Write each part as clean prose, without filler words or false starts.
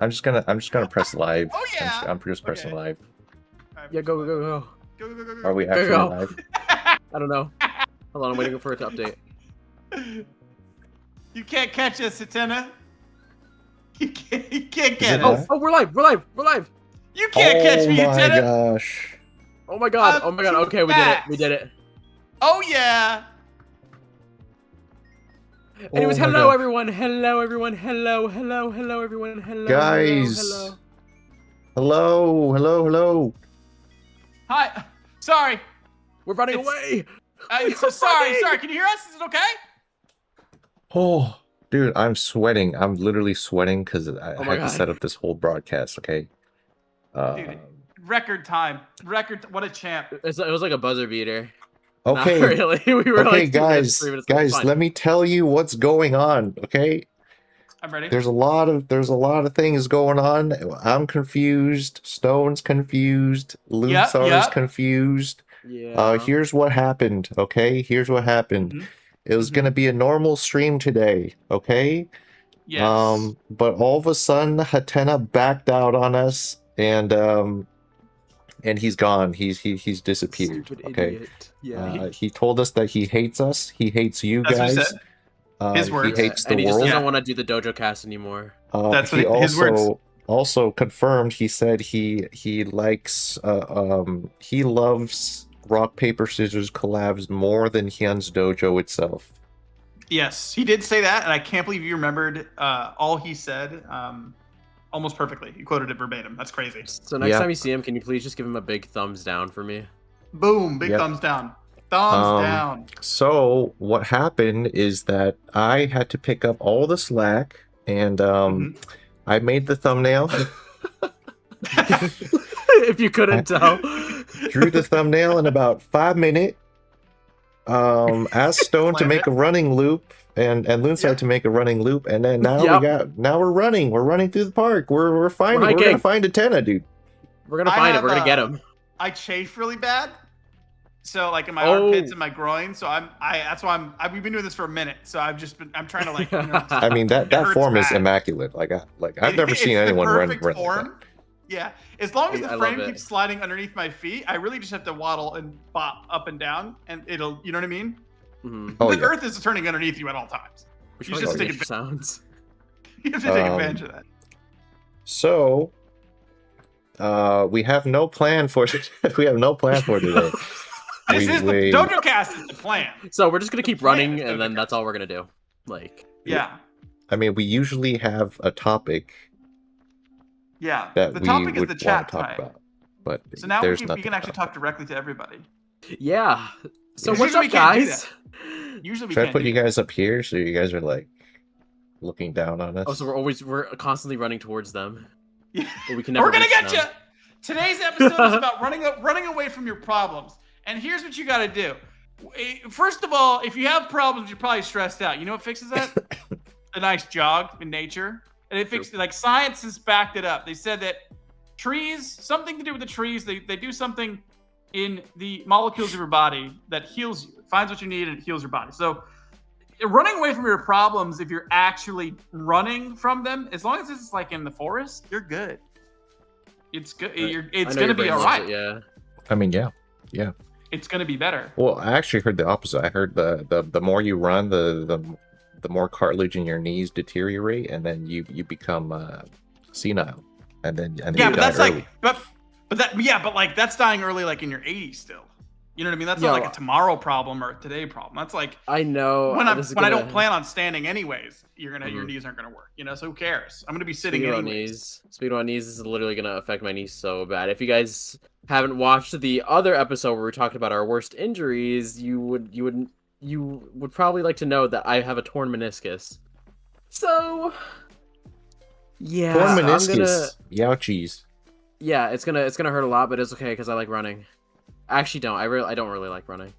I'm just gonna press live. Oh yeah. I'm just pressing live. Yeah, go. Go. Are we actually live? I don't know. Hold on, I'm waiting for it to update. You can't catch us, Hatena. You can't get it us. Oh, we're live. You can't catch me, Oh my Hatena. gosh. Oh my god. I'm Okay, we did it. Oh yeah. And it was Oh my hello God. everyone. Hello everyone. Hello everyone. Hello. Guys. Hello. Hi. Sorry. We're running It's- away. So sorry. Can you hear us? Is it okay? Oh, dude, I'm sweating. I'm literally sweating because I Oh my had to God. set up this whole broadcast. Okay. Dude, record time. What a champ. It was like a buzzer beater. Okay. Not really. We were Okay, like 2 minutes, 3 minutes. guys, Fine. let me tell you what's going on. Okay. I'm ready. There's a lot of things going on. I'm confused. Stone's confused. Lunsar's confused. Yeah. Here's what happened. Okay. Here's what happened. Mhm. It was gonna be a normal stream today. Okay. Yes. But all of a sudden, Hatena backed out on us, and he's gone. He's disappeared. Stupid Okay. idiot. Yeah. He told us that he hates us. He hates you That's what he guys. said. His words. He hates the and he just world. doesn't want to do the Dojocast anymore. That's He what his words. also confirmed. He said he likes he loves rock paper scissors collabs more than Hyun's dojo itself. Yes, he did say that, and I can't believe you remembered all he said almost perfectly. You quoted it verbatim. That's crazy. So next Yeah. time you see him, can you please just give him a big thumbs down for me? Boom! Big Yep. thumbs down. Thumbs down. So what happened is that I had to pick up all the slack, and I made the thumbnail. If you couldn't tell. Drew the thumbnail in about 5 minutes. Asked Stone to Plan make it. a running loop, and Lunsar Yep. to make a running loop, and then now Yep. we're running through the park. We're gonna hiking. find Hatena, dude. We're gonna I find it. have, We're gonna get him. I chafe really bad, so like in my Oh. armpits and my groin. So that's why we've been doing this for a minute. So I'm trying to like. You know, I mean that It hurts form is bad. immaculate. I've never It's seen the anyone run perfect like form. that. Yeah, as long as I the love frame it. keeps sliding underneath my feet, I really just have to waddle and bop up and down, and it'll. You know what I mean? Mhm. Oh the yeah. Earth is turning underneath you at all times. We You should just probably take make sounds. You have to take advantage of that. So we have no plan for today. We is The Dojocast is the plan. So we're just gonna keep running, Yeah, and then that's all we're gonna do. Like, Yeah, I mean, we usually have a topic yeah. that The we topic is would the want chat to talk tonight. about, but So now there's we nothing can actually about talk directly to everybody. yeah. So Usually what's we up, can't do guys? Usually we Should I can't put do you that. guys up here so you guys are like looking down on us? Oh, so we're constantly running towards them. Yeah. But we can never We're gonna reach get them. you. Today's episode is about running away from your problems. And here's what you got to do. First of all, if you have problems, you're probably stressed out. You know what fixes that? A nice jog in nature. And it fixed like science has backed it up. They said that trees, something to do with the trees, they do something in the molecules of your body that heals you. It finds what you need and it heals your body. So running away from your problems, if you're actually running from them, as long as it's like in the forest, you're good. It's good. It's gonna be all right. Yeah. I mean, yeah. It's gonna be better. Well, I actually heard the opposite. I heard the more you run, the more cartilage in your knees deteriorate, and then you become senile, and then Yeah, you but die that's early. like, but like that's dying early, like in your 80s still. You know what I mean? That's Yo, not like a tomorrow problem or a today problem. That's like I know. when I this is when I gonna- don't plan on standing anyways. Your Mhm. knees aren't gonna work. You know, so who cares? I'm gonna be sitting Speaking about anyways. knees, this is literally gonna affect my knees so bad. If you guys haven't watched the other episode where we talked about our worst injuries, you would probably like to know that I have a torn meniscus. So, yeah, Torn I'm meniscus. Youchies. yeah, it's gonna hurt a lot, but it's okay because I like running. I actually don't. I don't really like running,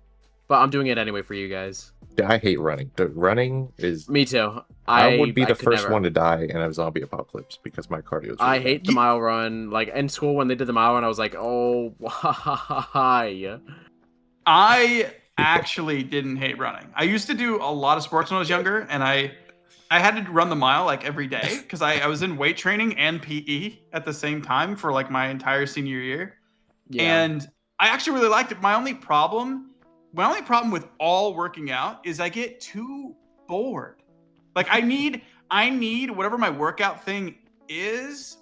but I'm doing it anyway for you guys. I hate running. The running is. Me too. I would be the could first never. one to die in a zombie apocalypse because my cardio is. I hate the mile run. Like in school when they did the mile run, I was like, oh, why? I actually didn't hate running. I used to do a lot of sports when I was younger, and I I had to run the mile like every day because I was in weight training and PE at the same time for like my entire senior year. Yeah. And I actually really liked it. My only problem with all working out is I get too bored. Like I need whatever my workout thing is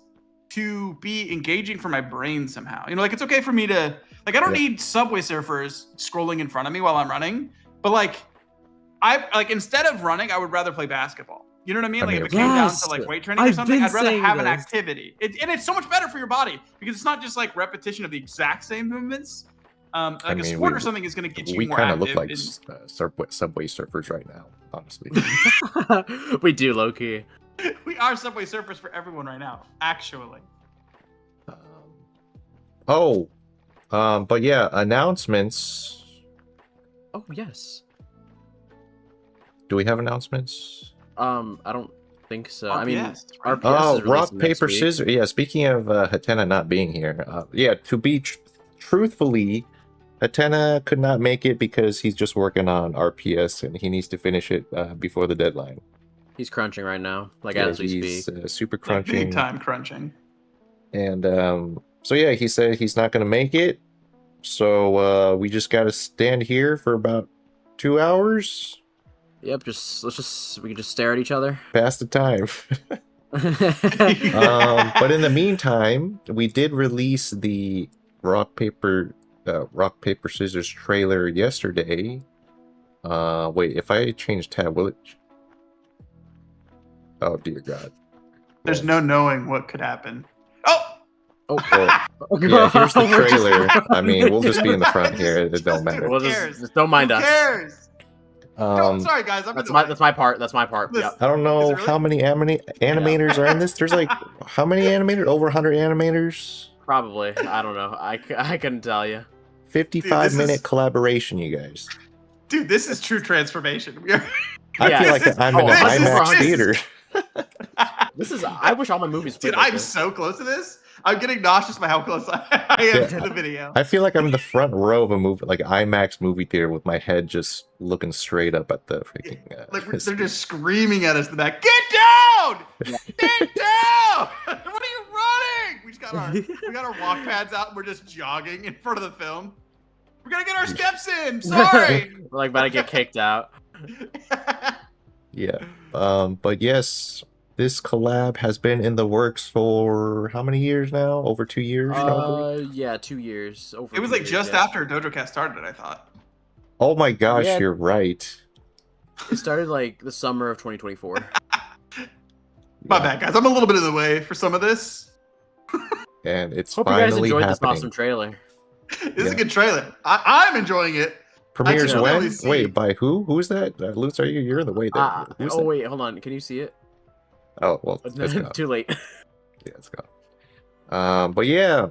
to be engaging for my brain somehow. You know, like it's okay for me to like I don't need Subway Surfers scrolling in front of me while I'm running, but like instead of running, I would rather play basketball. You know what I mean? Like if it came down to like weight training or something, I'd rather have an activity. And it's so much better for your body because it's not just like repetition of the exact same movements. Like a sport or something is going to get you more active. We kind of look like Subway Surfers right now, honestly. We do, low-key. We are Subway Surfers for everyone right now, actually. But yeah, announcements. Oh, yes. Do we have announcements? I don't think so. RPS, I mean, right? RPS is rock, releasing paper, next week. scissors. Yeah, speaking of Hatena not being here, to be truthfully, Hatena could not make it because he's just working on RPS and he needs to finish it before the deadline. He's crunching right now, like as we he's speak. Super Like, crunching. big time crunching. And so yeah, he said he's not going to make it. So we just got to stand here for about 2 hours. Yep, we can just stare at each other. Pass the time. But in the meantime, we did release the rock paper scissors trailer yesterday. Wait, if I change tab, will it? Oh dear God! There's no knowing what could happen. Oh, Yeah, here's the trailer. I mean, we'll just be in the front here. It don't matter. We'll just don't mind who us. cares? No, sorry guys, That's my part. That's my part. Listen, Yep. I don't know Is it really? how many animators are in this. There's like how many animators? Over 100 animators. Probably. I don't know. I couldn't tell you. 55-minute collaboration, you guys. Dude, this is true transformation. We are. I feel like I'm in an this is- IMAX this is- theater. I wish all my movies. Dude, played like I'm this. so close to this. I'm getting nauseous by how close I am to the video. I feel like I'm in the front row of a movie, like IMAX movie theater, with my head just looking straight up at the freaking. Like they're just screaming at us in the back. Get down! Get down! What are you running? We got our walk pads out. And we're just jogging in front of the film. We're gonna get our steps in. Sorry. We're like about to get kicked out. Yeah. But yes, this collab has been in the works for how many years now? Over 2 years, probably. Yeah, 2 years. It was like just after Dojocast started, I thought. Oh my gosh, Yeah. you're right. It started like the summer of 2024. My bad, guys. I'm a little bit in the way for some of this. And it's Hope you guys finally enjoyed happening. this awesome trailer. This is a good trailer. I'm enjoying it. Premieres I can when? really see- Wait, by who? Who's that? Lutz, you're in the way there. Who's that? Wait, hold on. Can you see it? Oh, well, it's gone. Too late. Yeah, it's gone. But yeah,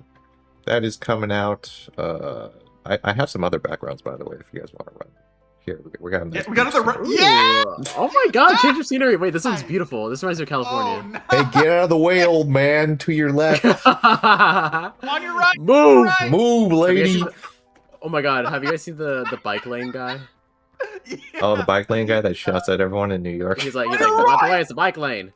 that is coming out. I have some other backgrounds, by the way, if you guys want to run. Here, we got Yeah, we got another. Ooh. Yeah! Oh my god, change of scenery. Wait, this one's beautiful. This reminds me of California. Oh, no. Hey, get out of the way, old man. To your left. On your right. Move! Right. Move, Have you guys lady. seen oh my god, have you guys seen the bike lane guy? Yeah. Oh, the bike lane guy that shouts at everyone in New York. He's like, On get your out the right. way, it's the bike lane.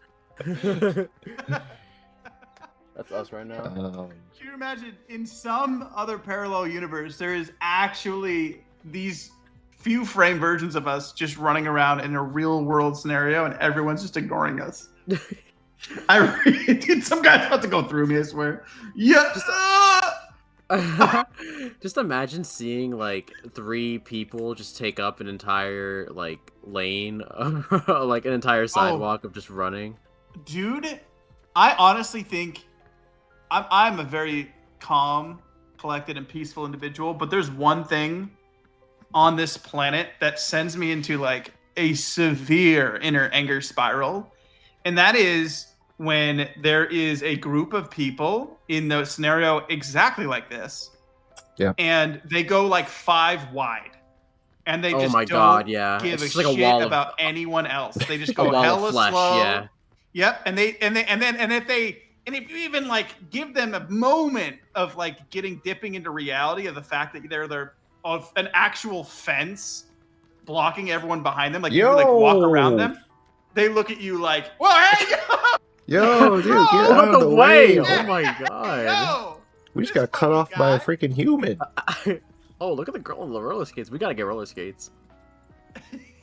That's us right now. Can you imagine in some other parallel universe, there is actually these few frame versions of us just running around in a real world scenario and everyone's just ignoring us. Dude, some guy's about to go through me, I swear. Yeah. Just imagine seeing like 3 people just take up an entire like lane, like an entire sidewalk of just running. Dude, I honestly think I'm a very calm, collected, and peaceful individual, but there's one thing on this planet that sends me into like a severe inner anger spiral, and that is when there is a group of people in the scenario exactly like this, and they go like 5 wide, and they just don't give it's a just like shit a wall about anyone else. They just a go wall hella of flesh, slow. yeah. Yep, and if you even like give them a moment of like dipping into reality of the fact that they're of an actual fence blocking everyone behind them, like you like walk around them. they look at you like, "Whoa, hey, Yo, dude, get Bro, out of the way! Oh my god. yo, We just this got cut off fucking by a guy." freaking human. Oh, look at the girl on the roller skates. We gotta get roller skates.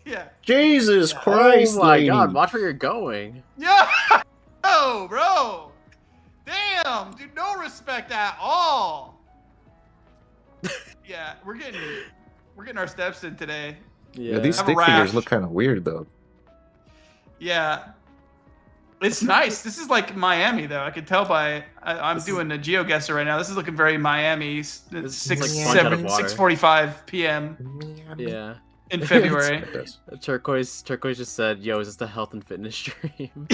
Yeah. Jesus Yeah. Christ, Oh my lady. god, watch where you're going. Yeah. Oh, bro. Damn, dude, no respect at all. Yeah, we're getting our steps in today. Yeah, these Have a stick figures rash. look kind of weird though. Yeah. It's nice. This is like Miami, though. I could tell by I'm doing a GeoGuessr right now. This is looking very Miami. It's This is 6, like sponge out of 7, water. 6:45 p.m. Yeah. in February. Turquoise just said, "Yo, is this the health and fitness stream?"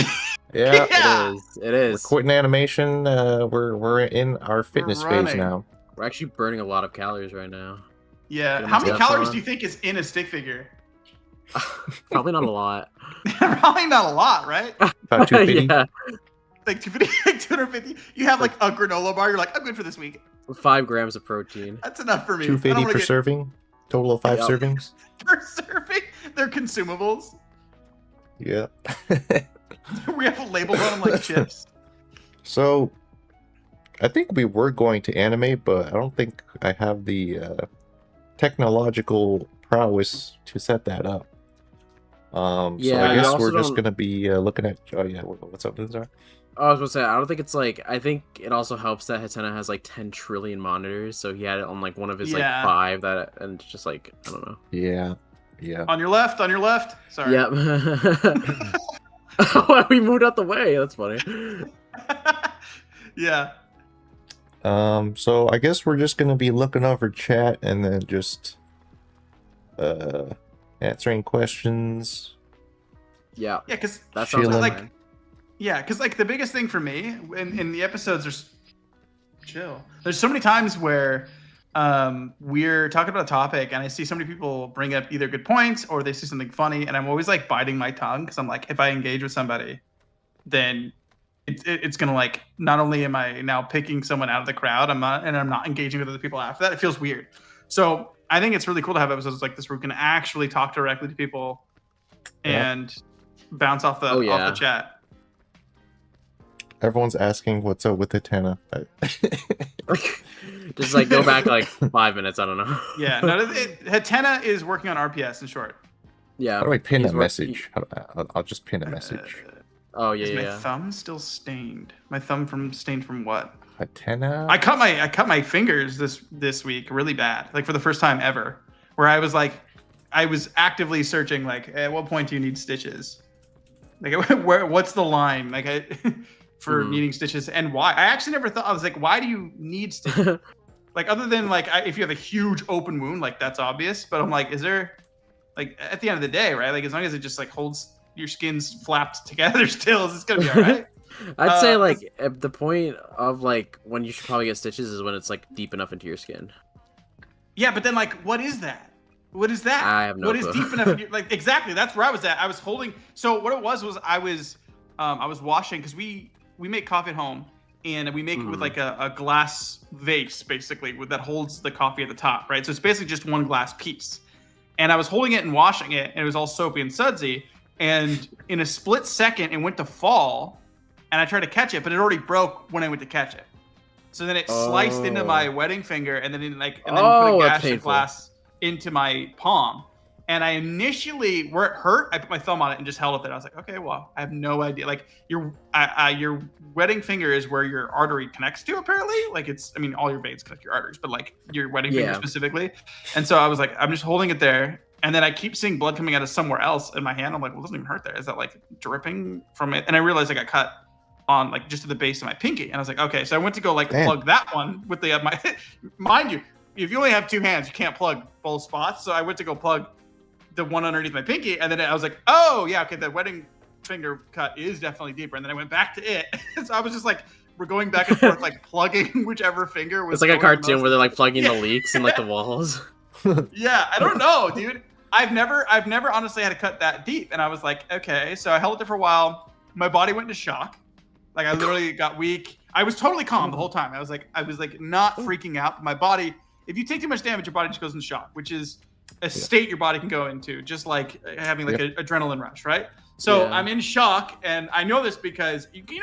Yeah, Yeah. It we're is. quitting animation. We're in our fitness phase running. now. We're actually burning a lot of calories right now. Yeah. Get How many them calories on. do you think is in a stick figure? Probably not a lot. Probably not a lot, right? About 250. Yeah, Like 250. You have like a granola bar. You're like, I'm good for this week. 5 grams of protein. That's enough for me. I 250 don't per wanna get serving. Total of 5 Yep. servings. per serving. They're consumables. Yeah. We have labels on them like chips. So, I think we were going to animate, but I don't think I have the technological prowess to set that up. So Yeah, I I guess also we're just don't- gonna be looking at. Oh yeah, what's up, Lindsay? I was gonna say, I don't think it's like. I think it also helps that Hatena has like 10 trillion monitors, so he had it on like one of his Yeah. like 5 that, and it's just like I don't know. Yeah, yeah. On your left. Sorry. Yep. We moved out the way. That's funny. Yeah. So I guess we're just gonna be looking over chat and then just answering questions. Yeah, Yeah, because that sounds Chilling. like. like, yeah, because like the biggest thing for me in the episodes are chill. There's so many times where we're talking about a topic and I see so many people bring up either good points or they see something funny, and I'm always like biting my tongue because I'm like, if I engage with somebody, then it's gonna like, not only am I now picking someone out of the crowd, I'm not engaging with other people after that. It feels weird. So I think it's really cool to have episodes like this where we can actually talk directly to people and bounce off the off the chat. Everyone's asking what's up with Hatena. Just like go back like 5 minutes. I don't know. Yeah, no, Hatena is working on RPS in short. Yeah. How do I pin he's a work- message? I'll just pin a message. Oh Is my yeah. thumb still stained? My thumb stained from what? Hatena. I cut my fingers this week really bad, like for the first time ever. Where I was like, I was actively searching, like, at what point do you need stitches? Like, what's the line? Like, for needing stitches and why? I actually never thought. I was like, why do you need stitches? Like, other than like, if you have a huge open wound, like that's obvious. But I'm like, is there, like, at the end of the day, right? Like, as long as it just like holds your skin's flapped together still, it's gonna be all right. I'd say like at the point of like when you should probably get stitches is when it's like deep enough into your skin. Yeah, but then like, what is that? What is that? I have no What is clue. deep enough? In your, like, exactly. That's where I was at. I was holding. So what it was I was washing because we make coffee at home and we make it with like a glass vase basically that holds the coffee at the top, right? So it's basically just one glass piece. And I was holding it and washing it, and it was all soapy and sudsy. And in a split second, it went to fall, and I tried to catch it, but it already broke when I went to catch it. So then it sliced into my wedding finger, and then put a that's gash of painful. glass into my palm. And I initially, where it hurt, I put my thumb on it and just held it there. I was like, okay, well, I have no idea. Like your wedding finger is where your artery connects to, apparently. Like it's, I mean, all your veins connect to your arteries, but like your wedding finger specifically. And so I was like, I'm just holding it there. And then I keep seeing blood coming out of somewhere else in my hand. I'm like, well, it doesn't even hurt there. Is that like dripping from it? And I realized I got cut on like just to the base of my pinky. And I was like, okay. So I went to go like plug that one with the, my, mind you, if you only have 2 hands, you can't plug both spots. So I went to go plug the one underneath my pinky. And then I was like, oh yeah, okay. The wedding finger cut is definitely deeper. And then I went back to it. So I was just like, we're going back and forth, like plugging whichever finger was. It's like a cartoon where they're like plugging the leaks in like the walls. Yeah, I don't know, dude. I've never honestly had a cut that deep. And I was like, okay. So I held it there for a while. My body went into shock. Like I literally got weak. I was totally calm the whole time. I was like not freaking out. My body, if you take too much damage, your body just goes into shock, which is a state your body can go into, just like having like an adrenaline rush, right? So Yeah. I'm in shock, and I know this because you can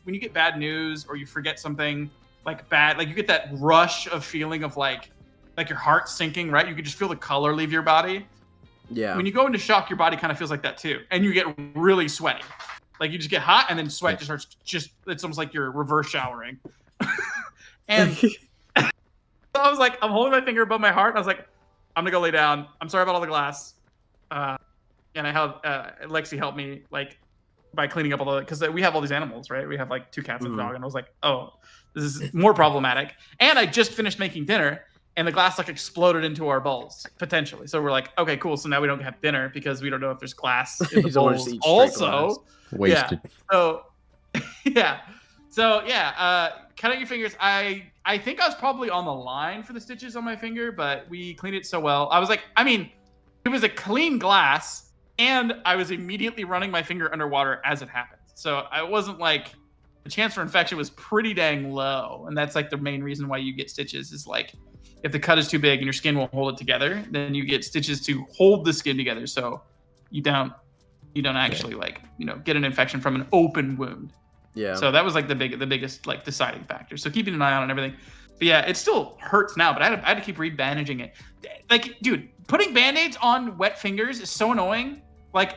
when you get bad news or you forget something like bad, like you get that rush of feeling of like your heart sinking, right? You can just feel the color leave your body. Yeah. When you go into shock, your body kind of feels like that too, and you get really sweaty. Like you just get hot, and then sweat just starts. It's almost like you're reverse showering. And so I was like, I'm holding my finger above my heart. And I was like, I'm gonna go lay down. I'm sorry about all the glass. And I had Lexi help me like by cleaning up all the, because we have all these animals, right? We have like 2 cats and a dog, and I was like, oh, this is more problematic. And I just finished making dinner, and the glass like exploded into our bowls potentially. So we're like, okay, cool. So now we don't have dinner because we don't know if there's glass in the You don't wanna bowls. just eat straight Also, glass. Wasted. so cutting your fingers. I think I was probably on the line for the stitches on my finger, but we cleaned it so well. I was like, I mean, it was a clean glass, and I was immediately running my finger underwater as it happened. So I wasn't like, the chance for infection was pretty dang low, and that's like the main reason why you get stitches is like, if the cut is too big and your skin won't hold it together, then you get stitches to hold the skin together, so you don't actually like get an infection from an open wound. Yeah. So that was like the biggest like deciding factor. So keeping an eye on it and everything. But yeah, it still hurts now, but I had to keep re-bandaging it. Like, dude, putting band-aids on wet fingers is so annoying. Like,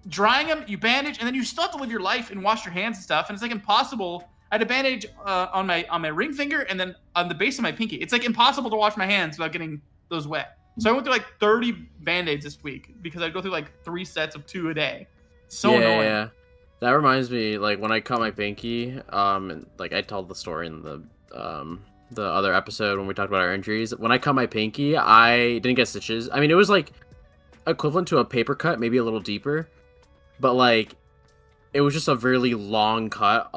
drying them, you bandage, and then you still have to live your life and wash your hands and stuff. And it's like impossible. I had a bandage on my ring finger and then on the base of my pinky. It's like impossible to wash my hands without getting those wet. So I went through like 30 band-aids this week because I'd go through like 3 sets of 2 a day. So annoying. Yeah. That reminds me, like when I cut my pinky, and like I told the story in the other episode when we talked about our injuries. When I cut my pinky, I didn't get stitches. I mean, it was like equivalent to a paper cut, maybe a little deeper, but like it was just a really long cut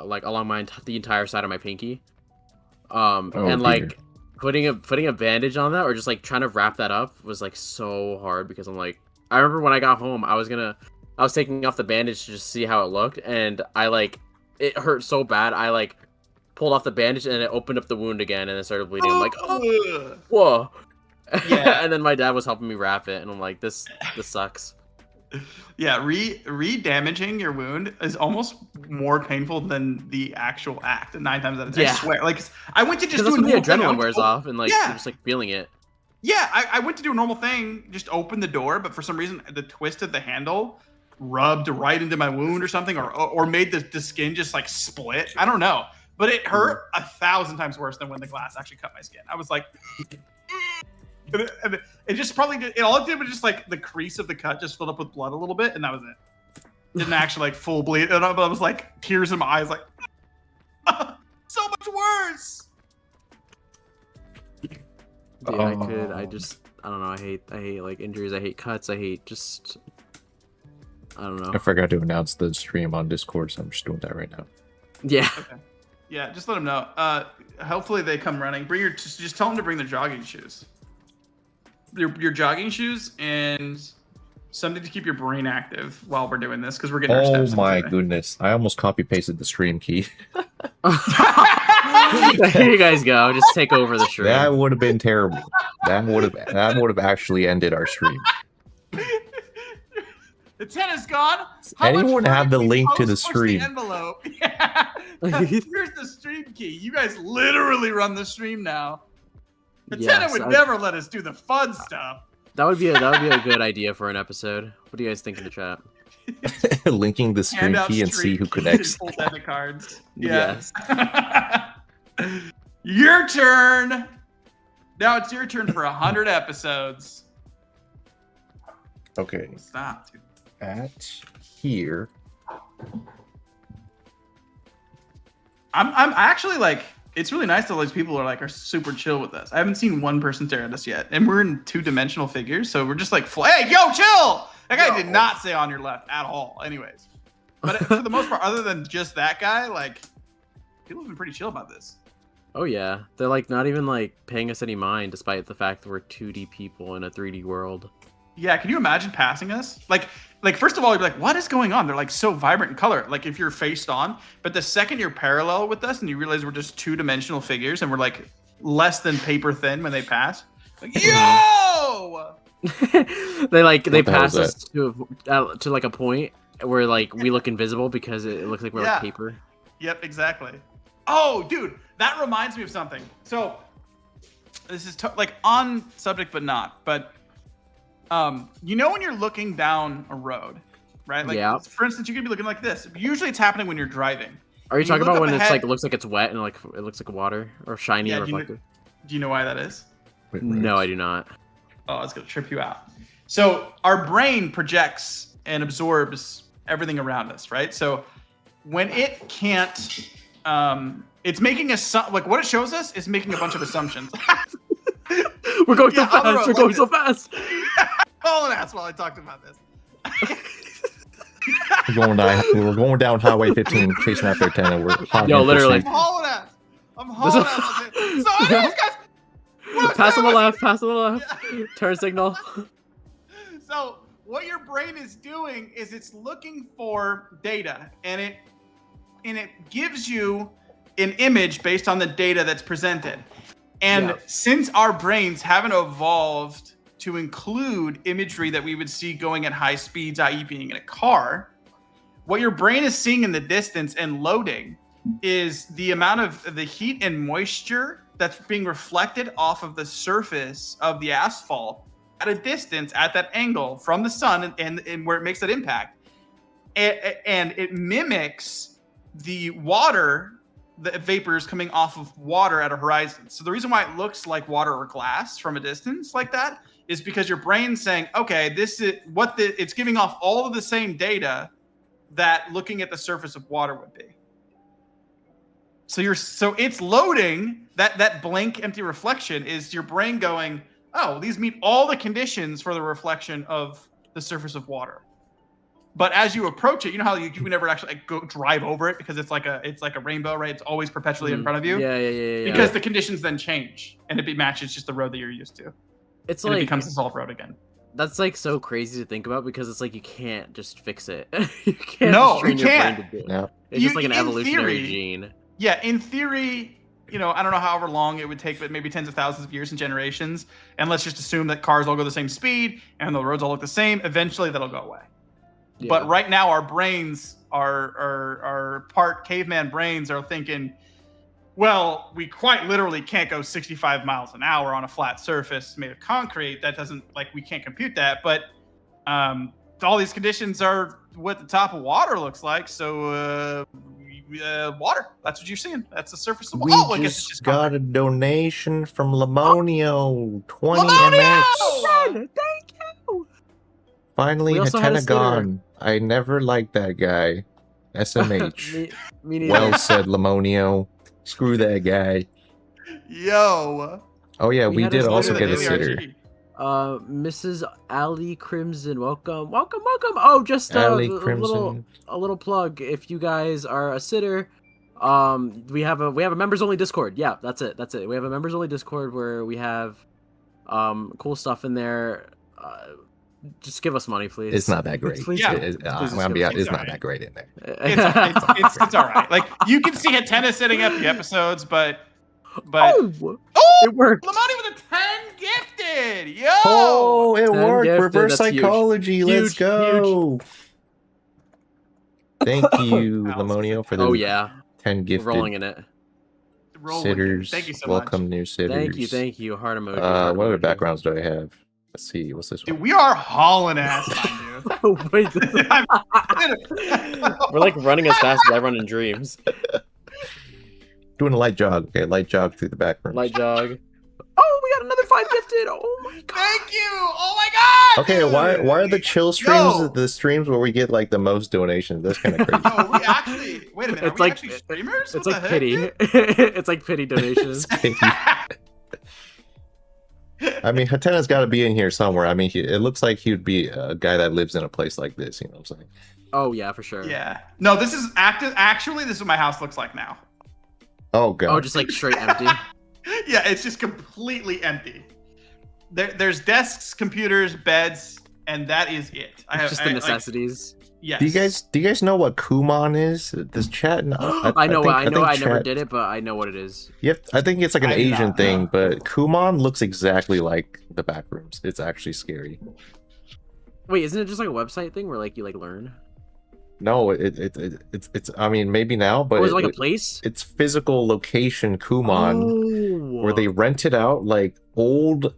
like along the entire side of my pinky. Like putting a bandage on that or just like trying to wrap that up was like so hard because I'm like, I remember when I got home, I was taking off the bandage to just see how it looked, and it hurt so bad. I like pulled off the bandage and it opened up the wound again and it started bleeding. I'm like, oh, whoa. Yeah. And then my dad was helping me wrap it, and I'm like, this sucks. Yeah, re-damaging your wound is almost more painful than the actual act. 9 times out of 10, I swear. Like, I went to just do a normal thing. The adrenaline wears off, and like you're just like feeling it. Yeah, I went to do a normal thing, just open the door, but for some reason the twist of the handle rubbed right into my wound or something, or made the skin just like split. I don't know, but it hurt 1,000 times worse than when the glass actually cut my skin. I was like, and it just probably did. All it did was just like the crease of the cut just filled up with blood a little bit, and that was it. Didn't actually like full bleed. But I was like tears in my eyes, like so much worse. Dude, I don't know. I hate like injuries. I hate cuts. I don't know. I forgot to announce the stream on Discord, so I'm just doing that right now. Yeah. Okay. Yeah, just let them know. Hopefully they come running. Just tell them to bring their jogging shoes. Your jogging shoes and something to keep your brain active while we're doing this, because we're getting our steps. Oh my goodness! I almost copy pasted the stream key. Here you guys go. Just take over the stream. That would have been terrible. That would have actually ended our stream. The 10 is gone. Anyone have the link to the stream? The envelope. Yeah. Here's the stream key. You guys literally run the stream now. Hatena would never let us do the fun stuff. That would be a good idea for an episode. What do you guys think in the chat? Linking the stream key and see who connects. Full debit cards. Yeah. Yes. Your turn. Now it's your turn for 100 episodes. Okay. Stop, dude. At here. I'm actually like, it's really nice that all these people are super chill with us. I haven't seen one person stare at us yet, and we're in 2-dimensional figures, so we're just like, hey, yo, chill. That guy did not say on your left at all. Anyways, but for the most part, other than just that guy, like, people have been pretty chill about this. Oh yeah, they're like not even like paying us any mind, despite the fact that we're 2D people in a 3D world. Yeah, can you imagine passing us? Like first of all, you'd be like, what is going on? They're like so vibrant in color, like if you're faced on. But the second you're parallel with us and you realize we're just 2-dimensional figures and we're like less than paper thin when they pass, like, yo! they What the hell pass is us to like a point where like we look invisible because it looks like we're like paper. Yep, exactly. Oh, dude, that reminds me of something. So this is like on subject but not. But you know when you're looking down a road, right? Like for instance, you could be looking like this. Usually it's happening when you're driving. Are you talking about when it's like looks like it's wet and like it looks like water or shiny and reflective? Do you know why that is? No, I do not. Oh, it's gonna trip you out. So our brain projects and absorbs everything around us, right? So when it can't, it's making like what it shows us is making a bunch of assumptions. We're going so fast. We're going so fast. Oh, that's while I talked about this. We're going down Highway 15, chasing after Hatena. We're literally. I'm hauling ass. So anyways, guys, pass on the left. Pass on the left. Yeah. Turn signal. So what your brain is doing is it's looking for data, and it gives you an image based on the data that's presented. And since our brains haven't evolved to include imagery that we would see going at high speeds, i.e. being in a car, what your brain is seeing in the distance and loading is the amount of the heat and moisture that's being reflected off of the surface of the asphalt at a distance, at that angle from the sun and where it makes that impact. And it mimics the water, the vapors coming off of water at a horizon. So the reason why it looks like water or glass from a distance like that is because your brain's saying, okay, this is what it's giving off all of the same data that looking at the surface of water would be. So it's loading that blank empty reflection is your brain going, oh, these meet all the conditions for the reflection of the surface of water. But as you approach it, you know how you can never actually go drive over it because it's like a rainbow, right? It's always perpetually in front of you. Yeah. Because the conditions then change and it matches just the road that you're used to. It's and like it becomes a solid road again. That's like so crazy to think about because it's like you can't just fix it. You can't. No, you can't. It's just like an evolutionary gene. Yeah, in theory, you know, I don't know however long it would take, but maybe tens of thousands of years and generations. And let's just assume that cars all go the same speed and the roads all look the same. Eventually, that'll go away. Yeah. But right now, our brains, our part caveman brains, are thinking, well, we quite literally can't go 65 miles an hour on a flat surface made of concrete. That doesn't, like, we can't compute that. But all these conditions are what the top of water looks like. So water, that's what you're seeing. That's the surface of water. I guess it's just got a donation from Lamonio, 20 MX. Thank you. Finally, Hatena gone. I never liked that guy. SMH. me neither. Well said, Lamonio. Screw that guy. Yo. Oh yeah, we did also get a sitter. Mrs. Allie Crimson, welcome. Oh, just a little plug. If you guys are a sitter, we have a members only Discord. Yeah, that's it. We have a members only Discord where we have cool stuff in there. Just give us money, please. It's not that great. Yeah. It's not that great in there. It's all right. Like, you can see Hatena setting up the episodes, but it worked. Lamonio with a 10 gifted. Yo. Oh, it worked. Gifted. Reverse That's psychology. Huge. Let's go. Huge. Thank you, Lamonio, for the 10 gifted. Rolling in it. Sitters. Thank you so Welcome, much. new sitters. Thank you. Heart emoji. What other backgrounds do I have? Let's see. What's this one? Dude, we are hauling ass, mind Wait, we're like running as fast as I run in dreams. Doing a light jog. Okay, light jog through the background. Light jog. Oh, we got another 5 gifted. Oh my god. Thank you. Oh my god. Okay, why are the chill streams the streams where we get like the most donations? That's kind of crazy. No, we actually. Wait a minute. It's are we like actually streamers? It's What like the pity. heck, It's like pity donations. I mean, Hatena's got to be in here somewhere. I mean, it looks like he would be a guy that lives in a place like this. You know what I'm saying? Oh yeah, for sure. Yeah. No, this is active. Actually, this is what my house looks like now. Oh god. Oh, just like straight empty. Yeah, it's just completely empty. There's desks, computers, beds, and that is it. Just the necessities. Yes. Do you guys know what Kumon is? Does chat? I know. I never chat- did it, but I know what it is. Yep, I think it's like an I do Asian not thing, know. but Kumon looks exactly like the backrooms. It's actually scary. Wait, isn't it just like a website thing where like you like learn? No, it's. I mean, maybe now, but Or is it like a place? it's physical location Kumon, where they rented out like old,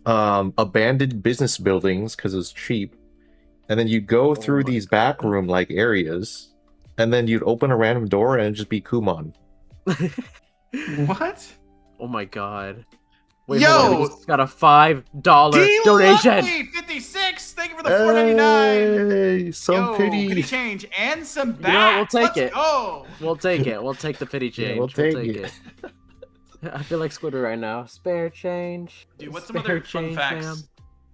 abandoned business buildings because it's cheap, and then you go through my these backroom like areas, and then you'd open a random door and it'd just be Kumon. What? Oh my god. Wait, Yo! hold on, we just got a $5 donation. D56, thank you for the $4.99. Hey, some Yo, pity. pity change and some You know what, we'll bats. take Let's it. go. We'll take it. We'll take the pity change. Yeah, we'll take it. I feel like Squidward right now. Spare change. Dude, what's some Spare other fun change, facts? ma'am.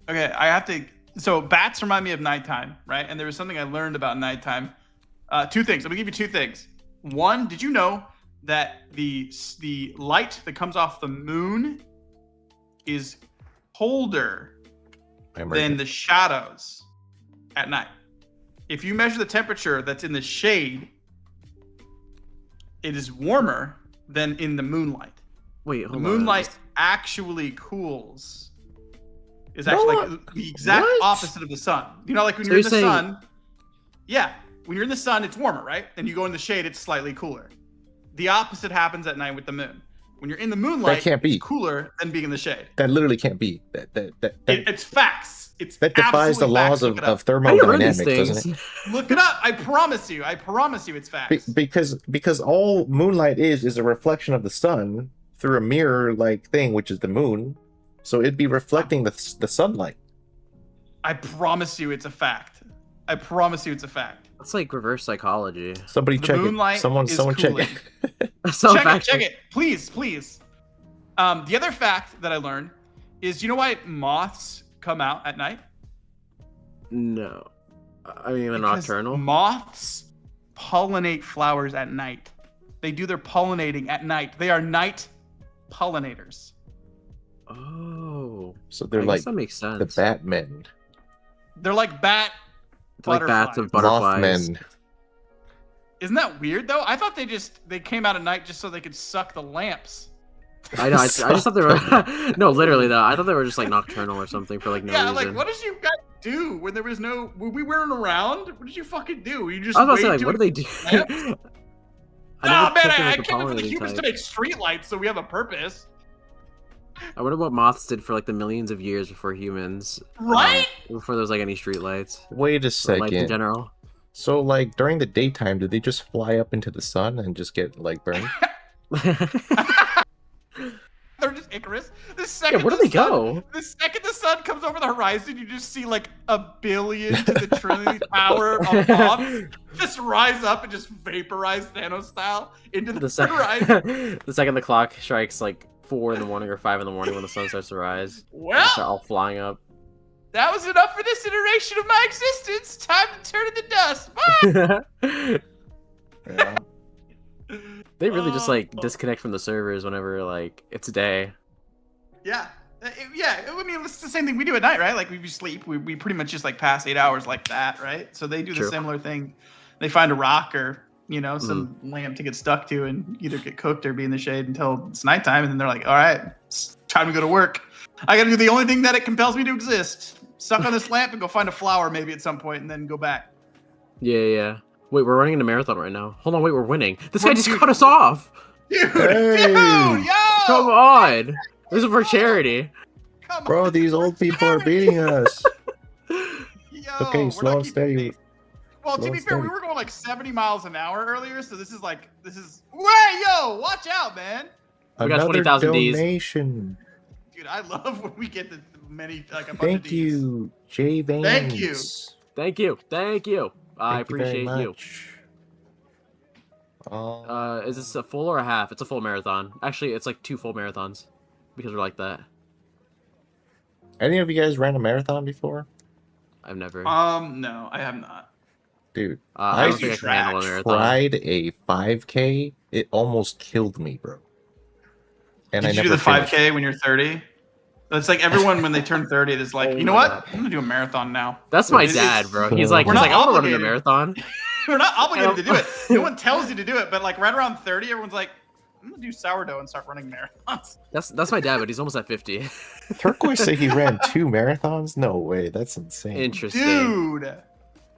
Okay, I have to. So bats remind me of nighttime, right? And there was something I learned about nighttime. Two things. I'm gonna give you two things. One, did you know that the light that comes off the moon is colder than the shadows at night? If you measure the temperature that's in the shade, it is warmer than in the moonlight. Wait, The hold moonlight actually cools. Is actually like the exact What? opposite of the sun. You know, like when So you're in you're the saying- sun. Yeah, when you're in the sun, it's warmer, right? And you go in the shade, it's slightly cooler. The opposite happens at night with the moon. When you're in the moonlight, can't be. it's cooler than being in the shade. That literally can't be. It's facts. It's That defies the absolutely laws facts. Look it up. of How do you learn these thermodynamics, doesn't things? it? Look it up. I promise you. I promise you, it's facts. Because all moonlight is a reflection of the sun through a mirror like thing, which is the moon. So it'd be reflecting the sunlight. I promise you, it's a fact. I promise you, it's a fact. That's like reverse psychology. Somebody The check moonlight it. Someone is check cooling. it. Some Check it, facts- check it, please, please. The other fact that I learned is, you know why moths come out at night? No. I mean, they're Because nocturnal. Moths pollinate flowers at night. They do their pollinating at night. They are night pollinators. Oh. So they're I like guess that makes sense. the Batmen, They're like They're like bats of butterflies. butterflies. Mothman. Isn't that weird though? I thought they came out at night just so they could suck the lamps. I know. I just thought they were. No, literally though. I thought they were just like nocturnal or something for like no Yeah, reason. like what did you guys do when there was no? When we weren't around? What did you fucking do? You just I was about to say, wait like, to- what do they do? Lamps? I Nah, never man, took them I as a came up with the pollinating humans to type. make streetlights, so we have a purpose, I wonder what moths did for like the millions of years before humans. right? Before there was like any streetlights. Wait a Or lights in second. general. So like during the daytime, do they just fly up into the sun and just get like burned? They're just Icarus. The second Yeah, where do the they sun- go? The second the sun comes over the horizon, you just see like a billion to the trillionth power of moths just rise up and just vaporize Thanos style into the, The horizon. the second the clock strikes like 4 in the morning or 5 in the morning when the sun starts to rise, they Well, start all flying up. that was enough for this iteration of my existence. Time to turn into dust. Bye. Yeah. They really just Oh. like disconnect from the servers whenever like it's day. Yeah. Yeah, I mean, it's the same thing we do at night, right? Like, we sleep. We pretty much just, like, pass 8 hours like that, right? So they do the True. similar thing. They find a rock or, you know, some Mm-hmm. lamp to get stuck to and either get cooked or be in the shade until it's nighttime. And then they're like, all right, it's time to go to work. I got to do the only thing that it compels me to exist. Suck on this lamp and go find a flower maybe at some point and then go back. Yeah. Wait, we're running in a marathon right now. Hold on, wait, we're winning. This guy just Dude. cut us off. Dude, Hey! dude, yo! Come on. This is for charity. Come Bro, on, these we're old people are charity. beating us. Yo, Okay, we're slow not and keeping steady. pace. Well, Slow to be and fair, we steady. were going like 70 miles an hour earlier, so this is. Wait, yo, watch out, man. We got Another 20,000 Ds. donation. Dude, I love when we get the many like a bunch of Thank Ds. you, J Vainz. Thank you. Thank you. I Thank you very appreciate you. much. Is this a full or a half? It's a full marathon. Actually, it's like 2 full marathons because we're like that. Any of you guys ran a marathon before? I've never. No, I have not. Dude, I I don't think I can handle a trash. marathon. tried a 5K. It almost killed me, bro. And Did I you never do the 5K finished. when you're 30? It's like everyone when they turn 30 is like, Oh you know my what? I'm gonna do a marathon now. That's my It's- dad, bro. He's like, We're I not want to run a obligated. marathon. We're not obligated to do it. No one tells you to do it, but like right around 30, everyone's like, I'm gonna do sourdough and start running marathons. That's my dad, but he's almost at 50. Turquoise say he ran 2 marathons? No way, that's insane. Interesting. Dude,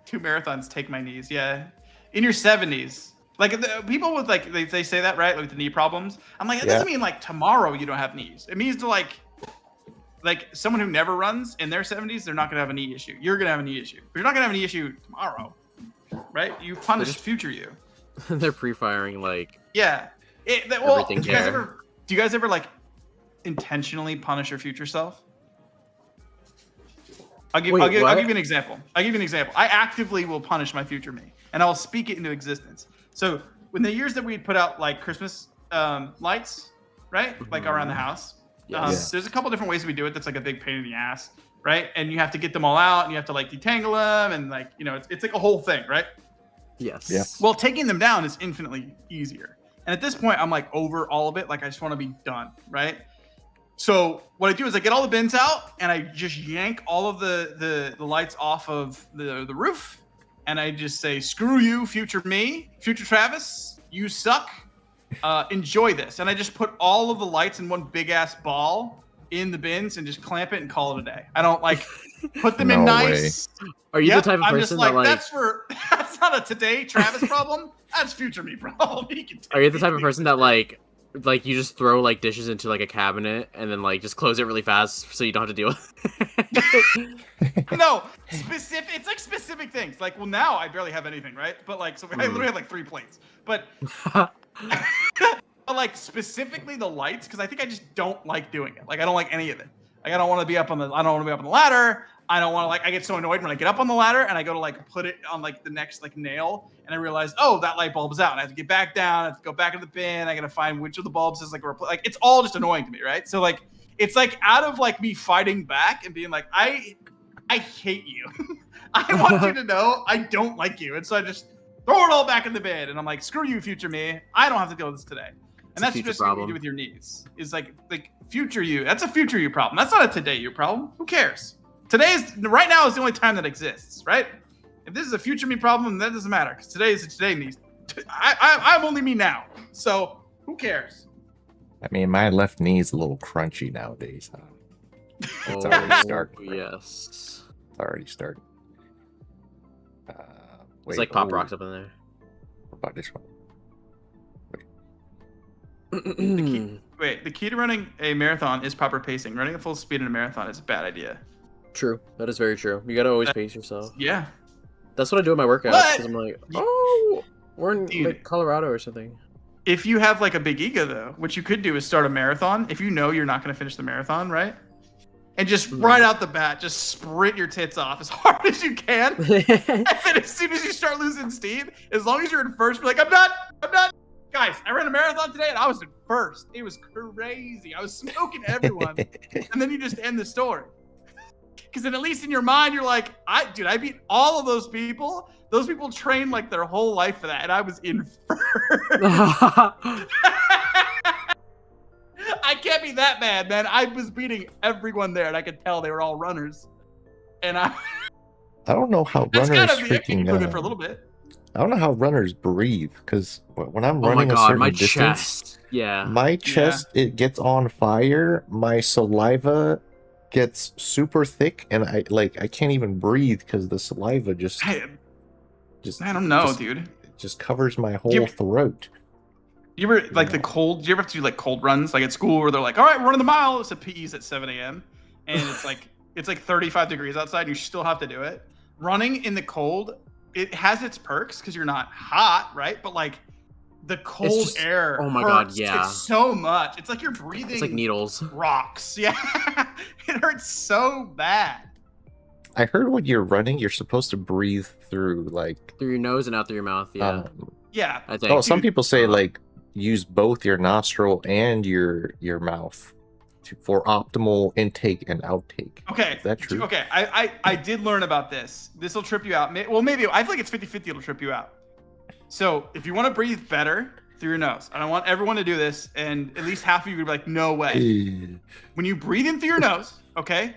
2 marathons take my knees. Yeah, in your 70s. Like people with like they say that right, like with the knee problems. I'm like, it doesn't mean like tomorrow you don't have knees. It means to like someone who never runs in their 70s, they're not gonna have a knee issue. You're gonna have a knee issue, but you're not gonna have a knee issue tomorrow, right? You punish future you. They're pre-firing like Yeah. Everything do you guys ever like intentionally punish your future self? I'll give you an example. I actively will punish my future me, and I'll speak it into existence. So when the years that we'd put out like Christmas lights, right, like around the house, Yes. there's a couple different ways we do it. That's like a big pain in the ass, right? And you have to get them all out, and you have to like detangle them, and like it's like a whole thing, right? Yes. Yeah. Well, taking them down is infinitely easier. And at this point, I'm like over all of it. Like I just want to be done, right? So what I do is I get all the bins out and I just yank all of the lights off of the roof, and I just say, "Screw you, future me, future Travis, you suck. Enjoy this." And I just put all of the lights in one big ass ball in the bins and just clamp it and call it a day. I don't like put them in No nice. Are you Yep, the type of I'm just person like, that like? that's not a today Travis problem. That's future me problem. He can take Are you the it. type of person that like you just throw like dishes into like a cabinet and then like just close it really fast so you don't have to deal with it? No, specific. It's like specific things. Like, well, now I barely have anything, right? But like, so I literally have like 3 plates. But, but like specifically the lights, because I think I just don't like doing it. Like, I don't like any of it. Like, I don't want to be up on the. I don't want to be up on the ladder. I don't want to I get so annoyed when I get up on the ladder and I go to like put it on like the next like nail and I realize, oh, that light bulb is out. And I have to get back down. I have to go back into the bin. I got to find which of the bulbs is like it's all just annoying to me, right? So like, it's like out of like me fighting back and being like, I hate you. I want you to know I don't like you. And so I just throw it all back in the bin and I'm like, screw you, future me. I don't have to deal with this today. And that's just what you do with your needs. Is like future you. That's a future you problem. That's not a today you problem. Who cares? Right now is the only time that exists, right? If this is a future me problem, that doesn't matter because today is a today me. I'm only me now, so who cares? I mean, my left knee is a little crunchy nowadays. It's already starting. Yes. It's already starting. It's like pop rocks up in there. What about this one? The key to running a marathon is proper pacing. Running at full speed in a marathon is a bad idea. True. That is very true. You gotta always pace yourself. Yeah. That's what I do in my workouts. Because I'm like, oh, we're in like Colorado or something. If you have like a big ego, though, what you could do is start a marathon. If you know you're not going to finish the marathon, right? And just right out the bat, just sprint your tits off as hard as you can. And then as soon as you start losing steam, as long as you're in first, be like, I'm done. Guys, I ran a marathon today and I was in first. It was crazy. I was smoking everyone. And then you just end the story. Because then at least in your mind, you're like, I beat all of those people. Those people trained like their whole life for that. And I was in first. I can't be that bad, man. I was beating everyone there and I could tell they were all runners. And I don't know how that's runners gotta be freaking for a little bit. I don't know how runners breathe because when I'm Oh my running a god, certain my distance, chest. Yeah. my chest it gets on fire. My saliva gets super thick, and I can't even breathe because the saliva just I don't know, dude. It just covers my whole throat. You ever like the cold? Do you ever have to do like cold runs, like at school, where they're like, "All right, we're running the mile." It's a PE's at 7 a.m. and it's like 35 degrees outside. And you still have to do it. Running in the cold, it has its perks because you're not hot, right? But like the cold air. Oh my god, hurts. yeah. It's so much. It's like you're breathing. It's like needles. Rocks. Yeah, it hurts so bad. I heard when you're running, you're supposed to breathe through through your nose and out through your mouth. Yeah. Yeah. I think. Oh, some people say use both your nostril and your mouth for optimal intake and outtake. Okay. Is that true? Okay. I did learn about this. This will trip you out. Well, maybe I feel like it's 50-50. It'll trip you out. So if you want to breathe better, through your nose. And I want everyone to do this, and at least half of you would be like, no way. When you breathe in through your nose, okay?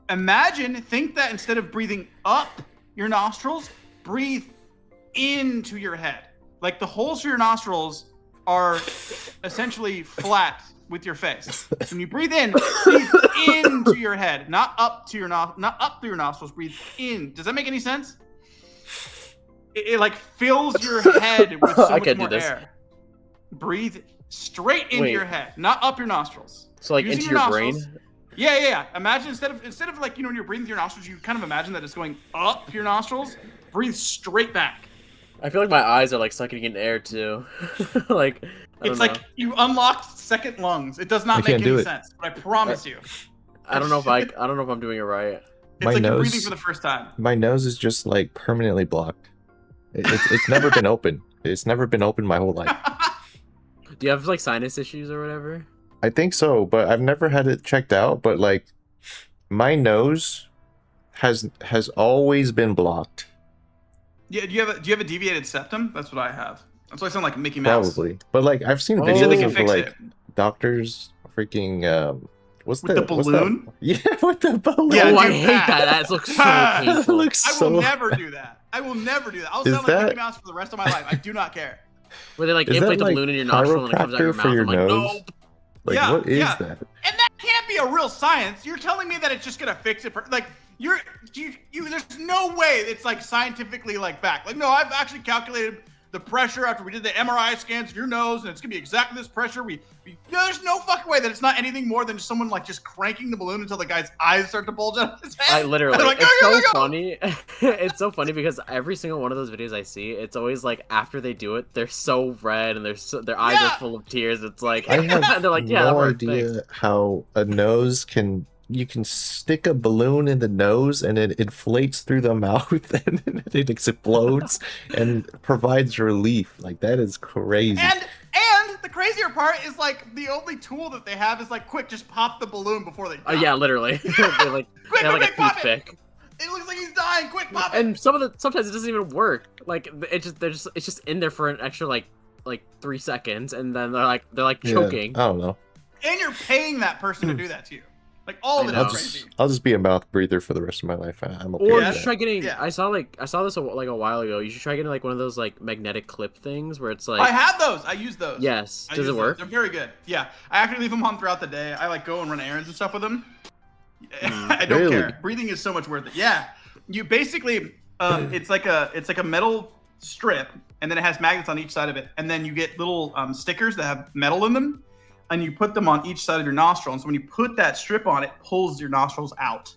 Think that instead of breathing up your nostrils, breathe into your head. Like the holes for your nostrils are essentially flat with your face. So when you breathe into your head, not up through your nostrils. Breathe in. Does that make any sense? It like fills your head with so much more air. Breathe straight into your head, not up your nostrils. So like into your brain. Yeah. Imagine instead of like when you're breathing through your nostrils, you kind of imagine that it's going up your nostrils. Breathe straight back. I feel like my eyes are like sucking in air too. Like it's like you unlocked second lungs. It does not make any sense, but I promise you. I don't know if I'm doing it right. It's like you're breathing for the first time. My nose is just like permanently blocked. It's never been open. It's never been open my whole life. Do you have like sinus issues or whatever? I think so, but I've never had it checked out. But like, my nose has always been blocked. Yeah, do you have a deviated septum? That's what I have. That's why I sound like Mickey Mouse. Probably, but like I've seen videos of like doctors freaking what's with the balloon? Yeah, with the balloon. Yeah, I hate that. That looks so painful. I will never do that. I'll sound like Mickey Mouse for the rest of my life. I do not care. Where they like inflate the balloon in your nostril and it comes out your mouth. I'm like, nope. Like, yeah, what is that? And that can't be a real science. You're telling me that it's just gonna fix it. Like there's no way it's like scientifically like back. Like no, I've actually calculated the pressure after we did the MRI scans of your nose, and it's gonna be exactly this pressure. There's no fucking way that it's not anything more than someone like just cranking the balloon until the guy's eyes start to bulge out of his head. I literally, like, it's so funny. It's so funny because every single one of those videos I see, it's always like after they do it, they're so red and their eyes are full of tears. It's like I have they're like, yeah, no idea how a nose you can stick a balloon in the nose and it inflates through the mouth and it explodes and provides relief. Like that is crazy. And the crazier part is like the only tool that they have is like, quick, just pop the balloon before they die. Yeah, literally. They're like, quick, like a pop toothpick. It looks like he's dying. Quick, pop it. And sometimes it doesn't even work. Like it's just in there for an extra like 3 seconds, and then they're like choking. I don't know. And you're paying that person to do that to you. Like all of it is crazy. I'll just be a mouth breather for the rest of my life. I'm okay. Or with you that. should try getting. I saw this like a while ago. You should try getting like one of those like magnetic clip things where it's like. I have those. I use those. Yes. Does it work? They're very good. Yeah. I actually leave them on throughout the day. I like go and run errands and stuff with them. I don't care. Breathing is so much worth it. Yeah. You basically, it's like a metal strip, and then it has magnets on each side of it, and then you get little stickers that have metal in them. And you put them on each side of your nostril. And so when you put that strip on, it pulls your nostrils out.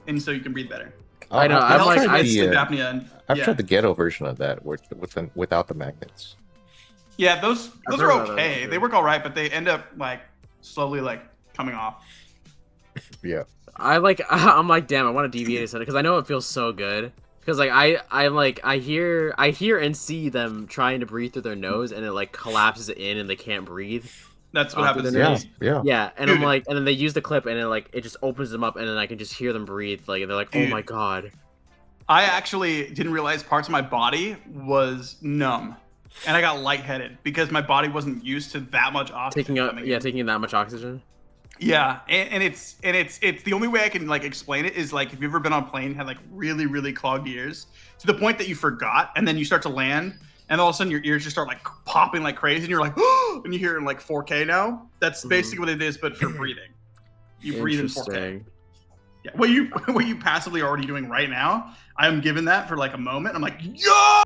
And so you can breathe better. I know. Sleep apnea. I've tried the ghetto version of that without the magnets. Yeah, those are okay. They work all right, but they end up like slowly like coming off. Yeah. I'm like, damn, I want to deviate it because I know it feels so good. Because like I hear and see them trying to breathe through their nose, and it like collapses in, and they can't breathe. That's what happens. Yeah, and I'm like, and then they use the clip, and it just opens them up, and then I can just hear them breathe. Like, and they're like, oh my god. I actually didn't realize parts of my body was numb, and I got lightheaded because my body wasn't used to that much oxygen. Taking in that much oxygen. Yeah, and it's the only way I can like explain it is like if you've ever been on a plane and had like really, really clogged ears to the point that you forgot, and then you start to land. And all of a sudden your ears just start like popping like crazy, and you're like, oh, and you hear it in like 4K now. That's basically what it is, but for breathing. You breathe in 4K. Yeah, what you passively are already doing right now. I am given that for like a moment. I'm like, yo!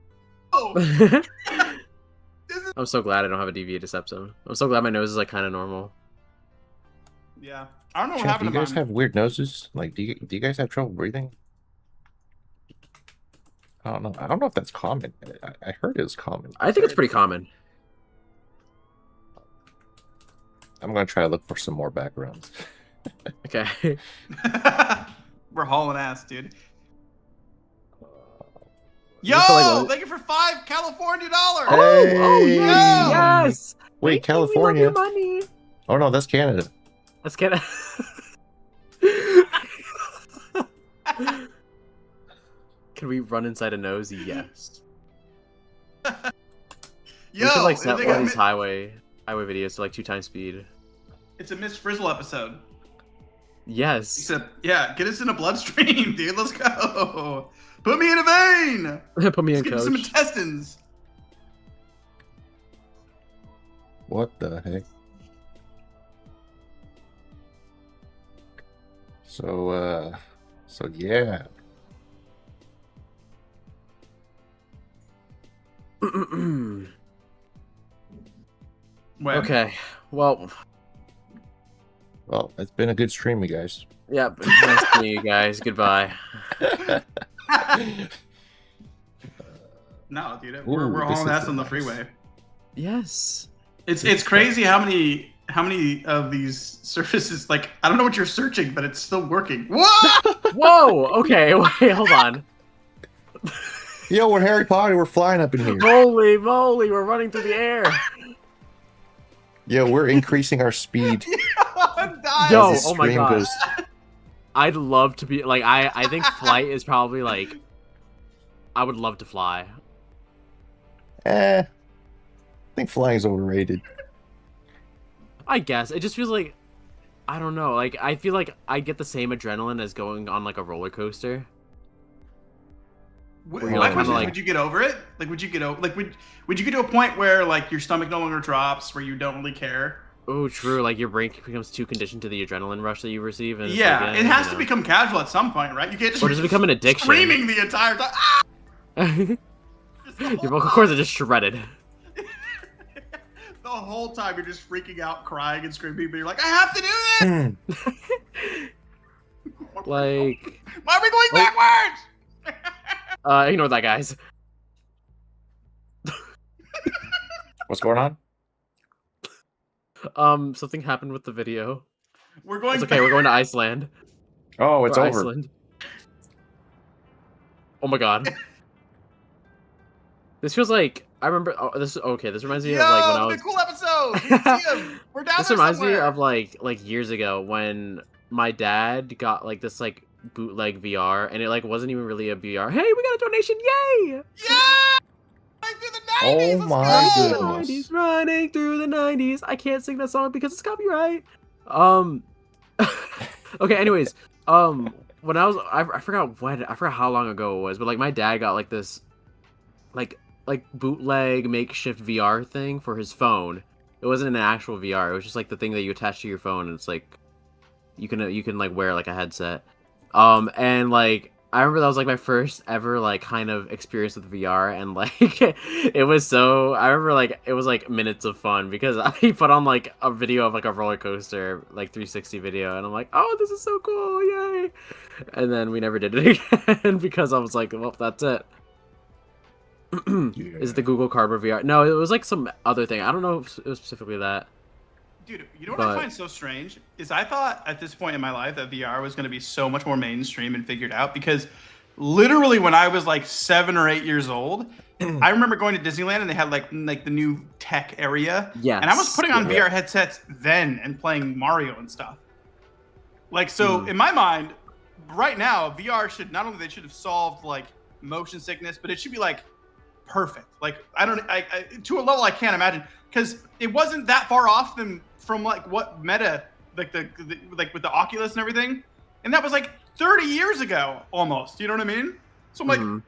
I'm so glad I don't have a deviated septum. I'm so glad my nose is like kind of normal. Yeah, I don't know what happened. Do you guys have weird noses? Like, do you guys have trouble breathing? I don't know. I don't know if that's common. I heard it was common. I think it's pretty common. I'm gonna try to look for some more backgrounds. Okay. We're hauling ass, dude. Yo! Thank you for $5 California dollars. Hey! Oh yes! Wait, California? Money. Oh no, that's Canada. That's Canada. Can we run inside a nose? Yes. Yo, we should like they set got one of these highway videos to like 2x speed. it's a Miss Frizzle episode. Yes. Except, yeah, get us in a bloodstream, dude. Let's go. Put me in a vein. Put me in, Let's get coach. some intestines. What the heck? So yeah. When? Okay. Well, Well, it's been a good stream, you guys. yeah. Nice to meet you guys. Goodbye. No, dude. Ooh, We're this hauling is ass on the nice. freeway. Yes. It's crazy how many of these services, like, I don't know what you're searching, but it's still working. Whoa! Whoa. Okay. Wait. Hold on. Yo, we're Harry Potter. We're flying up in here. Holy moly! We're running through the air. Yo, we're increasing our speed. I'm dying. Yo, as the oh my stream God. goes. I'd love to be like I think flight is probably like I would love to fly. I think flying is overrated. I guess it just feels like I don't know. Like I feel like I get the same adrenaline as going on like a roller coaster. Would, Where you're, my like, question kinda is, like- would you get over it? Like, would you get over? Like, would you get to a point where like your stomach no longer drops, where you don't really care? Oh, true. Like your brain becomes too conditioned to the adrenaline rush that you receive. And it's Yeah, like, it has you to know. become casual at some point, right? You can't just Or does it become an addiction? screaming the entire time. Ah! Just the Your whole vocal cords are time. just shredded. The whole time you're just freaking out, crying and screaming, but you're like, I have to do this. Like, Why are we going backwards? ignore that, guys. What's going on? Something happened with the video. We're going. It's okay. We're going to Iceland. Oh, it's Or over. Iceland. Oh my God. This feels like I remember. Oh, this okay. This reminds me Yo, of like when I it's was. been a cool episode. See 'em. We're down This there reminds somewhere. me of like years ago when my dad got like this like bootleg VR and it like wasn't even really a VR. Hey, we got a donation! Yay! Yeah! Running through the 90s, Oh let's my go! goodness. 90s, running through the 90s. I can't sing that song because it's copyright. Okay. Anyways, when I was I forgot how long ago it was, but like my dad got like this, like bootleg makeshift VR thing for his phone. It wasn't an actual VR. It was just like the thing that you attach to your phone, and it's like you can like wear like a headset. And like I remember that was like my first ever like kind of experience with VR, and like it was so I remember like it was like minutes of fun because I put on like a video of like a roller coaster like 360 video, and I'm like, oh, this is so cool, yay! And then we never did it again because I was like, well, that's it. Is it the Google Cardboard VR? No, it was like some other thing. I don't know if it was specifically that. Dude, you know what I find so strange is I thought at this point in my life that VR was going to be so much more mainstream and figured out because literally when I was like 7 or 8 years old, I remember going to Disneyland and they had like the new tech area. Yeah. And I was putting on VR headsets then and playing Mario and stuff. Like, so in my mind, right now, VR should not only they should have solved like motion sickness, but it should be like perfect. Like I to a level I can't imagine because it wasn't that far off from like what Meta like the like with the Oculus and everything, and that was like 30 years ago almost. You know what I mean? So I'm like,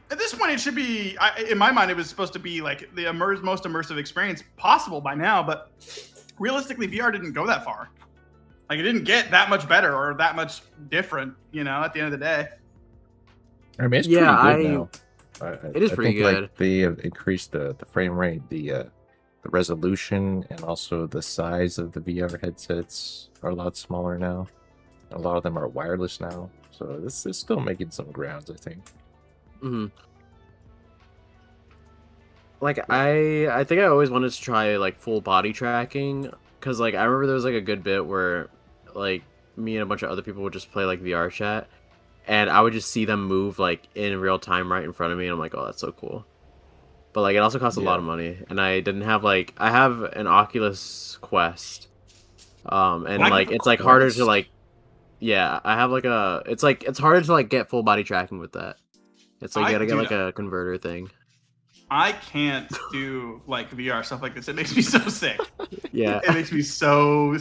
at this point, it should be in my mind it was supposed to be like the most immersive experience possible by now, but realistically, VR didn't go that far. Like it didn't get that much better or that much different. You know, at the end of the day. I mean, it's pretty good now. It is pretty good. Like, they have increased the frame rate, the resolution, and also the size of the VR headsets are a lot smaller now. A lot of them are wireless now, so this is still making some grounds, I think. Like I think I always wanted to try like full body tracking because like I remember there was like a good bit where like me and a bunch of other people would just play like VR chat. And I would just see them move like in real time right in front of me, and I'm like, oh, that's so cool. But like, it also costs a lot of money, and I didn't have like I have an Oculus Quest, and like it's like harder to like, yeah, I have like it's harder to like get full body tracking with that. It's like you gotta get like a converter thing. I can't do like VR stuff like this. It makes me so sick. Yeah. It makes me so.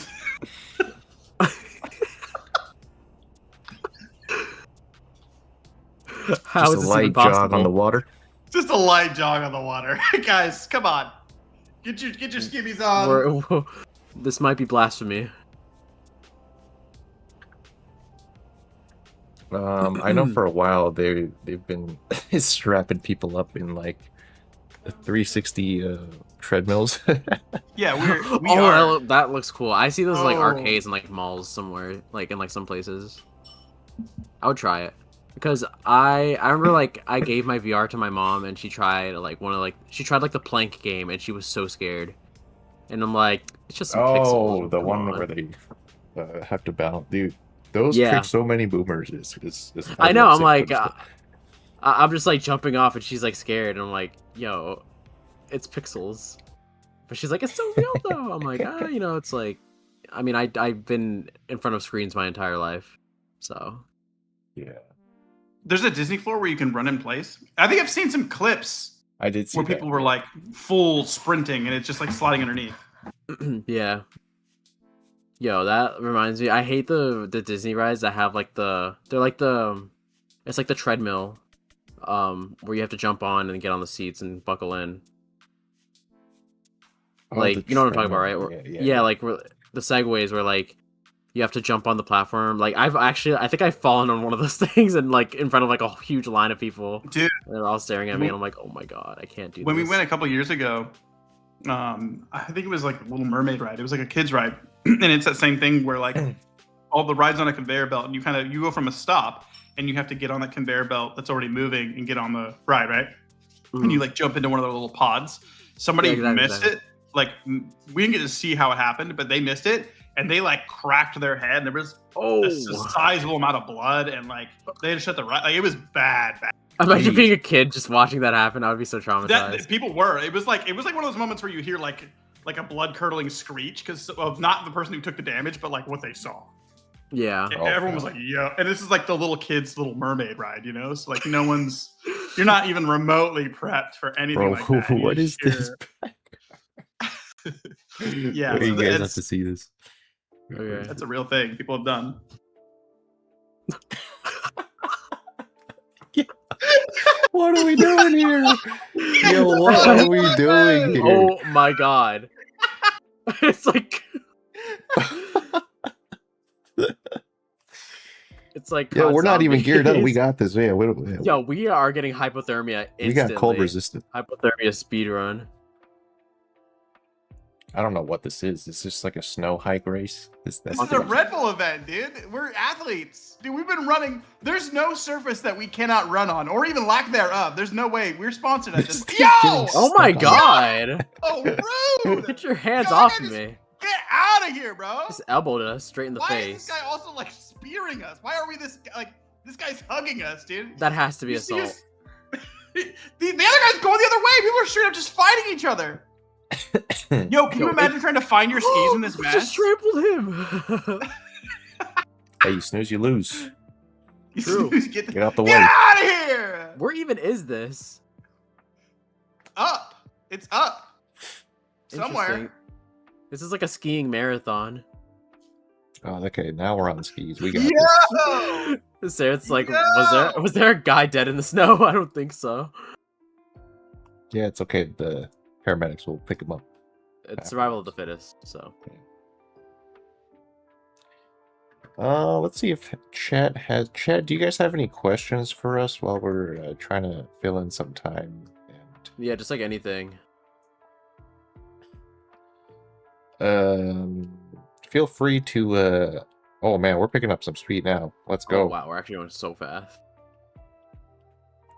How is Just a this light even jog possible? on the water. Just a light jog on the water, guys. Come on, get your skivvies on. This might be blasphemy. I know for a while they've been strapping people up in like the 360 treadmills. Yeah, we are. That looks cool. I see those like Oh. arcades and like malls somewhere, like in like some places. I would try it because I remember like I gave my VR to my mom and she tried like the plank game and she was so scared. And I'm like, it's just some pixels. The Come one on. where they have to balance. Dude, those Yeah. trick so many boomers. It's I know. I'm like, upsetting. I'm just like jumping off and she's like scared and I'm like, yo, it's pixels. But she's like, it's so real though. I'm like, it's like, I mean, I've been in front of screens my entire life, so. Yeah, There's a Disney floor where you can run in place. I think I've seen some clips I did see where that. people were like full sprinting and it's just like sliding underneath. Yeah. Yo, that reminds me. I hate the Disney rides that have like it's like the treadmill, where you have to jump on and get on the seats and buckle in. Oh, Like, the you know what I'm talking about, right? treadmill. Where- Yeah. like the segways where like you have to jump on the platform. Like I think I've fallen on one of those things and like in front of like a huge line of people. Dude, And they're all staring at me and I'm like, oh my god, I can't do when this. we went a couple years ago, I think it was like a Little Mermaid ride. It was like a kids ride, and it's that same thing where like all the rides on a conveyor belt, and you go from a stop, and you have to get on that conveyor belt that's already moving and get on the ride, right? And you like jump into one of their little pods. Somebody Yeah, exactly, missed it. Like we didn't get to see how it happened, but they missed it, and they like cracked their head. And there was a sizable amount of blood, and like they had to shut the ride. Like it was bad. Imagine being a kid just watching that happen. I would be so traumatized. That people were. It was like one of those moments where you hear like a blood curdling screech because of not the person who took the damage, but like what they saw. Yeah. Oh, Everyone was like, "Yeah," and this is like the little kids' Little Mermaid ride, So like you're not even remotely prepped for anything Bro, like that. You're what is just this? Yeah, Wait, so you guys have it's- to see this. Okay. That's a real thing people have done. What are we doing here? Yo, what are we doing here? Oh my god. It's like it's like Yo, we're not even geared up. We zombies. got this. Yeah, Yo, we are getting hypothermia instantly. we got cold resistant. Hypothermia speedrun. I don't know what this is. It's just like a snow hike race. This is a Red Bull event, dude. We're athletes. Dude, we've been running. There's no surface that we cannot run on, or even lack thereof. There's no way. We're sponsored at this. This Yo! thing's Oh my Stop. god. Oh, rude! Get your hands Yo, off that of is- me. Get out of here, bro! Just elbowed us straight in the Why face. is this guy also like spearing us? Why are we this this guy's hugging us, dude? That has to be You see assault. us- the other guy's going the other way. People are straight up just fighting each other. Yo, can you imagine trying to find your skis in this match? Just trampled him. Hey, you snooze, you lose. True. Get out the way. Get out of here! Where even is this? Up. It's up. Somewhere. Interesting. This is like a skiing marathon. Oh, okay. Now we're on skis. We got this. Yo! So it's like, Yo! was there a guy dead in the snow? I don't think so. Yeah, it's okay. The paramedics will pick him up. It's survival of the fittest. So Let's see if chat has. Chat, do you guys have any questions for us while we're trying to fill in some time? yeah, just like anything. Feel free to. Oh man, we're picking up some speed now. Let's go. Oh wow, we're actually going so fast.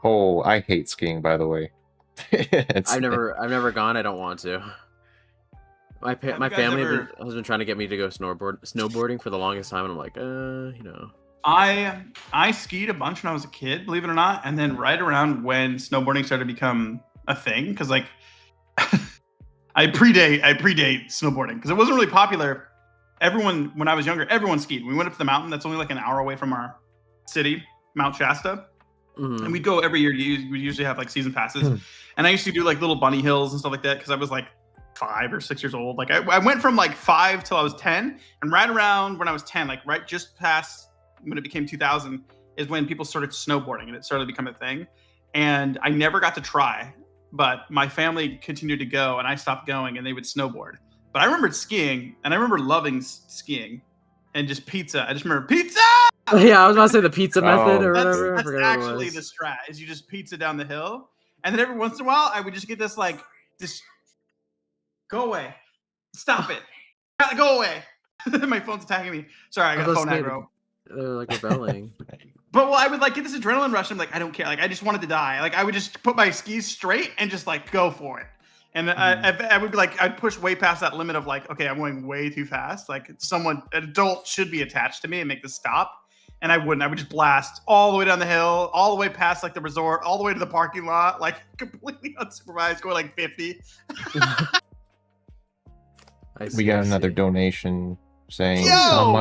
Oh, I hate skiing, by the way. I've never gone. I don't want to. My Have my you guys family ever- has been trying to get me to go snowboarding for the longest time, and I'm like, I skied a bunch when I was a kid, believe it or not, and then right around when snowboarding started to become a thing, because like I predate snowboarding because it wasn't really popular. Everyone, when I was younger, everyone skied. We went up to the mountain that's only like an hour away from our city, Mount Shasta, and we'd go every year. We usually have like season passes, and I used to do like little bunny hills and stuff like that because I was like 5 or 6 years old. Like I went from like 5 till I was 10, and right around when I was 10, like right just past when it became 2000, is when people started snowboarding and it started to become a thing. And I never got to try, but my family continued to go, and I stopped going, and they would snowboard. But I remembered skiing, and I remember loving skiing, and just pizza. I just remember pizza. Yeah, I was about to say the pizza method or That's, whatever. that's actually the strat. Is you just pizza down the hill, and then every once in a while, I would just get this like this. Go away! Stop it! Go away! My phone's attacking me. Sorry, I got phone aggro. They're like rebelling. But I would like get this adrenaline rush. I'm like, I don't care. Like I just wanted to die. Like I would just put my skis straight and just like go for it. And I would be like, I'd push way past that limit of like, okay, I'm going way too fast. Like an adult should be attached to me and make this stop. And I wouldn't. I would just blast all the way down the hill, all the way past like the resort, all the way to the parking lot, like completely unsupervised, going like 50. We got another donation saying how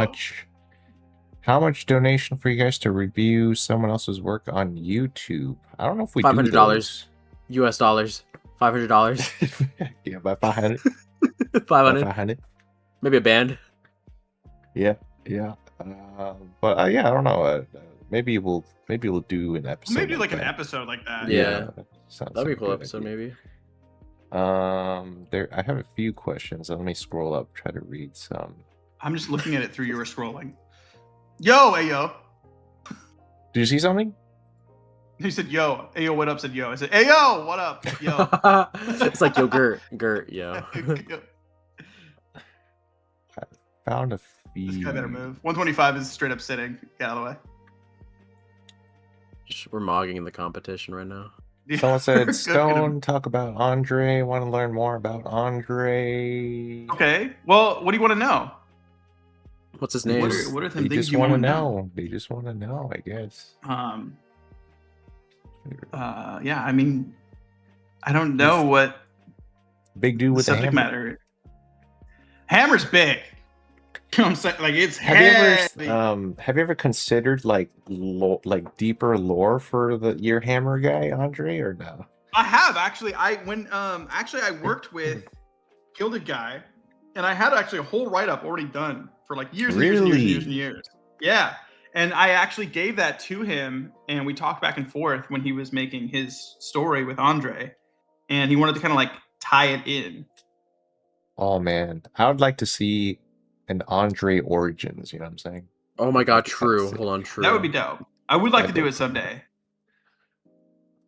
much donation for you guys to review someone else's work on YouTube? I don't know if we $500 US dollars. $500. Yeah, by 500. 500. Maybe a band. Yeah. But yeah, I don't know. Maybe we'll do an episode. Maybe like an episode like that. Yeah. That'd be a cool episode, maybe. I have a few questions. Let me scroll up, try to read some. I'm just looking at it through you were scrolling. Yo, Ayo. Did you see something? He said, yo. Ayo, what up? Said, yo. I said, Ayo, what up? Yo. It's like, yo, Gert, yo. I found a few. This guy better move. 125 is straight up sitting. Get out of the way. We're mogging in the competition right now. Someone said, Stone, talk about Andre. Want to learn more about Andre? Okay. Well, what do you want to know? What's his name? What are some They things just you want to want to know. They just want to know, I guess. Yeah, I mean, I don't know what big dude with subject the hammer. matter. Hammer's big. I'm saying, like it's Have heavy. you ever considered like deeper lore for your hammer guy, Andre, or no? I have actually. I worked with Killed a Guy, and I had actually a whole write-up already done for like years and years and years and years and years. Yeah. And I actually gave that to him, and we talked back and forth when he was making his story with Andre, and he wanted to kind of like tie it in. Oh man, I would like to see an Andre Origins. You know what I'm saying? Oh my god, true. Hold on, true. That would be dope. I would like to do it someday.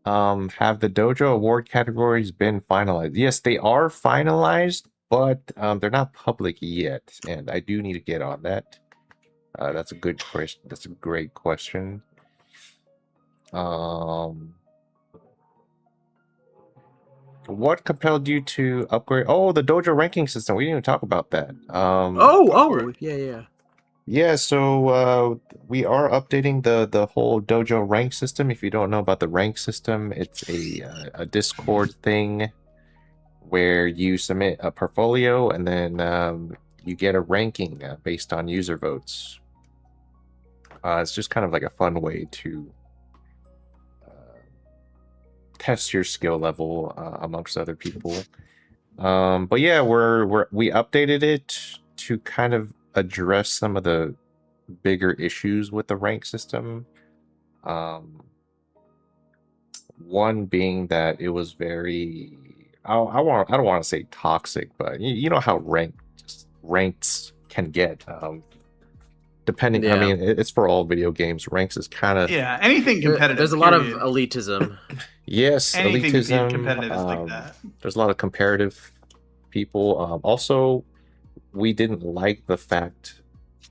Have the Dojo award categories been finalized? Yes, they are finalized, but they're not public yet, and I do need to get on that. That's a good question. That's a great question. What compelled you to upgrade? Oh, the Dojo ranking system. We didn't even talk about that. Yeah. Yeah, so we are updating the whole Dojo rank system. If you don't know about the rank system, it's a Discord thing where you submit a portfolio and then you get a ranking based on user votes. It's just kind of like a fun way to test your skill level amongst other people. But yeah, we updated it to kind of address some of the bigger issues with the rank system. One being that it was very I don't want to say toxic, but you know how ranks can get. Depending, Yeah. I mean, it's for all video games. Ranks is kind of Anything competitive. There's a lot of period. elitism. Yes, Anything elitism. competitive is like that. There's a lot of comparative people. Also, we didn't like the fact.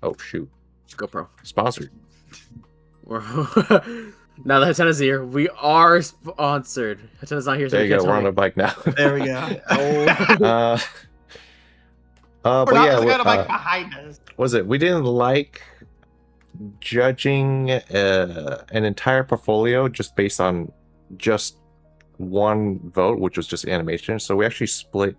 Oh shoot! GoPro. Sponsored. Now that Hatena's here, we are sponsored. Hatena's not here, so There we you can't go. We're tell on me. a bike now. There we go. But We're yeah, not kind of like behind us. was it? We didn't like judging an entire portfolio just based on just one vote, which was just animation. So we actually split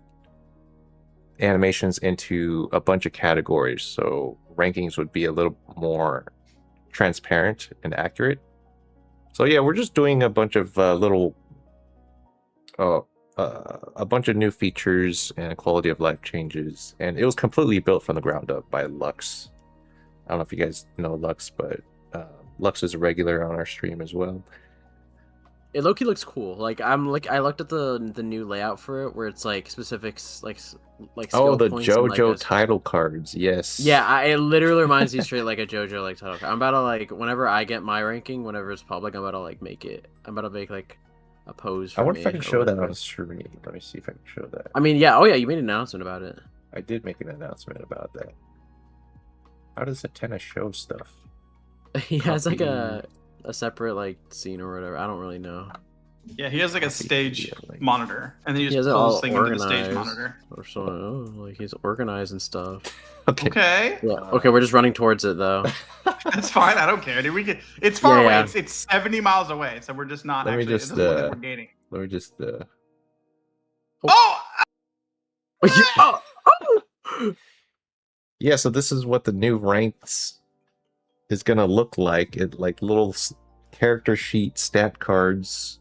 animations into a bunch of categories, so rankings would be a little more transparent and accurate. So yeah, we're just doing a bunch of little, a bunch of new features and quality of life changes, and it was completely built from the ground up by Lux. I don't know if you guys know Lux, but Lux is a regular on our stream as well. It low-key looks cool. Like I looked at the new layout for it, where it's like specifics, like Oh, skill the points and, JoJo like, title cards, yes. yeah, it literally reminds me straight like a JoJo like title card. I'm about to like whenever I get my ranking, whenever it's public, I'm about to like make it. I'm about to make like a pose. For I wonder if I me can or show that whatever. on stream. Let me see if I can show that. I mean, yeah. Oh yeah, you made an announcement about it. I did make an announcement about that. How does Hatena show stuff? He has like Copy. a separate like scene or whatever. I don't really know. Yeah, he has like a stage video link. monitor, and then he He just has it pulls all thing into the stage organized monitor. or so. Oh, like he's organized and stuff. Okay. Okay, Yeah. Okay, we're just running towards it though. that's fine. I don't care, dude. We can. It's far Yeah, away. yeah. It's 70 miles away, so we're just not Let me actually. just, it doesn't look like we're gaining. Let me just Oh! Oh! yeah, so this is what the new ranks is gonna look like. It like little character sheet stat cards,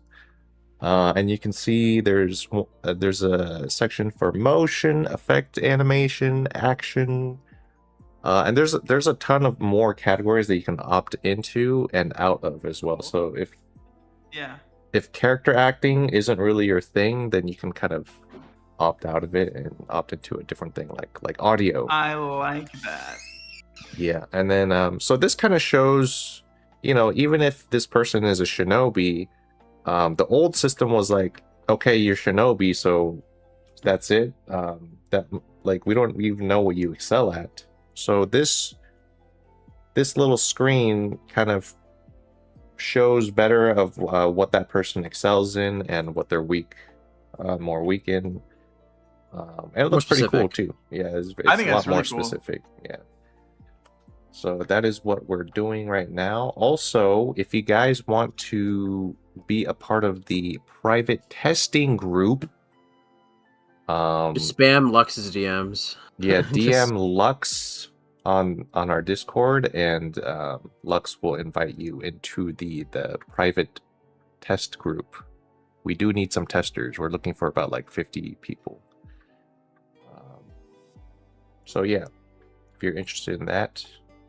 and you can see there's a section for motion, effect, animation, action, and there's a ton of more categories that you can opt into and out of as well. So Yeah. if character acting isn't really your thing, then you can kind of opt out of it and opt into a different thing like audio. I like that. Yeah, and then so this kind of shows, you know, even if this person is a shinobi, the old system was like, okay, you're shinobi, so that's it. That like we don't even know what you excel at. So this little screen kind of shows better of what that person excels in and what they're more weak in. And it looks pretty cool too. Yeah, it's I think a lot that's really more cool. specific. Yeah. So that is what we're doing right now. Also, if you guys want to be a part of the private testing group, Just spam Lux's DMs. yeah, Just- DM Lux on our Discord, and Lux will invite you into the private test group. We do need some testers. We're looking for about like 50 people. So yeah, if you're interested in that.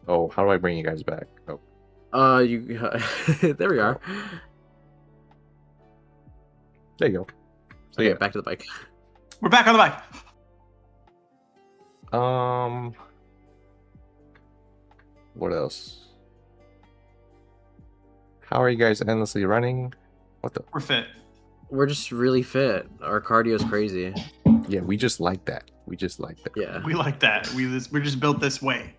Oh, how do I bring you guys back? Oh, you. There we are. there you go. So Okay, yeah, back to the bike. We're back on the bike. What else? How are you guys endlessly running? What the? We're fit. We're just really fit. Our cardio's crazy. Yeah, we just like that. We just like that. Yeah. We like that. We're just built this way.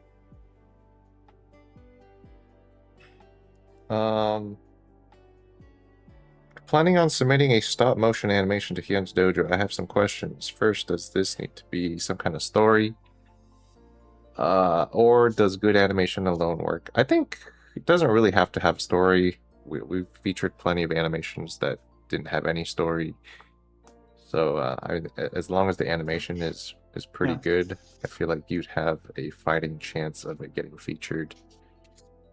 Planning on submitting a stop motion animation to Hyun's dojo. I have some questions. First, does this need to be some kind of story? Or does good animation alone work? I think it doesn't really have to have a story. We've featured plenty of animations that didn't have any story. So as long as the animation is pretty good, I feel like you'd have a fighting chance of it getting featured.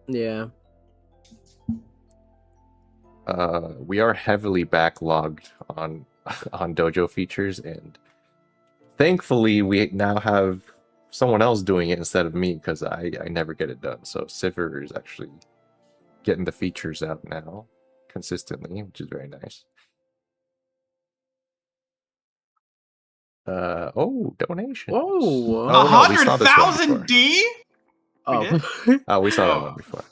Yeah. We are heavily backlogged on dojo features, and thankfully we now have someone else doing it instead of me, because I never get it done. So Sivir is actually getting the features out now consistently, which is very nice. Donation. Whoa. Oh, no, we saw this one before. 100,000 D? Oh. Oh, we saw that one before.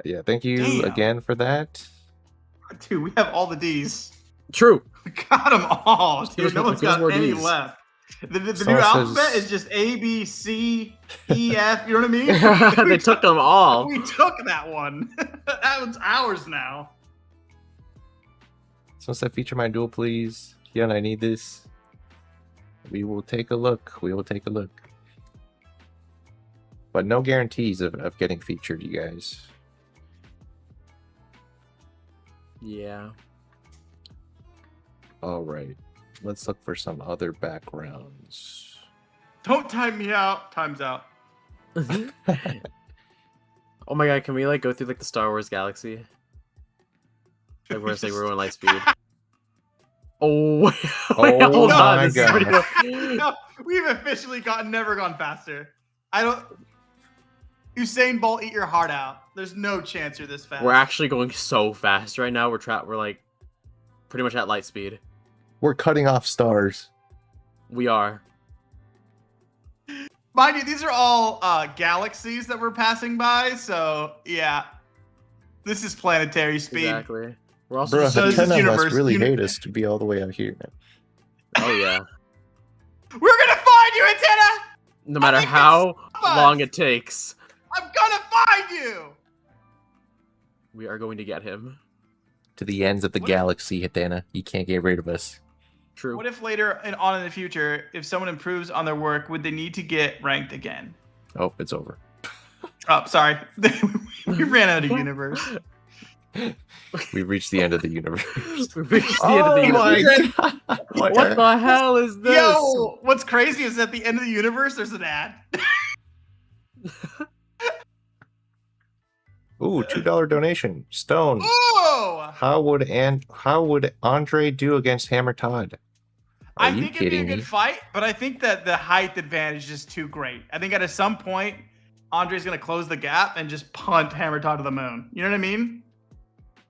Yeah, thank you Damn. again for that. Dude, we have all the D's. True. We got them all. Dude, no one's Here's got more any Ds. left. The new Someone alphabet says- is just A, B, C, E, F. You know what I mean? They took them all. We took that one. That one's ours now. Someone said, feature my duel, please. Hyun, I need this. We will take a look. We will take a look. But no guarantees of getting featured, you guys. Yeah. All right. Let's look for some other backgrounds. Don't time me out. Time's out. Oh my god, can we like go through like the Star Wars galaxy? Like we're gonna say we're going light speed. Oh, wait, Oh hold on. my This is pretty God. cool. No, we've officially never gone faster. I don't. Usain Bolt, eat your heart out. There's no chance you're this fast. We're actually going so fast right now. We're like pretty much at light speed. We're cutting off stars. We are. Mind you, these are all galaxies that we're passing by. So yeah, this is planetary speed. Exactly. We're also Bro, just, So this is Hatena must universe- really uni- hate us to be all the way out here, man. oh yeah. We're gonna find you, Hatena. No matter think how it's fun. long it takes, I'm gonna find you. we are going to get him. To the ends of the What- galaxy, Hatena. You can't get rid of us. True. What if later on in the future, if someone improves on their work, would they need to get ranked again? Oh, it's over. Oh, sorry. We ran out of universe. We've reached the end of the universe. We've reached the end of the universe. God! What the hell is this? Yo, what's crazy is at the end of the universe, there's an ad. Ooh, $2 donation. Stone. Oh! How would Andre do against Hammer Todd? Are I you think it'd be a kidding good me? fight, but I think that the height advantage is too great. I think at some point, Andre's gonna close the gap and just punt Hammer Todd to the moon. You know what I mean?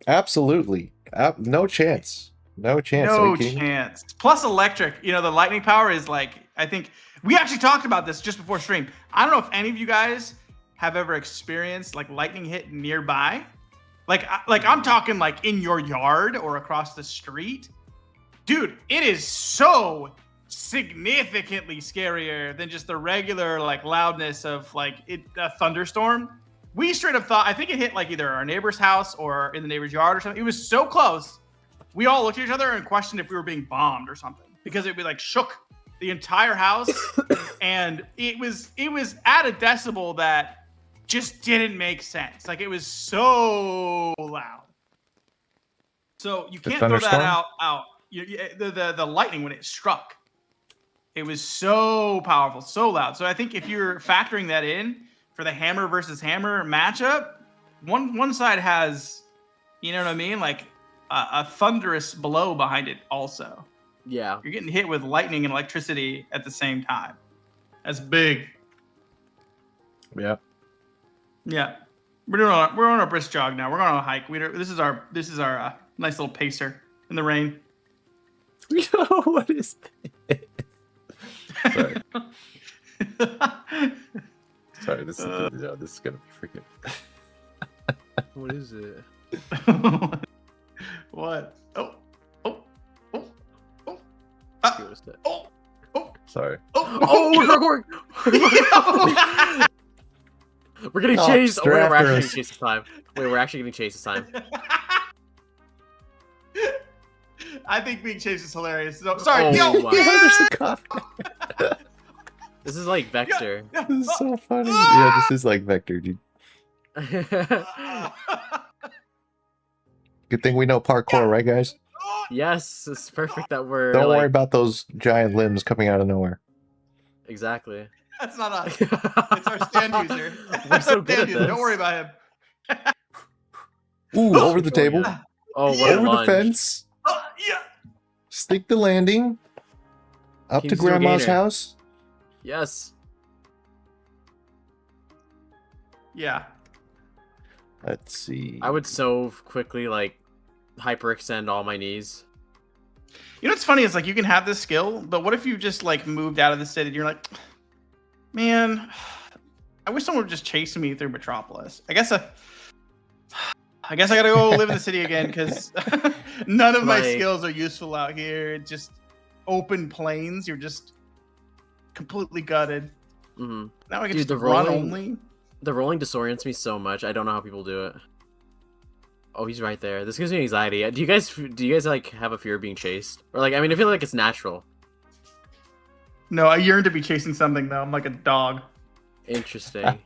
Absolutely. No chance. No chance. Are No you kidding me? chance. Plus electric, you know, the lightning power is like, I think we actually talked about this just before stream. I don't know if any of you guys have ever experienced like lightning hit nearby. Like I'm talking like in your yard or across the street. Dude, it is so significantly scarier than just the regular like loudness of like a thunderstorm. We straight up thought, I think it hit like either our neighbor's house or in the neighbor's yard or something. It was so close. We all looked at each other and questioned if we were being bombed or something because it'd be like shook the entire house. And it was at a decibel that just didn't make sense. Like it was so loud. So you The can't throw that thunderstorm? out. The lightning when it struck, it was so powerful, so loud. So I think if you're factoring that in for the hammer versus hammer matchup, one side has, you know what I mean, like a thunderous blow behind it. Also, Yeah. you're getting hit with lightning and electricity at the same time. That's big. Yeah. Yeah, we're on a brisk jog now. We're going on a hike. This is our nice little pacer in the rain. Yo, what is this? Sorry. Sorry, this is gonna be freaking. What is it? What? Oh. Give us that. Sorry. Oh, we're getting Oh, chased. Oh, wait, they're we're after actually us. getting chased this time. Wait, we're actually getting chased this time. I think being chased is hilarious. So, sorry, Oh yo. my- There's a cop. This is like Vector. This is so funny. Yeah, this is like Vector, dude. Good thing we know parkour, right, guys? Yes, it's perfect that we're Don't like, worry about those giant limbs coming out of nowhere. Exactly. That's not us. It's our stand user. We're That's so our good stand at user. this. Don't worry about him. Ooh, over the table, yeah. Oh, what a over the lunge. fence, Yeah. stick the landing, up to Teams do a grandma's gainer. house. Yes. Yeah. Let's see. I would so quickly like hyperextend all my knees. You know what's funny is like you can have this skill, but what if you just like moved out of the city and you're like, man, I wish someone would just chase me through Metropolis. I guess I gotta go live in the city again because none of my Like- skills are useful out here. It's just open plains. You're just completely gutted. Hmm Now I can Dude, just the run rolling- only. The rolling disorients me so much. I don't know how people do it. Oh, he's right there. This gives me anxiety. Do you guys like have a fear of being chased? Or like, I mean, I feel like it's natural. No, I yearn to be chasing something though. I'm like a dog. Interesting.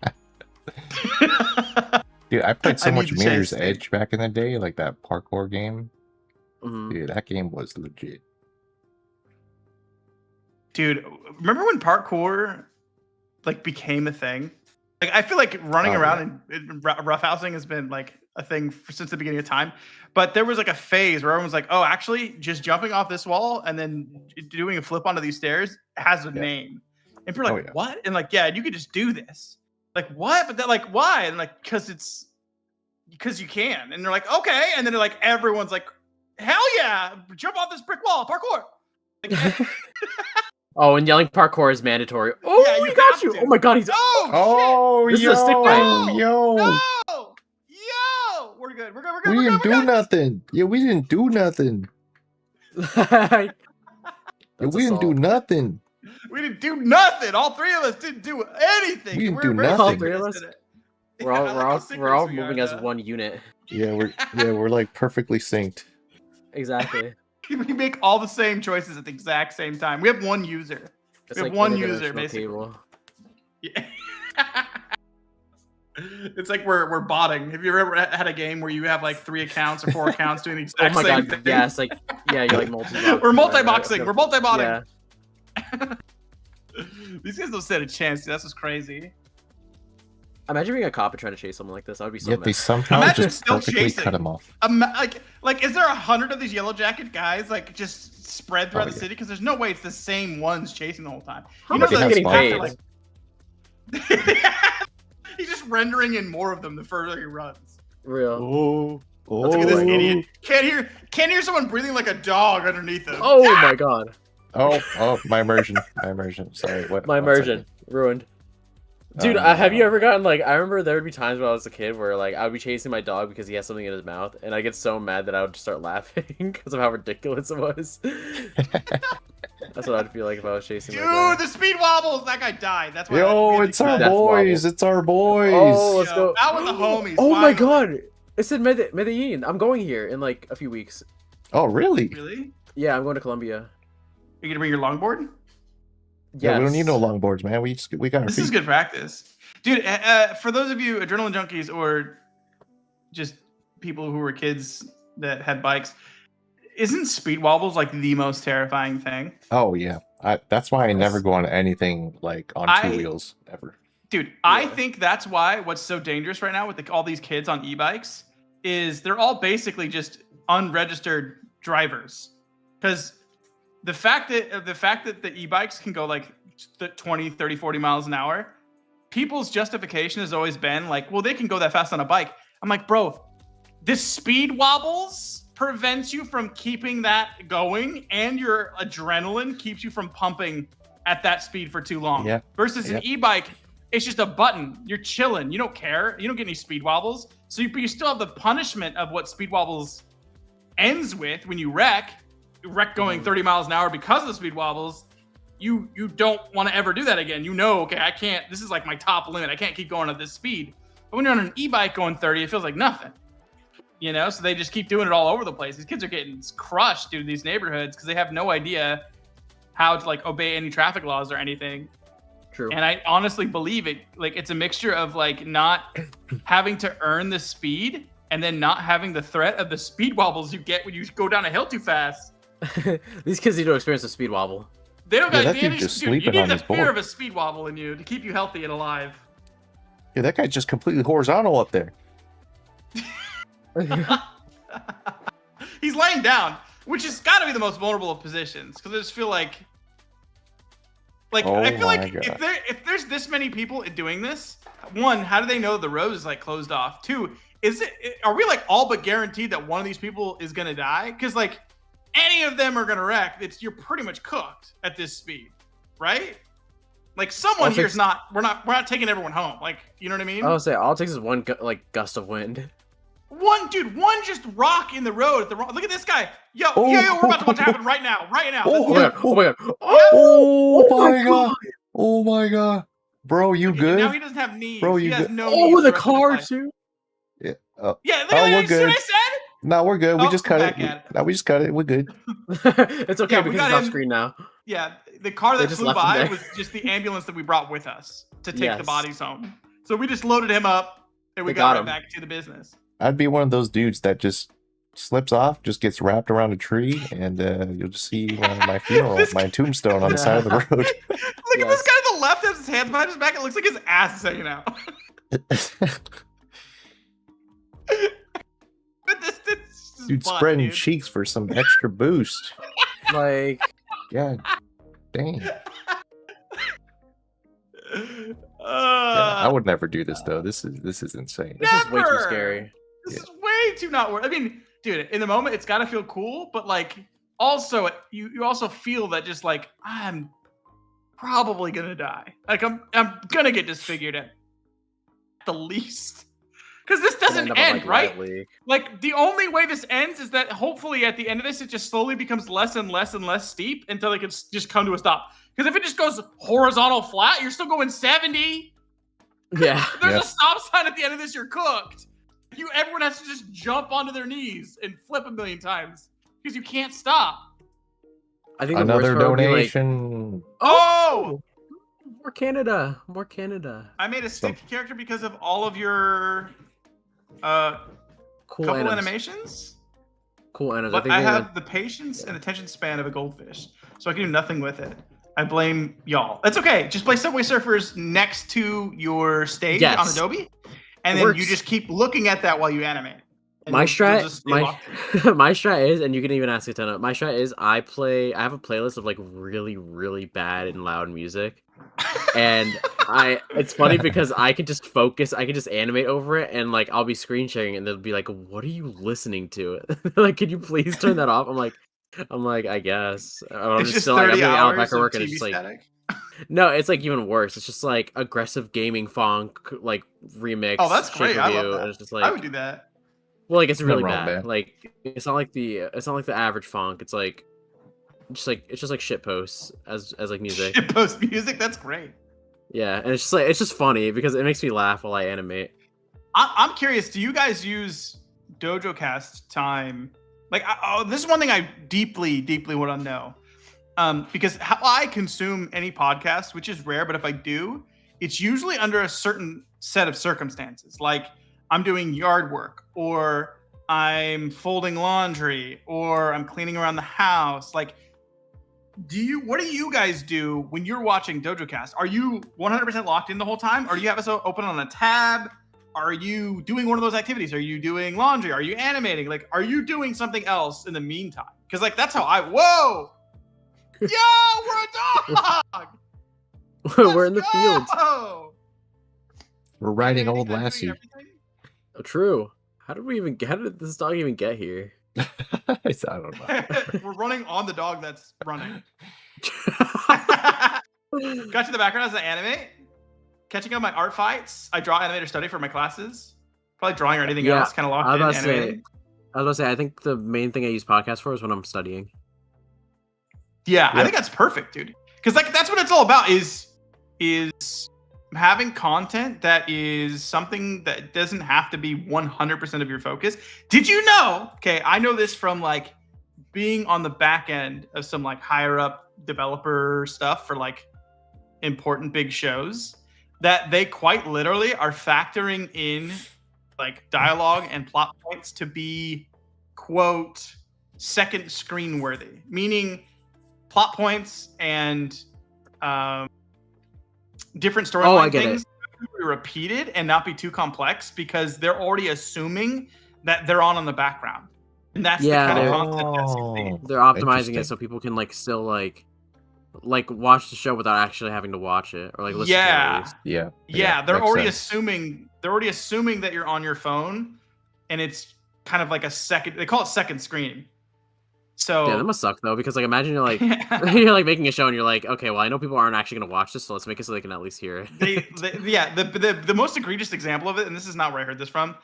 Dude, I played so I much need to Mirror's chase Edge back in the day, like that parkour game. Mhm. Dude, that game was legit. Dude, remember when parkour like became a thing? Like I feel like running Oh, around and roughhousing has been like a thing since the beginning of time. But there was like a phase where everyone's like, oh, actually, just jumping off this wall and then doing a flip onto these stairs has a name. And people are like, what? And like, yeah, you could just do this. Like, what? But they're like, why? And like, because you can. And they're like, okay. And then they're like, everyone's like, hell yeah, jump off this brick wall, parkour. Like, oh, and yelling parkour is mandatory. Oh, yeah, we got you. Oh my god, he's oh, this yo, is a stick fight. Yo. No! Yo! We're good. We didn't do nothing. Yeah, we didn't do nothing. Yeah, we didn't do nothing. We didn't do nothing. All three of us didn't do anything. We didn't We're do very nothing. All three of us? synchronous We're today. all Yeah, we're all we moving are, as one unit. Yeah, we're like perfectly synced. Exactly. We make all the same choices at the exact same time. We have one user. It's We have like one user, interdimensional basically. cable. Yeah. It's like we're botting. Have you ever had a game where you have like 3 accounts or 4 accounts doing the Oh exact my same god, thing? yes, like yeah, you're like multi-boxing. We're multi-boxing. We're multi-botting. Yeah. These guys don't stand a chance. Dude. That's just crazy. Imagine being a cop and trying to chase someone like this. I would be so Yet they mad. somehow Imagine just still perfectly chasing. cut him off. Like, is there 100 of these yellow jacket guys like just spread throughout Oh, the yeah. city? Because there's no way it's the same ones chasing the whole time. How You much know is have getting sponsors. paid? He's just rendering in more of them the further he runs. Real. Oh, Look at this idiot. Can't hear someone breathing like a dog underneath him. Oh my god. Oh, my immersion. Sorry, what? My one immersion second. ruined. Dude, have you ever gotten like? I remember there would be times when I was a kid where like I would be chasing my dog because he has something in his mouth, and I get so mad that I would just start laughing because of how ridiculous it was. That's what I'd feel like if I was chasing. Dude, my dog. the speed wobbles. That guy died. That's why. Yo, it's our Death boys. wobble. It's our boys. Oh, let's go. Out with the homies. Oh my finally. god! It said Medellin. I'm going here in like a few weeks. Oh, really? Really? Yeah, I'm going to Colombia. Are you gonna bring your longboard? Yeah, we don't Yes. need no longboards, man. We got our This feet. is good practice, dude. For those of you adrenaline junkies or just people who were kids that had bikes, isn't speed wobbles like the most terrifying thing? Oh yeah, that's why I never go on anything like on two wheels ever. Dude, I think that's why what's so dangerous right now with all these kids on e-bikes is they're all basically just unregistered drivers. Because the fact that the e-bikes can go like 20, 30, 40 miles an hour, people's justification has always been like, well, they can go that fast on a bike. I'm like, bro, this speed wobbles prevents you from keeping that going, and your adrenaline keeps you from pumping at that speed for too long. Yeah. Versus an e-bike, it's just a button. You're chilling. You don't care. You don't get any speed wobbles. So you still have the punishment of what speed wobbles ends with when you wreck. You wreck going 30 miles an hour because of the speed wobbles. You don't want to ever do that again. You know, okay, I can't. This is like my top limit. I can't keep going at this speed. But when you're on an e-bike going 30, it feels like nothing. You know, so they just keep doing it all over the place. These kids are getting crushed, dude, in these neighborhoods because they have no idea how to like obey any traffic laws or anything. True. And I honestly believe it. Like, it's a mixture of like not having to earn the speed and then not having the threat of the speed wobbles you get when you go down a hill too fast. These kids need to experience a speed wobble. They don't Yeah, got that dude just you sleeping need on the his fear board. of a speed wobble in you to keep you healthy and alive. Yeah, that guy's just completely horizontal up there. He's laying down, which has got to be the most vulnerable of positions because I just feel like Oh I feel my like God. if there's this many people doing this, one, how do they know the road is like closed off? Two, are we like all but guaranteed that one of these people is gonna die? Because like any of them are gonna wreck. You're pretty much cooked at this speed, right? Like someone All it here's takes- not. We're not taking everyone home. Like, you know what I mean? I'll say all it takes is one gust of wind. One just rock in the road at the wrong. Look at this guy. Yo, Oh. we're about to happen right now. Oh, Oh my god! Oh my god! Oh, Oh my god! Oh my god! Bro, you good? Now he doesn't have knees. Bro, he you has good? no Oh, knees with the a rest of his car life. too. Yeah. Yeah, look Oh, at we're that. See what good. I said? No, we're good. We Oh, just cut back it. at it. No, we just cut it. We're good. It's okay Yeah, we because got it's off him. screen now. Yeah, the car They that just flew left him by there. was just the ambulance that we brought with us to take the Yes. bodies home. So we just loaded him up and we They got got right him. back to the business. I'd be one of those dudes that just slips off, just gets wrapped around a tree, and you'll just see my funeral, This my tombstone on the side of the road. Look at this guy to the left has his hands behind his back. It looks like his ass is hanging out. just Dude, fun, spreading dude. cheeks for some extra boost. Like, Yeah, dang. Yeah, Uh, I would never do this though. This is insane. this is way too Never! scary. This is way too not worth. I mean, dude, in the moment, it's got to feel cool, but like, also, you also feel that just like I'm probably gonna die. Like I'm gonna get disfigured at the least. Because this doesn't end, right? Like the only way this ends is that hopefully at the end of this, it just slowly becomes less and less and less steep until it can just come to a stop. Because if it just goes horizontal flat, you're still going 70. Yeah. If there's a stop sign at the end of this, you're cooked. Everyone has to just jump onto their knees and flip a million times because you can't stop. I think Another the worst part would be, like, donation. Oh! more Canada. More Canada. I made a stick character because of all of your Cool couple animes. animations. Cool animes. But think I they, have like, the patience and attention span of a goldfish, so I can do nothing with it. I blame y'all. That's okay. Just play Subway Surfers next to your stage on Yes. Adobe, and It then works. you just keep looking at that while you animate. And my you'll strat, just stay locked in. my strat is, and you can even ask Hatena. My strat is I have a playlist of like really, really bad and loud music, and it's funny because I can just focus, I can just animate over it, and like I'll be screen sharing, and they'll be like, "What are you listening to?" Like, could you please turn that off? I'm like, I guess. I'm It's just still like, 30 I'm out hours back at of work, and TV it's just like, static. no, it's like even worse. It's just like aggressive gaming funk, like remix. Oh, that's shape great. I love review, that. and it's just I like, would do that. well, like it's really Nothing wrong bad. there. Like it's not like the average funk. It's like it's just like shit posts as like music. Shit post music. That's great. Yeah, and it's just funny because it makes me laugh while I animate. I'm curious. Do you guys use Dojocast time? Like, this is one thing I deeply, deeply want to know. Because how I consume any podcast, which is rare, but if I do, it's usually under a certain set of circumstances. Like I'm doing yard work, or I'm folding laundry, or I'm cleaning around the house. Like, what do you guys do when you're watching Dojocast? Are you 100% locked in the whole time? Or do you have us open on a tab? Are you doing one of those activities? Are you doing laundry? Are you animating? Like, are you doing something else in the meantime? Because like that's how whoa! Yo, we're a dog! We're in the field. field. We're riding old Lassie. Oh, true. How did this dog even get here? I don't know. We're running on the dog that's running. Got you the background as I animate. Catching up my art fights. I draw animator study for my classes. Probably drawing or anything else. Kind of locked in animating. I was about to say, I think the main thing I use podcasts for is when I'm studying. Yeah, Yep. I think that's perfect, dude. Because like that's what it's all about is having content that is something that doesn't have to be 100% of your focus. Did you know? Okay, I know this from like being on the back end of some like higher up developer stuff for like important big shows, that they quite literally are factoring in like dialogue and plot points to be quote second screen worthy, meaning plot points and different storyline things have to be repeated and not be too complex because they're already assuming that they're on the background, and that's the kind of content that's They're optimizing it so people can like still like watch the show without actually having to watch it or like listen to it at least. Yeah, they're makes already sense. assuming that you're on your phone, and it's kind of like a second. They call it second screen. So Yeah, that must suck though, because like imagine you're like you're like making a show and you're like, okay, well I know people aren't actually gonna watch this, so let's make it so they can at least hear it. the most egregious example of it, and this is not where I heard this from,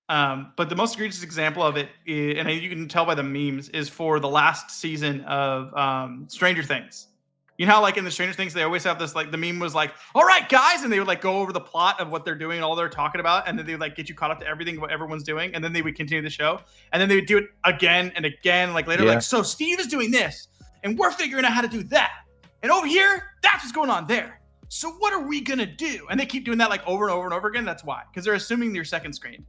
but the most egregious example of it, and you can tell by the memes, is for the last season of Stranger Things. You know how like in the Stranger Things they always have this like the meme was like, all right guys, and they would like go over the plot of what they're doing and all they're talking about, and then they would like get you caught up to everything what everyone's doing, and then they would continue the show, and then they would do it again and again, like later, like, so Steve is doing this, and we're figuring out how to do that, and over here, that's what's going on there. So what are we gonna do? And they keep doing that like over and over and over again. That's why, because they're assuming your second screen,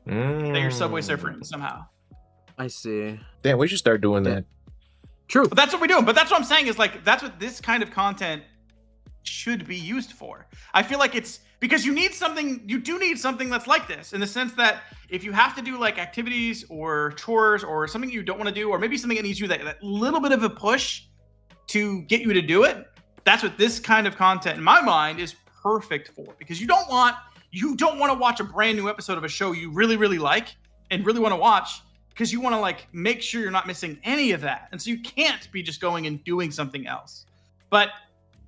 that you're Subway Surfing somehow. I see. Damn, we should start doing that. True. But that's what we do. But that's what I'm saying is like that's what this kind of content should be used for. I feel like it's because you do need something that's like this, in the sense that if you have to do like activities or chores or something you don't want to do, or maybe something that needs you that little bit of a push to get you to do it, that's what this kind of content in my mind is perfect for, because you don't want to watch a brand new episode of a show you really, really like and really want to watch, because you want to like make sure you're not missing any of that. And so you can't be just going and doing something else. But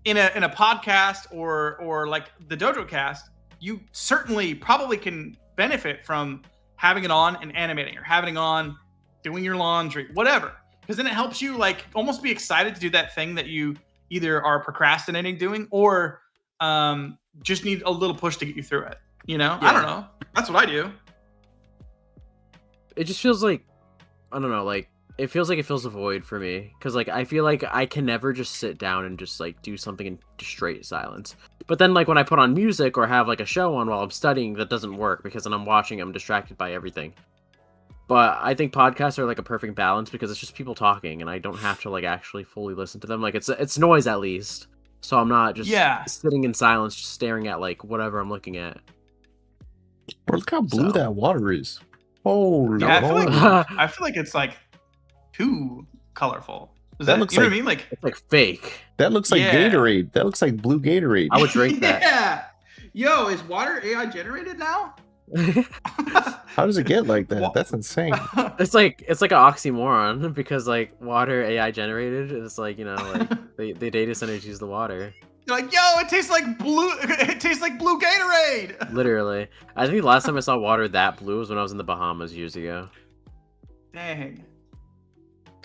in a podcast or like the Dojocast, you certainly probably can benefit from having it on and animating, or having it on doing your laundry, whatever. Because then it helps you like almost be excited to do that thing that you either are procrastinating doing, or just need a little push to get you through it. You know? Yeah. I don't know. That's what I do. It just feels like, I don't know, like, it feels like it fills a void for me, because like I feel like I can never just sit down and just like do something in straight silence. But then like when I put on music or have like a show on while I'm studying, that doesn't work, because then I'm watching, I'm distracted by everything. But I think podcasts are like a perfect balance, because it's just people talking and I don't have to like actually fully listen to them. Like it's noise at least, so I'm not just sitting in silence just staring at like whatever I'm looking at. Look how blue that water is. Oh yeah, I feel like it's like too colorful. That looks, you know what I mean? Like it's like fake. That looks like Gatorade. That looks like blue Gatorade. I would drink that. Yeah. Yo, is water AI generated now? How does it get like that? That's insane. It's like an oxymoron, because like water AI generated is like, you know, like the data centers use the water. You're like, yo, it tastes like blue. It tastes like blue Gatorade. Literally, I think the last time I saw water that blue was when I was in the Bahamas years ago. Dang.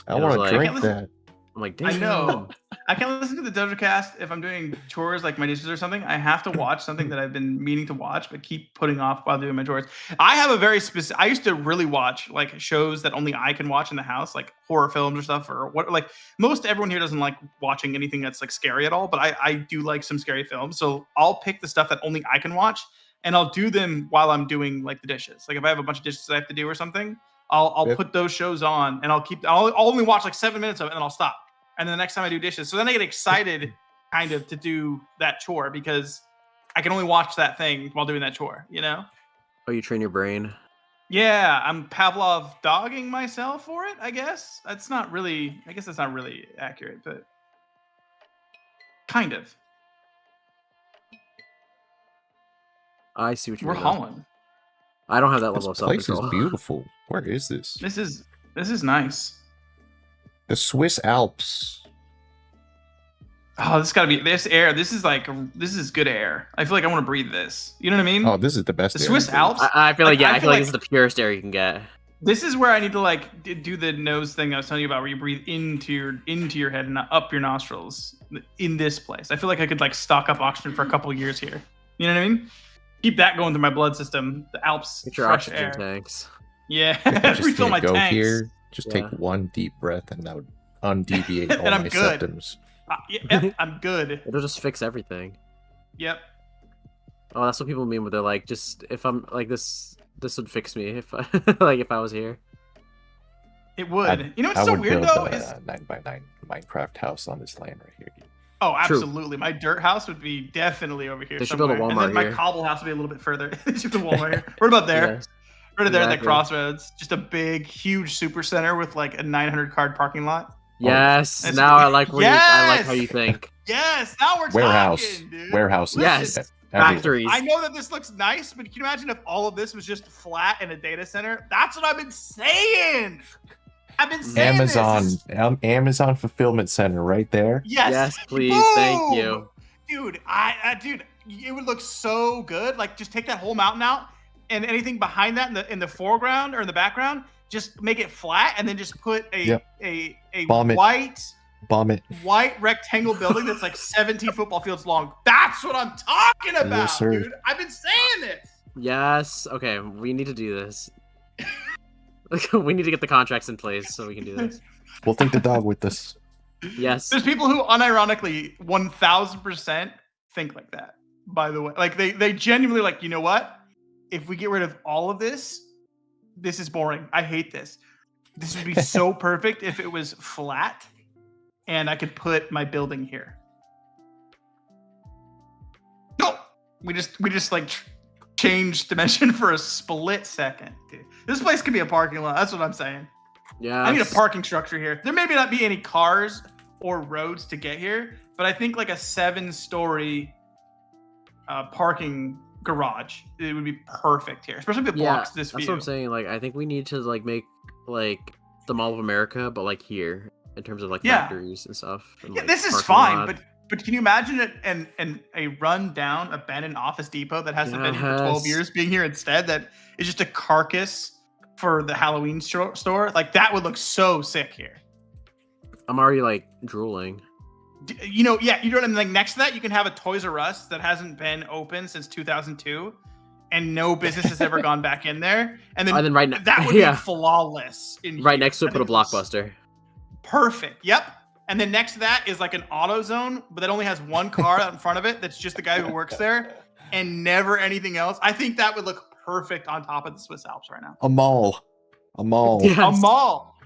I want to drink that. I'm like, damn. I know. I can't listen to the Dojocast if I'm doing chores like my dishes or something. I have to watch something that I've been meaning to watch but keep putting off while doing my chores. I have a very specific. I used to really watch like shows that only I can watch in the house, like horror films or stuff, or what. Like most everyone here doesn't like watching anything that's like scary at all, but I do like some scary films. So I'll pick the stuff that only I can watch, and I'll do them while I'm doing like the dishes. Like if I have a bunch of dishes that I have to do or something, I'll put those shows on, and I'll only watch like 7 minutes of it, and then I'll stop. And then the next time I do dishes. So then I get excited kind of to do that chore, because I can only watch that thing while doing that chore, you know? Oh, you train your brain. Yeah, I'm Pavlov dogging myself for it, I guess. I guess that's not really accurate, but kind of. I see what you mean. We're Holland. I don't have that level of self-control. This place is beautiful. Where is this? This is nice. The Swiss Alps. Oh, this gotta be this air. This is good air. I feel like I want to breathe this. You know what I mean? Oh, this is the best. The Swiss Alps. I feel like I feel like this is the purest air you can get. This is where I need to like do the nose thing I was telling you about, where you breathe into your head and up your nostrils. In this place, I feel like I could like stock up oxygen for a couple of years here. You know what I mean? Keep that going through my blood system. The Alps, get your fresh oxygen air. Tanks. Yeah, refill my tanks. Here. Just take one deep breath, and that would undeviate all my symptoms. Yeah, I'm good. It'll just fix everything. Yep. Oh, that's what people mean when they're like, just if I'm like this would fix me if I was here. It would. You know what's so weird though? Is 9x9 Minecraft house on this land right here. Dude. Oh, absolutely. True. My dirt house would be definitely over here. They should build a Walmart and then my here. Cobble house would be a little bit further. They should build a Walmart here. Right about there. Yes. Right there at the crossroads. Just a big, huge super center with like a 900 card parking lot. Yes. Oh. Now I like I like how you think. Yes. Now we're talking, dude. Warehouses. Yes. Factories. I know that this looks nice, but can you imagine if all of this was just flat in a data center? That's what I've been saying. I've been saying Amazon fulfillment center right there. Yes. Yes, please. Boom! Thank you. Dude, dude, it would look so good. Like just take that whole mountain out, and anything behind that in the foreground or in the background, just make it flat, and then just put a white rectangle building that's like 17 football fields long. That's what I'm talking about, yes, dude. I've been saying it. Yes. Okay, we need to do this. We need to get the contracts in place so we can do this. We'll take the dog with us. Yes. There's people who unironically 1000% think like that, by the way. Like they genuinely like, you know what? If we get rid of all of this is boring. I hate this. This would be so perfect if it was flat and I could put my building here. We just like changed dimension for a split second, dude. This place could be a parking lot. That's what I'm saying. Yeah. I need a parking structure here. There may not be any cars or roads to get here, but I think like a 7-story parking garage, it would be perfect here, especially if it blocks this view. That's what I'm saying. Like, I think we need to like make like the Mall of America, but like here in terms of like factories and stuff. And, yeah, like, this is fine, but can you imagine it and a run down abandoned Office Depot that hasn't been here for 12 years being here instead? That is just a carcass for the Halloween store. Like that would look so sick here. I'm already like drooling. You know what I mean? Like next to that, you can have a Toys R Us that hasn't been open since 2002, and no business has ever gone back in there. And then right that would be flawless. Right next to it, put a Blockbuster. Perfect. Yep. And then next to that is like an AutoZone, but that only has one car out in front of it. That's just the guy who works there, and never anything else. I think that would look perfect on top of the Swiss Alps right now. A mall. Yes.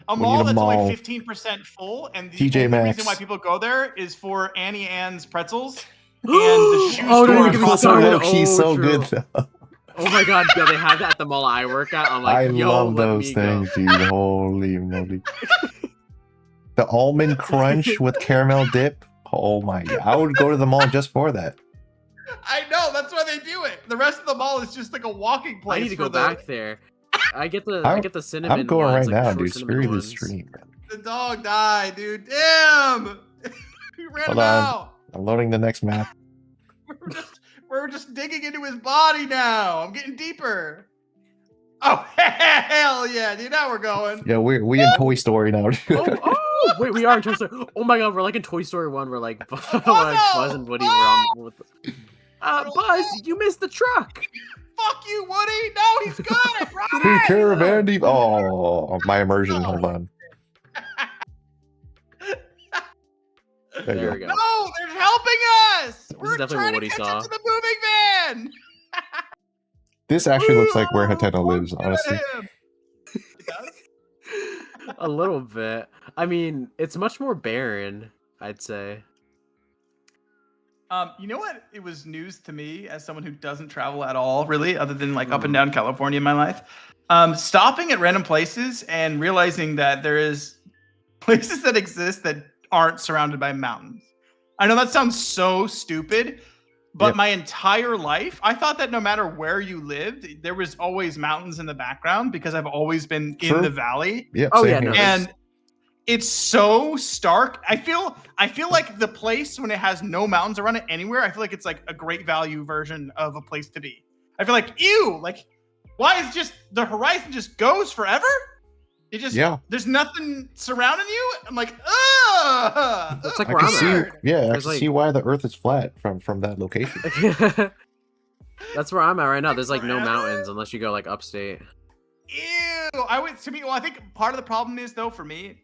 A We mall need a that's mall. only 15% full, and the TJ only Maxx. reason why people go there is for Annie Ann's pretzels and the shoe Oh, store. dude, across so the good. road. He's so true. good though. Oh my god, yeah, they have that at the mall I work at. I'm like, I yo, love let those me go. things, dude. Holy moly. The almond crunch with caramel dip. Oh my god. I would go to the mall just for that. I know, that's why they do it. The rest of the mall is just like a walking place. I need to go for back there. I get the cinnamon. I'm going ones, right like now, short dude. cinnamon Screw ones. this stream, man. The dog died, dude. Damn. We ran Hold him on. out. I'm loading the next map. We're just digging into his body now. I'm getting deeper. Oh hell yeah, dude! Now we're going. Yeah, we in Toy Story now. Dude. Wait, we are in Toy Story. Oh my god, we're like in Toy Story 1. We're like, like Buzz and Woody were on with. Buzz, you missed the truck. Fuck you, Woody. No, he's good. I Take promise. care of Andy. Oh, my immersion. Hold on. There you There go. we go. No, they're helping us. We're definitely trying what Woody to catch saw. up to the moving van. This actually looks like where Hatena lives, Look at honestly. him. It does? A little bit. I mean, it's much more barren, I'd say. You know what? It was news to me as someone who doesn't travel at all, really, other than like up and down California in my life. Stopping at random places and realizing that there is places that exist that aren't surrounded by mountains. I know that sounds so stupid, but Yep. my entire life, I thought that no matter where you lived, there was always mountains in the background because I've always been in True. the valley. Yep, Oh, same yeah, here. no, And it's so stark. I feel like the place when it has no mountains around it anywhere, I feel like it's like a great value version of a place to be. I feel like, ew, like why is just the horizon just goes forever? It just there's nothing surrounding you. I'm like, ugh. That's like I where can I'm see. at. Yeah, I There's can like- see why the Earth is flat from that location. That's where I'm at right now. There's like no Forever? mountains unless you go like upstate. Ew. I think part of the problem is though for me,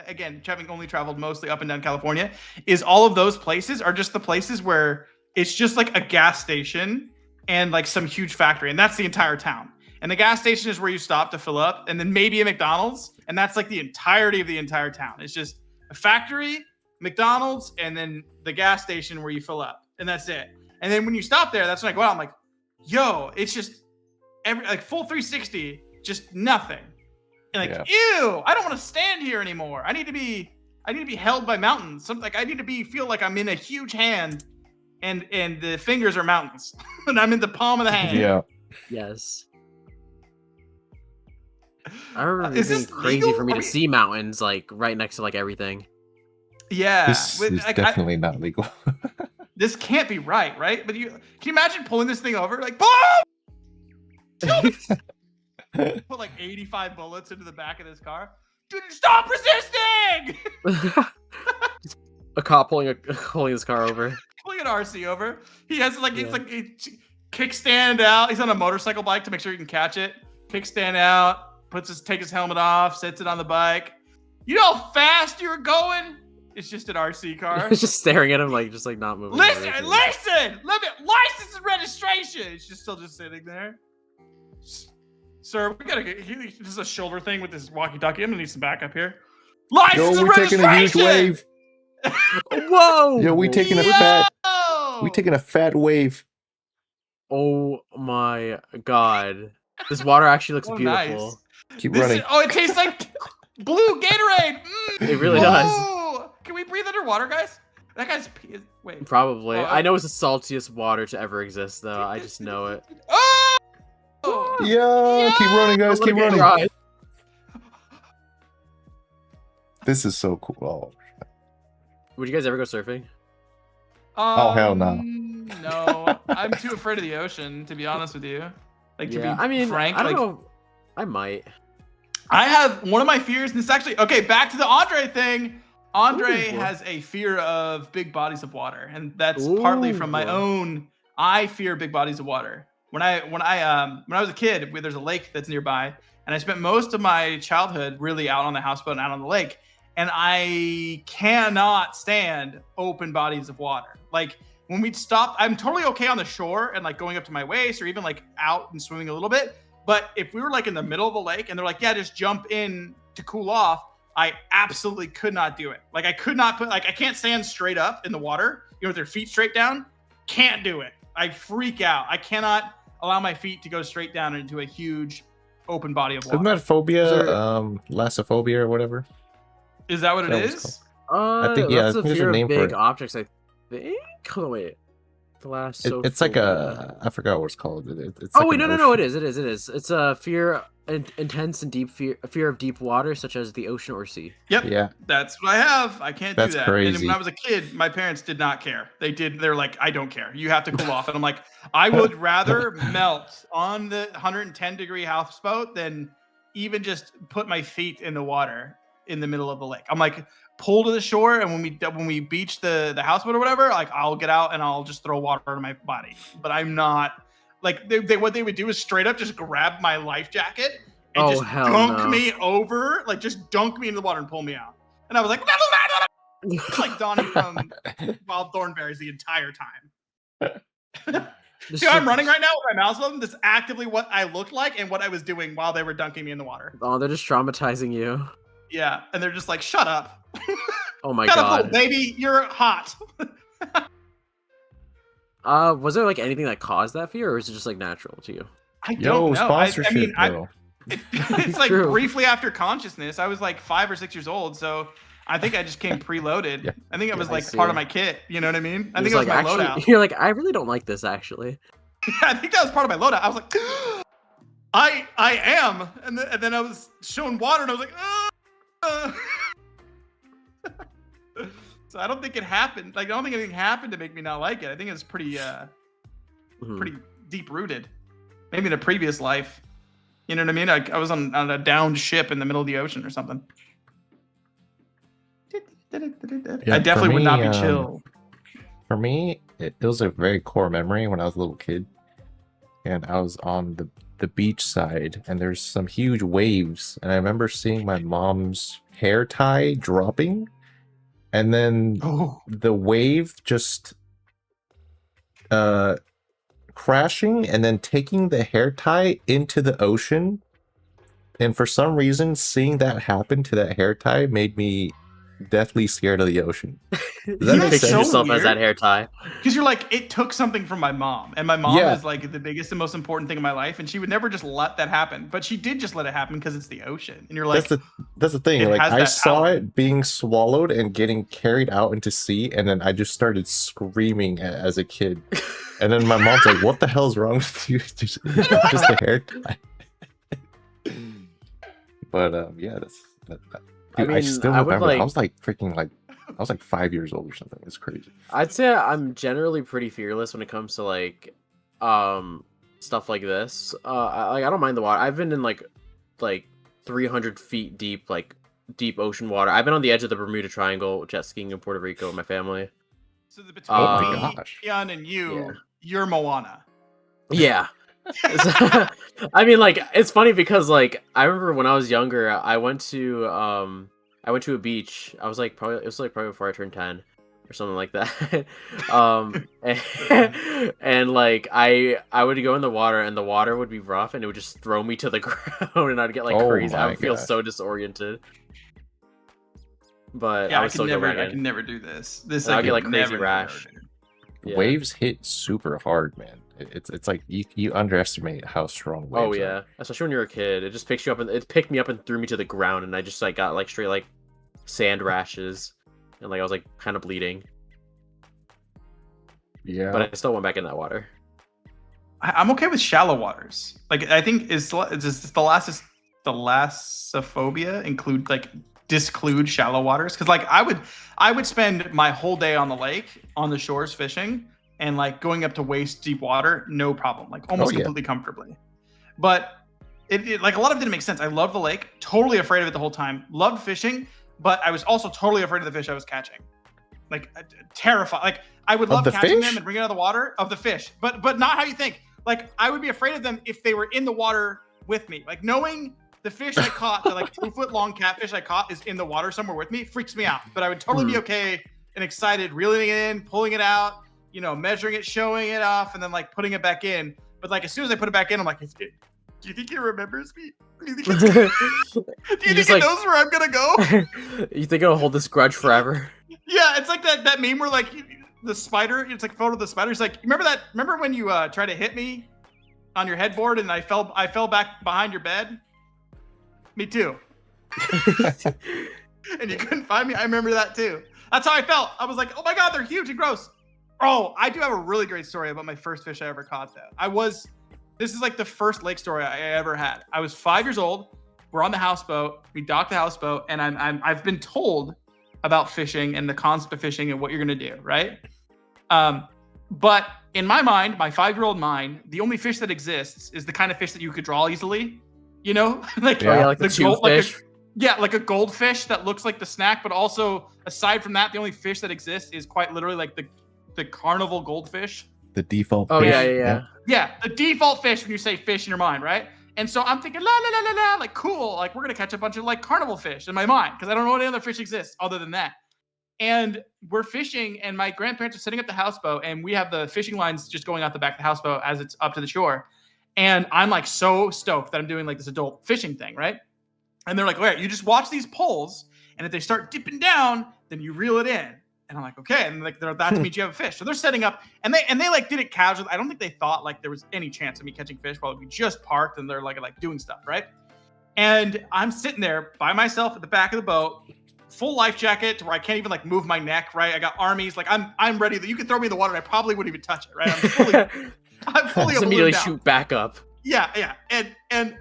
again, having only traveled mostly up and down California, is all of those places are just the places where it's just like a gas station and like some huge factory, and that's the entire town. And the gas station is where you stop to fill up, and then maybe a McDonald's, and that's like the entirety of the entire town. It's just a factory, McDonald's, and then the gas station where you fill up, and that's it. And then when you stop there, that's when I go out. I'm like, yo, it's just like full 360, just nothing. And like, ew, I don't want to stand here anymore. I need to be held by mountains. Something like I need to feel like I'm in a huge hand, and the fingers are mountains, and I'm in the palm of the hand. Yeah. Yes. I remember Is it being this crazy legal? for me Are to we- see mountains like right next to like everything. Yeah. This with- is like, definitely not legal. this can't be right? But can you imagine pulling this thing over like boom? Put like 85 bullets into the back of this car. Dude, stop resisting! A cop pulling his car over. Pulling an RC over. He has like it's like a kickstand out. He's on a motorcycle bike to make sure he can catch it. Kickstand out. Take his helmet off. Sets it on the bike. You know how fast you're going? It's just an RC car. It's just staring at him like just like not moving. Listen! Let me license and registration. It's just still just sitting there. Sir, we gotta get. This is a shoulder thing with this walkie-talkie. I'm gonna need some backup here. License Yo, and we're taking a huge registration! wave. Whoa! Yo, we taking a Yo! fat wave. Oh my god. This water actually looks Oh, beautiful. nice. Keep running. Oh, it tastes like blue Gatorade. It really does. Oh, can we breathe underwater, guys? That guy's wait. Probably. Oh, I know it's the saltiest water to ever exist, though. I just know it. Oh! Yeah, keep running, guys. Keep running. Right. This is so cool. Oh. Would you guys ever go surfing? Oh, hell no. No, I'm too afraid of the ocean, to be honest with you. Like, to be frank, I don't like, know. I might. I have one of my fears, and it's actually okay. Back to the Andre thing. Andre has a fear of big bodies of water, and that's partly from my own. I fear big bodies of water. When I was a kid, there's a lake that's nearby, and I spent most of my childhood really out on the houseboat and out on the lake, and I cannot stand open bodies of water. Like when we'd stop, I'm totally okay on the shore and like going up to my waist or even like out and swimming a little bit. But if we were like in the middle of the lake and they're like, yeah, just jump in to cool off, I absolutely could not do it. Like I could not I can't stand straight up in the water, with their feet straight down. Can't do it. I freak out. I cannot allow my feet to go straight down into a huge open body of water. Isn't that phobia, lassophobia or whatever? Is that what it is? I think, yeah, that's I a think there's fear a name of for big it. objects. I think. Hold on, wait. It's like I forgot what it's called. It's Oh like wait, an no, ocean. it is. It's a fear, intense and deep fear of deep water, such as the ocean or sea. Yep. Yeah. That's what I have. I can't That's do that. crazy. And when I was a kid, my parents did not care. They're like, I don't care. You have to cool off. And I'm like, I would rather melt on the 110-degree houseboat than even just put my feet in the water in the middle of the lake. I'm like, pull to the shore, and when we beach the houseboat or whatever, like I'll get out and I'll just throw water on my body. But I'm not like what they would do is straight up just grab my life jacket and just dunk me over, like just dunk me into the water and pull me out. And I was like, like Donnie from Wild Thornberries the entire time. See, I'm running right now with my mouse open. That's actively what I looked like and what I was doing while they were dunking me in the water. Oh, they're just traumatizing you. Yeah, and they're just like, shut up. Oh my Shut up, god, little baby, you're hot. Was there like anything that caused that fear, or is it just like natural to you? I don't know. Sponsorship, It's like True. briefly after consciousness. I was like 5 or 6 years old, so I think I just came preloaded. Yeah. I think it was I like see. part of my kit. You know what I mean? I think It's it was like, my actually, loadout. You're like, I really don't like this actually. I think that was part of my loadout. I was like, I am, and then I was shown water, and I was like, So I don't think it happened. Like I don't think anything happened to make me not like it. I think it's pretty pretty deep rooted. Maybe in a previous life. You know what I mean? I was on a downed ship in the middle of the ocean or something. Yeah, I definitely would me, not be chill. For me, it was a very core memory when I was a little kid, and I was on the beach side, and there's some huge waves, and I remember seeing my mom's hair tie dropping, and then the wave just crashing and then taking the hair tie into the ocean. And for some reason, seeing that happen to that hair tie made me deathly scared of the ocean. Does that You make Picture sense? yourself as that hair tie. Because you're like, it took something from my mom. And my mom is like the biggest and most important thing in my life. And she would never just let that happen. But she did just let it happen because it's the ocean. And you're like, that's the thing. it Like has I that saw power. it being swallowed and getting carried out into sea, and then I just started screaming as a kid. And then my mom's like, "What the hell's wrong with you? just a hair tie." But yeah, dude, I mean, still I would, remember. like- I was like freaking like I was like 5 years old or something. It's crazy. I'd say I'm generally pretty fearless when it comes to like stuff like this. I don't mind the water. I've been in like 300 feet deep, like deep ocean water. I've been on the edge of the Bermuda Triangle jet skiing in Puerto Rico with my family. So between Oh me, my gosh. Ian, and you, Yeah. you're Moana. Yeah. I mean, like, it's funny because like I remember when I was younger, I went to a beach. It was like probably before I turned 10 or something like that. And like I would go in the water, and the water would be rough, and it would just throw me to the ground, and I'd get like Oh crazy. I my would feel gosh. so disoriented. But Yeah, I I would still can go never. back I in. can never do this. This I'll I get, could like, crazy never rash. do. Yeah. Waves hit super hard, man. It's like you underestimate how strong waves Oh are. yeah, especially when you're a kid. It just picks you up and it picked me up and threw me to the ground, and I just like got like straight like sand rashes, and like I was like kind of bleeding. Yeah. But I still went back in that water. I'm okay with shallow waters. Like I think is the thalassophobia disclude shallow waters, because like I would spend my whole day on the lake on the shores fishing and like going up to waist deep water, no problem, like almost completely comfortably. But it like a lot of it didn't make sense. I loved the lake, totally afraid of it the whole time. Loved fishing, but I was also totally afraid of the fish I was catching. Like terrified. Like I would love catching them and bringing it out of the water of the fish, but not how you think. Like I would be afraid of them if they were in the water with me. Like knowing the fish I caught, the like 2-foot long catfish I caught is in the water somewhere with me, freaks me out. But I would totally be okay and excited, reeling it in, pulling it out, you know, measuring it, showing it off, and then like putting it back in. But like as soon as I put it back in, I'm like, do you think it remembers me? Do you think it knows where I'm gonna go? You think it'll hold this grudge forever? Yeah, it's like that meme where like the spider, it's like a photo of the spider. It's like, remember when you tried to hit me on your headboard and I fell back behind your bed? Me too. And you couldn't find me. I remember that too. That's how I felt. I was like, oh my God, they're huge and gross. Oh, I do have a really great story about my first fish I ever caught though. This is like the first lake story I ever had. I was 5 years old. We're on the houseboat. We docked the houseboat, and I've been told about fishing and the concept of fishing and what you're gonna do, right? But in my mind, my 5-year-old mind, the only fish that exists is the kind of fish that you could draw easily. You know, like like the tube fish. Like a goldfish that looks like the snack, but also aside from that, the only fish that exists is quite literally like the carnival goldfish. The default. Oh fish. Yeah, the default fish when you say fish in your mind, right? And so I'm thinking, la la la la la, like cool, like we're gonna catch a bunch of like carnival fish in my mind because I don't know any other fish exists other than that. And we're fishing, and my grandparents are setting up the houseboat, and we have the fishing lines just going out the back of the houseboat as it's up to the shore. And I'm like so stoked that I'm doing like this adult fishing thing, right? And they're like, all right, you just watch these poles, and if they start dipping down, then you reel it in. And I'm like, okay. And like that means you have a fish. So they're setting up, and they like did it casually. I don't think they thought like there was any chance of me catching fish while we just parked and they're like doing stuff, right? And I'm sitting there by myself at the back of the boat, full life jacket to where I can't even like move my neck, right? I got armies, like I'm ready. You could throw me in the water and I probably wouldn't even touch it, right? I'm fully just immediately shoot back up. Yeah. And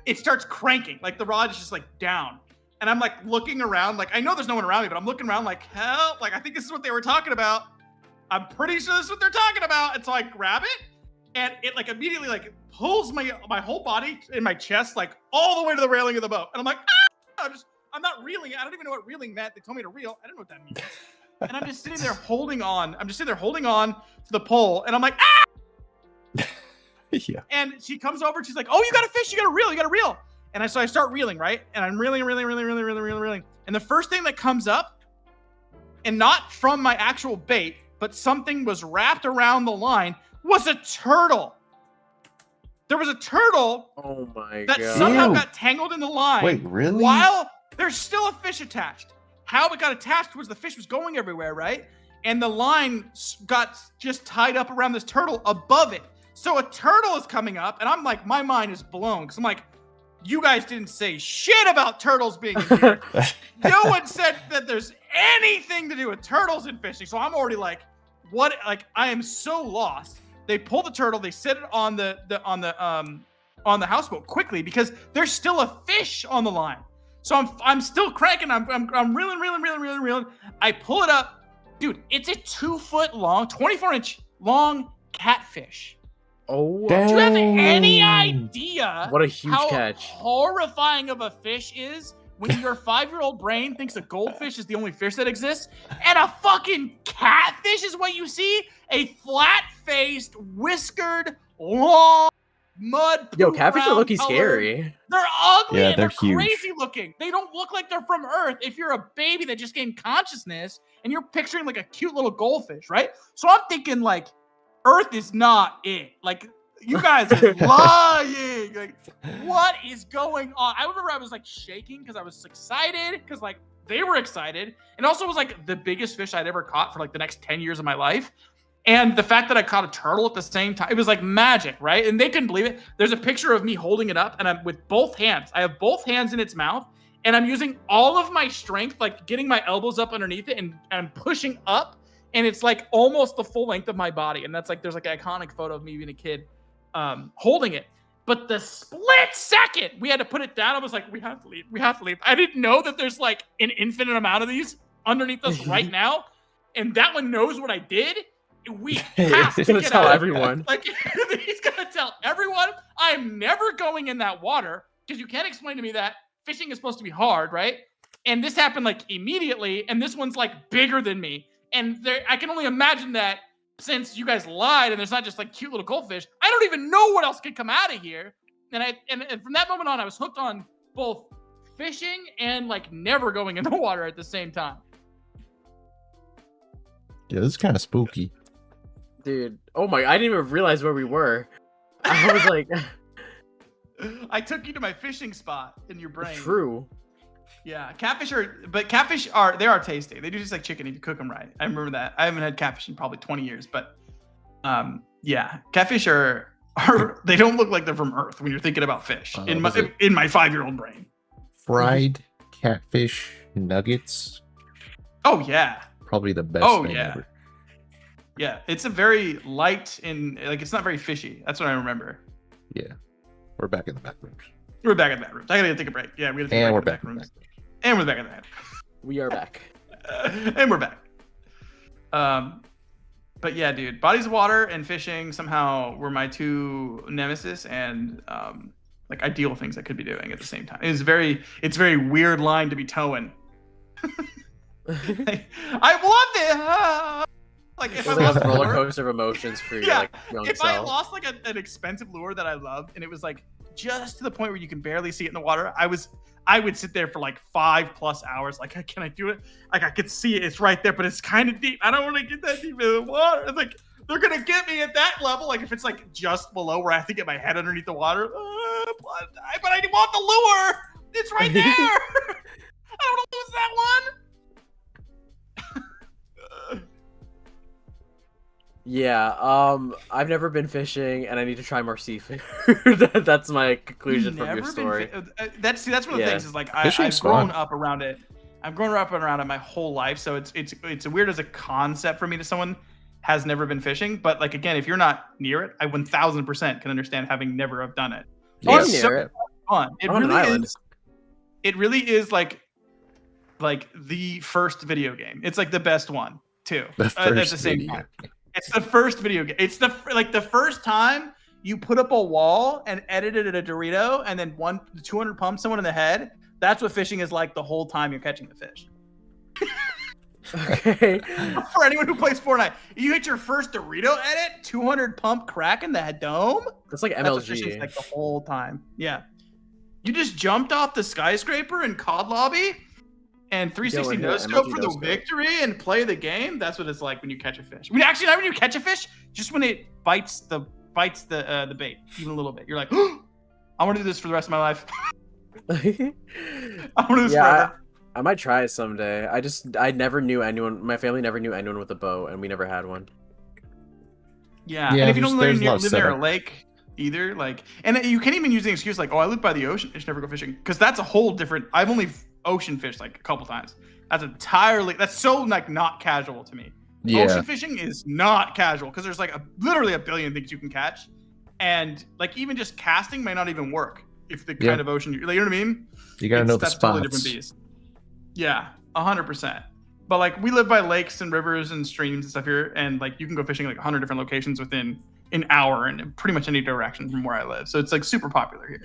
it starts cranking. Like the rod is just like down. And I'm like looking around, like I know there's no one around me, but I'm looking around like, help, like I think this is what they were talking about. I'm pretty sure this is what they're talking about. And so I grab it, and it like immediately like pulls my whole body in my chest, like all the way to the railing of the boat. And I'm like, I'm not reeling. I don't even know what reeling meant. They told me to reel. I don't know what that means. And I'm just sitting there holding on. to the pole, and I'm like, Yeah. And she comes over. She's like, oh, you got a fish. You got to reel. And so I start reeling, right? And I'm reeling. And the first thing that comes up, and not from my actual bait, but something was wrapped around the line, was a turtle. There was a turtle that somehow got tangled in the line. Wait, really? While there's still a fish attached. How it got attached was the fish was going everywhere, right? And the line got just tied up around this turtle above it. So a turtle is coming up, and I'm like, my mind is blown, because I'm like, you guys didn't say shit about turtles being in here. No one said that there's anything to do with turtles in fishing. So I'm already like, what? Like, I am so lost. They pull the turtle. They set it on the houseboat quickly because there's still a fish on the line. So I'm still cranking. I'm reeling. I pull it up, dude. It's a 2-foot long, 24-inch long catfish. Oh, do you have any idea what a huge how catch. Horrifying of a fish is when your 5-year-old brain thinks a goldfish is the only fish that exists, and a fucking catfish is what you see? A flat-faced, whiskered, long, mud. Yo, catfish are looking scary. They're ugly, Yeah, and they're huge. crazy looking. They don't look like they're from Earth. If you're a baby that just gained consciousness and you're picturing like a cute little goldfish, right? So I'm thinking like, Earth is not it. Like, you guys are lying. Like, what is going on? I remember I was like shaking because I was excited, because like they were excited. And also it was like the biggest fish I'd ever caught for like the next 10 years of my life. And the fact that I caught a turtle at the same time, it was like magic, right? And they couldn't believe it. There's a picture of me holding it up, and I'm with both hands. I have both hands in its mouth, and I'm using all of my strength, like getting my elbows up underneath it, and I'm pushing up, and it's like almost the full length of my body. And that's like, there's like an iconic photo of me being a kid holding it. But the split second we had to put it down, I was like, we have to leave. We have to leave. I didn't know that there's like an infinite amount of these underneath us right now. And that one knows what I did. We have to get tell out. everyone. Like, he's gonna tell everyone I'm never going in that water, because you can't explain to me that fishing is supposed to be hard, right? And this happened like immediately, and this one's like bigger than me. And I can only imagine that since you guys lied and there's not just like cute little goldfish, I don't even know what else could come out of here. And from that moment on, I was hooked on both fishing and like never going in the water at the same time. Yeah, this is kind of spooky. Dude, oh my, I didn't even realize where we were. I was like... I took you to my fishing spot in your brain. True. Yeah, catfish are tasty. They do just like chicken if you cook them right. I remember that. I haven't had catfish in probably 20 years, but yeah, catfish are they don't look like they're from Earth when you're thinking about fish in my 5-year-old brain. Fried catfish nuggets. Oh yeah. Probably the best thing ever. Yeah, it's a very light and like it's not very fishy. That's what I remember. Yeah, we're back in the back rooms. We're back in the back rooms. I gotta take a break. Yeah, we gotta take a break. And we're in the back in the back rooms. And we're back in the back. We are back. And we're back. But yeah, dude, bodies of water and fishing somehow were my two nemesis and like ideal things I could be doing at the same time. It's very weird line to be towing. I loved it. Like if I lost a roller coaster of emotions for your like young if self. I lost like an expensive lure that I loved and it was like just to the point where you can barely see it in the water, I would sit there for like 5+ hours. Like, can I do it? Like I could see it, it's right there, but it's kind of deep. I don't want to get that deep in the water. It's like they're gonna get me at that level. Like if it's like just below where I have to get my head underneath the water, but I want the lure. It's right there. I don't want to lose that one. Yeah, I've never been fishing, and I need to try more seafood. That's my conclusion from your story. That's one of the things is like I've grown up around it. I've grown up around it my whole life, so it's weird as a concept for me to someone has never been fishing. But like again, if you're not near it, I 1000% can understand having never have done it. Yeah, it's so fun. It really is like the first video game. It's like the best one too. At the same time. It's the first video game. It's the first time you put up a wall and edited a Dorito and then 200 pump someone in the head. That's what fishing is like the whole time you're catching the fish. Okay. For anyone who plays Fortnite, you hit your first Dorito edit, 200 pump crack in the dome. That's like MLG. That's what fishing's like the whole time. Yeah. You just jumped off the skyscraper in COD lobby and 360 no scope for the victory and play the game. That's what it's like when you catch a fish. Actually, not when you catch a fish, just when it bites the bait even a little bit. You're like, oh, I want to do this for the rest of my life. I want to do this forever. I might try it someday. I never knew anyone. My family never knew anyone with a boat, and we never had one. Yeah, and if you don't live near a lake either, like, and you can't even use the excuse like, oh, I live by the ocean, I should never go fishing, because that's a whole different. I've only ocean fished like a couple times. That's so like not casual to me. Yeah. Ocean fishing is not casual because there's like literally a billion things you can catch, and like even just casting may not even work if the kind of ocean you know what I mean. You gotta know the spots. Totally different beast. Yeah, 100%. But like we live by lakes and rivers and streams and stuff here, and like you can go fishing like 100 different locations within an hour in pretty much any direction from where I live. So it's like super popular here.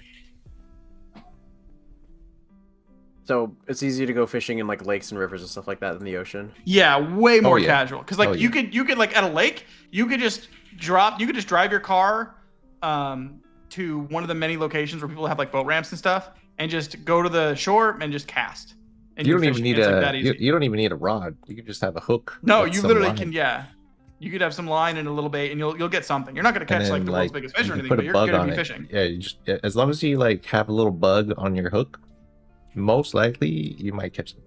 So it's easier to go fishing in like lakes and rivers and stuff like that than the ocean. Yeah, way more casual. Because like you could like at a lake, you could just drive your car to one of the many locations where people have like boat ramps and stuff, and just go to the shore and just cast. And you don't even need you don't even need a rod. You can just have a hook. No, you literally can. Yeah, you could have some line and a little bait, and you'll get something. You're not gonna catch like the world's biggest fish or anything, but you're gonna be fishing. Yeah, you just as long as you like have a little bug on your hook, most likely you might catch it.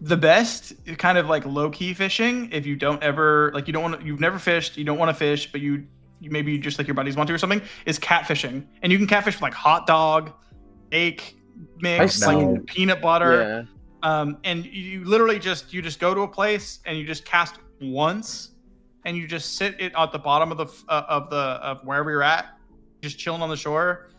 The best kind of like low key fishing, if you don't ever like, you've never fished, you don't want to fish, but you maybe just like your buddies want to or something, is catfishing. And you can catfish with like hot dog, steak mix, like peanut butter. Yeah. And you literally just go to a place and you just cast once, and you just sit it at the bottom of wherever you're at, just chilling on the shore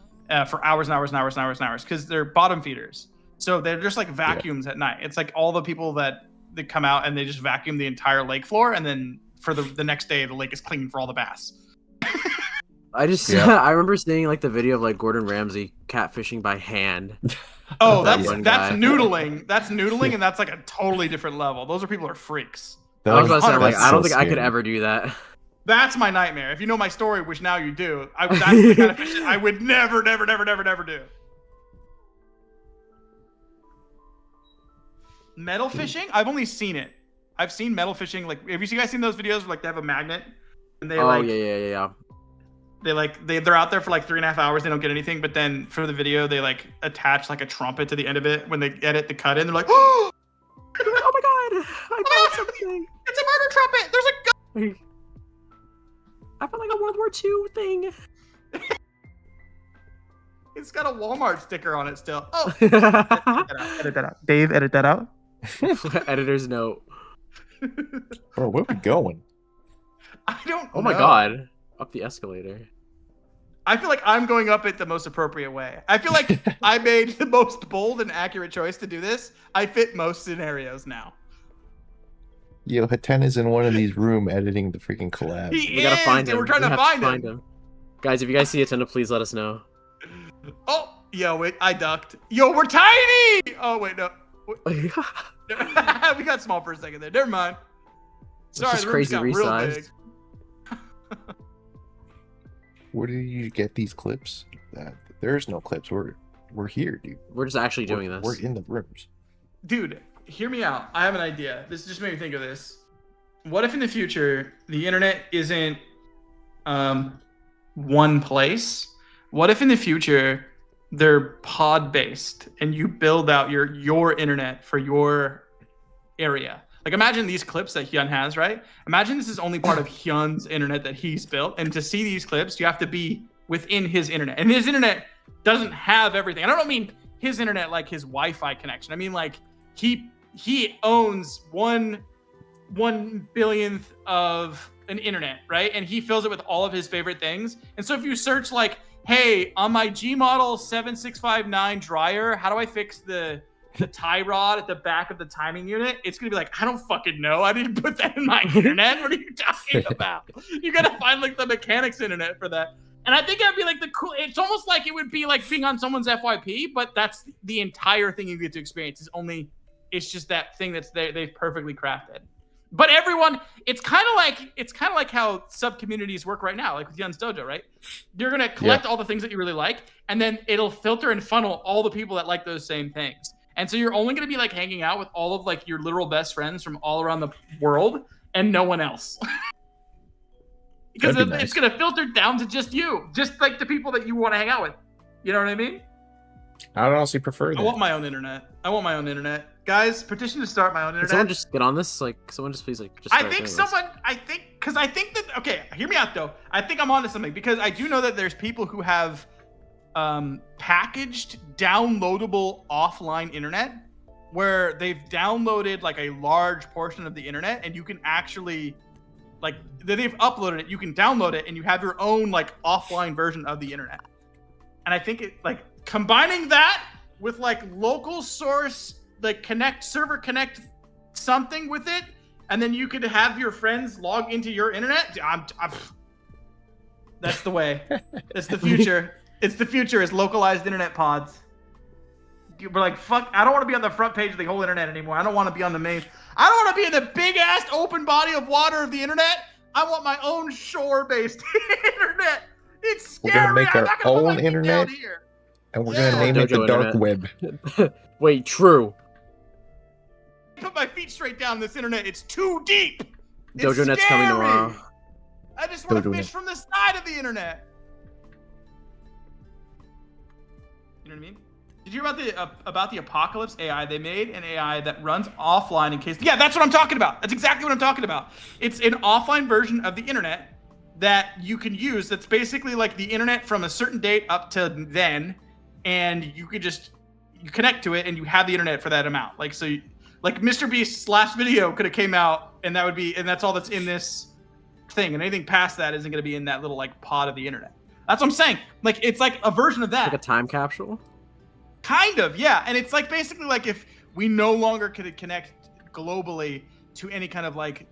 for hours and hours and hours and hours and hours, because they're bottom feeders. So they're just like vacuums at night. It's like all the people that come out and they just vacuum the entire lake floor, and then for the next day the lake is clean for all the bass. I I remember seeing like the video of like Gordon Ramsay catfishing by hand. Oh, that's noodling. That's noodling, and that's like a totally different level. Those are people who are freaks. I was gonna say, like, I don't think I could ever do that. That's my nightmare. If you know my story, which now you do, that's the kind of fishing I would never do. Metal fishing? I've only seen it. I've seen metal fishing. Like, have you guys seen those videos where like they have a magnet and they yeah. They're out there for like 3.5 hours. They don't get anything, but then for the video they like attach like a trumpet to the end of it when they edit the cut in. They're like, oh my god, I found something. It's a murder trumpet. There's a gun. I found like a World War II thing. It's got a Walmart sticker on it still. Oh, edit that out. Dave, edit that out. Editor's note. Bro, where we going? I don't know. Oh my god. Up the escalator. I feel like I'm going up it the most appropriate way. I feel like I made the most bold and accurate choice to do this. I fit most scenarios now. Yo, Hatena's in one of these rooms editing the freaking collab. We gotta find him. We're trying to find him. Guys, if you guys see Hatena, please let us know. Oh, yo, wait, I ducked. Yo, we're tiny! Oh, wait, no. We got small for a second there. Never mind. Sorry, the room's got real big. Where did you get these clips? There's no clips. We're here, dude. We're just actually doing this. We're in the rooms. Dude, hear me out. I have an idea. This just made me think of this. What if in the future the internet isn't one place? What if in the future they're pod based and you build out your internet for your area? Like, imagine these clips that Hyun has, right? Imagine this is only part of Hyun's internet that he's built, and to see these clips you have to be within his internet, and his internet doesn't have everything. And I don't mean his internet like his Wi-Fi connection. I mean like he owns 1/1 of an internet, right? And he fills it with all of his favorite things. And so if you search like, hey, on my G model 7659 dryer, how do I fix the tie rod at the back of the timing unit? It's gonna be like, I don't fucking know. I didn't put that in my internet. What are you talking about? You gotta find like the mechanics internet for that. And I think that'd be like the cool. It's almost like it would be like being on someone's FYP, but that's the entire thing you get to experience. It's just that thing that's they've perfectly crafted. But everyone, it's kind of like how sub communities work right now, like with Hyun's Dojo, right? You're gonna collect all the things that you really like, and then it'll filter and funnel all the people that like those same things. And so you're only gonna be like hanging out with all of like your literal best friends from all around the world, and no one else. Because it's gonna filter down to just you, just like the people that you want to hang out with. You know what I mean? I would honestly prefer that. I want my own internet. Guys, petition to start my own internet. Can someone just get on this? Like, someone just please, like, just start I think that, okay, hear me out though. I think I'm onto something, because I do know that there's people who have packaged downloadable offline internet where they've downloaded like a large portion of the internet, and you can actually, like, they've uploaded it, you can download it, and you have your own like offline version of the internet. And I think it, like, combining that with like local source, like server connect something with it, and then you could have your friends log into your internet. That's the way. It's the future. It's the future. Is localized internet pods. We're like, fuck, I don't want to be on the front page of the whole internet anymore. I don't want to be on the main. I don't want to be in the big ass open body of water of the internet. I want my own shore based internet. It's scary. We're gonna make our own internet, and we're gonna name it the dark web. Wait, true. Put my feet straight down this internet. It's too deep. Dojo Net's coming tomorrow. I just want to fish from the side of the internet. You know what I mean? Did you hear about the Apocalypse AI? They made an AI that runs offline in case. Yeah, that's what I'm talking about. That's exactly what I'm talking about. It's an offline version of the internet that you can use. That's basically like the internet from a certain date up to then, and you connect to it and you have the internet for that amount. Like like Mr. Beast's last video could have came out, and that's all that's in this thing, and anything past that isn't going to be in that little like pod of the internet. That's what I'm saying. Like it's like a version of that. Like a time capsule. Kind of, yeah. And it's like basically like if we no longer could connect globally to any kind of like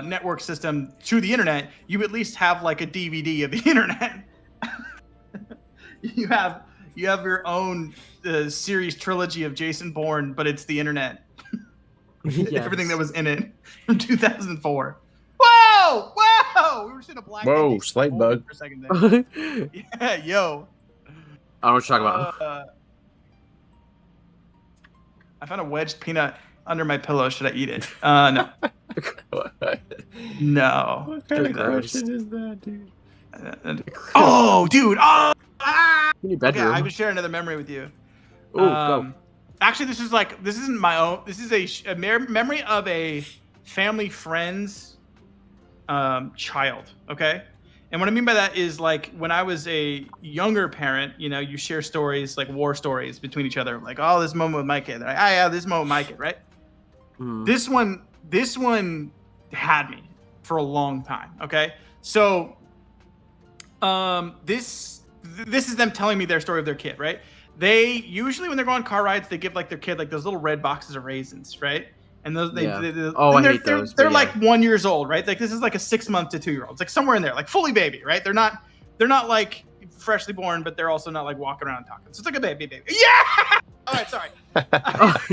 network system to the internet, you at least have like a DVD of the internet. you have your own series trilogy of Jason Bourne, but it's the internet. Yes. Everything that was in it from 2004. Whoa! Whoa! We were seeing a black. Whoa, slight bug. For a second there. Yeah, yo. I don't know what you're talking about. I found a wedged peanut under my pillow. Should I eat it? No. No. What kind of Gross. question is that, dude? Oh, dude. Oh. Ah! In your Okay, bedroom. I would share another memory with you. Ooh, go. Actually, this isn't my own. This is a memory of a family friend's child. Okay. And what I mean by that is like when I was a younger parent, you know, you share stories like war stories between each other, like, oh, this moment with my kid, like, yeah, this moment with my kid, right? Mm. This one had me for a long time. Okay, so this is them telling me their story of their kid, right? They usually when they're going on car rides, they give like their kid like those little red boxes of raisins, right? And those, I hate those. They're like 1 year old, right? Like this is like a 6 month to 2 year old. It's like somewhere in there, like fully baby, right? They're not like freshly born, but they're also not like walking around and talking. So it's like a baby. Yeah. All right, sorry.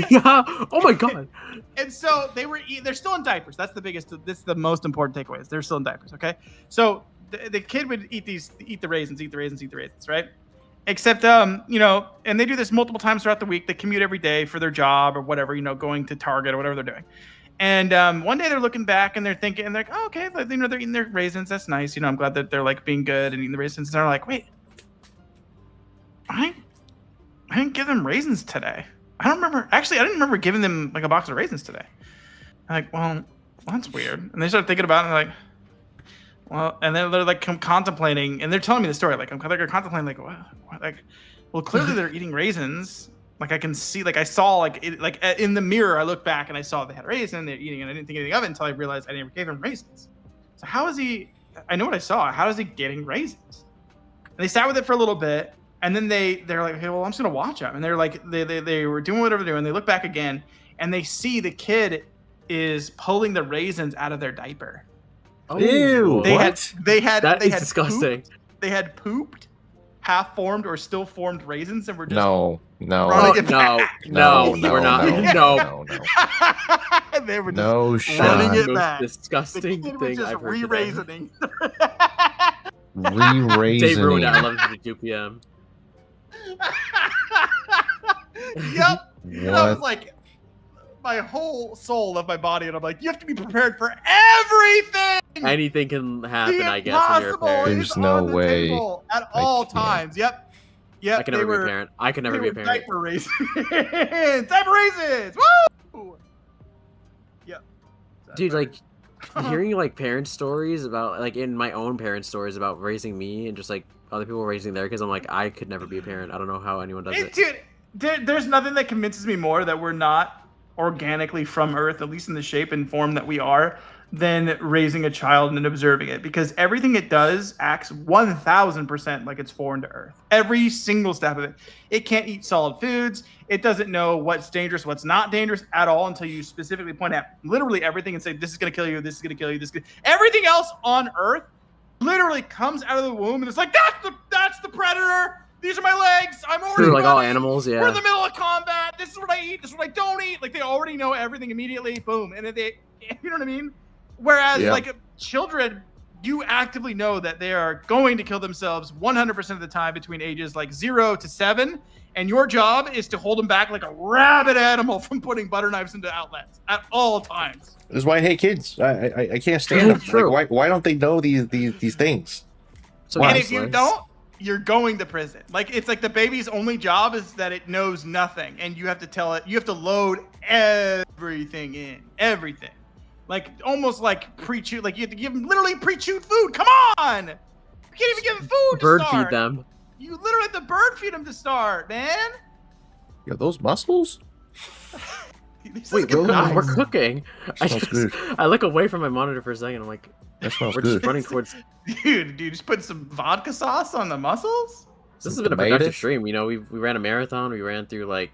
Yeah. Oh my god. And so they're still in diapers. That's the biggest. This is the most important takeaway. Is they're still in diapers. Okay. So the kid would eat the raisins, right? Except, you know, and they do this multiple times throughout the week. They commute every day for their job or whatever, you know, going to Target or whatever they're doing. And one day they're looking back and they're thinking, and they're like, oh, okay, you know, they're eating their raisins. That's nice. You know, I'm glad that they're like being good and eating the raisins. And they're like, wait, I didn't give them raisins today. I didn't remember giving them like a box of raisins today. I'm like, well, that's weird. And they start thinking about it and they're like, well, and then they're like contemplating, and they're telling me the story. Like, they're contemplating, like, what? Like, well, clearly they're eating raisins. Like, I can see, like, I saw, like, in the mirror, I looked back and I saw they had a raisin. They're eating it. And I didn't think anything of it until I realized I never gave him raisins. So how is he? I know what I saw. How is he getting raisins? And they sat with it for a little bit, and then they're like, okay, well, I'm just gonna watch him. And they're like, they were doing whatever they're doing. They look back again, and they see the kid is pulling the raisins out of their diaper. Oh, Ew! They had disgusting. They had pooped, half-formed or still formed raisins, and were just No. running it back. No, we're not. No. They were just No running shot. it Most back. disgusting The kid was thing just I've heard today. re-raisining. Dave ruined it Re-raisining. at 11:52 p.m. Yep. And I was What? like, my whole soul of my body, and I'm like, you have to be prepared for everything. Anything can happen, The I guess, when you're a impossible parent. is There's no on the way. table at I all can't. times. Yep. I can never be a parent. I can never be a parent. Diaper raisins. Diaper raisins. Woo! Yep. Dude, like hearing like parent stories about like in my own parent stories about raising me and just like other people raising their kids, I'm like, I could never be a parent. I don't know how anyone does it. Dude, there's nothing that convinces me more that we're not organically from Earth, at least in the shape and form that we are, than raising a child and observing it, because everything it does acts 1000% like it's foreign to Earth. Every single step of it. It can't eat solid foods. It doesn't know what's dangerous, what's not dangerous at all until you specifically point out literally everything and say, this is going to kill you, this is going to kill you, this is gonna... Everything else on Earth literally comes out of the womb and it's like, that's the predator. These are my legs. I'm already True, like all running. animals, yeah. We're in the middle of combat. This is what I eat. This is what I don't eat. Like, they already know everything immediately. Boom. And they, you know what I mean? Whereas, like, children, you actively know that they are going to kill themselves 100% of the time between ages like 0 to 7. And your job is to hold them back like a rabid animal from putting butter knives into outlets at all times. This is why I hate kids. I can't stand them. True. Like, why don't they know these things? So And useless. if you don't, you're going to prison. Like, it's like the baby's only job is that it knows nothing, and you have to tell it, you have to load everything in. Everything. Like, almost like pre-chewed, like you have to give them literally pre-chewed food. Come on! You can't even give them food Bird to start. feed them. You literally have to bird feed them to start, man. Yo, those mussels? Wait, we're cooking. Smells I look away from my monitor for a second. I'm like, That smells we're good. just running towards. Dude, just put some vodka sauce on the mussels? This has Some been a productive tomatoes? stream. You know, we ran a marathon. We ran through like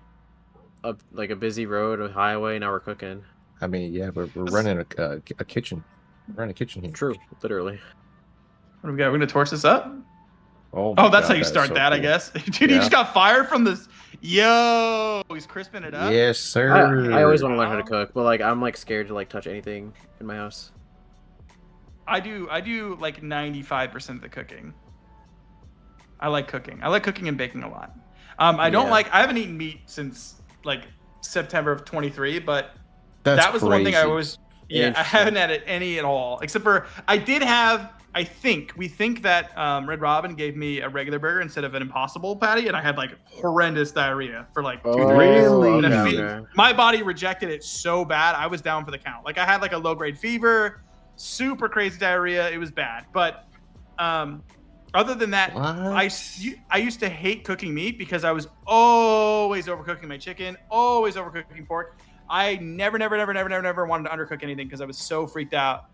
a busy road, a highway. Now we're cooking. I mean, yeah, we're running a kitchen. We're running a kitchen here. True, literally. What do we got? We're gonna torch this up? Oh, Oh, that's God, how you is start so that, I cool. guess. Dude, he Yeah. just got fired from this. Yo, he's crisping it up. Yes, sir. I always want to learn how to cook, but like I'm like scared to like touch anything in my house. I do like 95% of the cooking. I like cooking. I like cooking and baking a lot. I don't Yeah. like. I haven't eaten meat since like September of 23, but That's that was the one thing I crazy. always. Yeah, I haven't had it any at all, except for I did have. We think that Red Robin gave me a regular burger instead of an Impossible patty, and I had like horrendous diarrhea for like 2 days. Really? And Okay. my body rejected it so bad, I was down for the count. Like I had like a low grade fever, super crazy diarrhea. It was bad, but other than that, What? I used to hate cooking meat because I was always overcooking my chicken, always overcooking pork. I never wanted to undercook anything because I was so freaked out,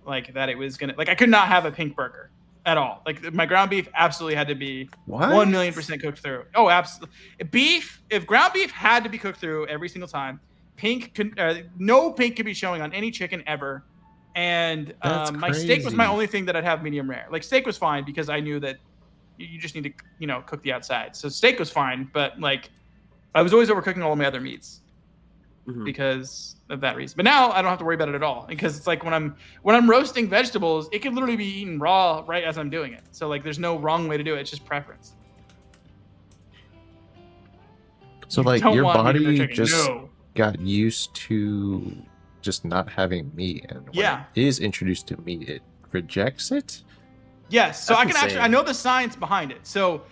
like that it was gonna, like I could not have a pink burger at all. Like my ground beef absolutely had to be What? 1,000,000% cooked through. Oh, absolutely. If ground beef had to be cooked through every single time, no pink could be showing on any chicken ever. And That's my steak was my crazy. only thing that I'd have medium rare. Like steak was fine because I knew that you just need to, cook the outside. So steak was fine, but like I was always overcooking all of my other meats because of that reason. But now I don't have to worry about it at all because it's like when I'm roasting vegetables, it can literally be eaten raw right as I'm doing it. So like there's no wrong way to do it. It's just preference. So You like don't your want meat in your body chicken. just No. got used to just not having meat, and when Yeah. it is introduced to meat, it rejects it. Yes, so That's I can actually, I insane. know the science behind it. So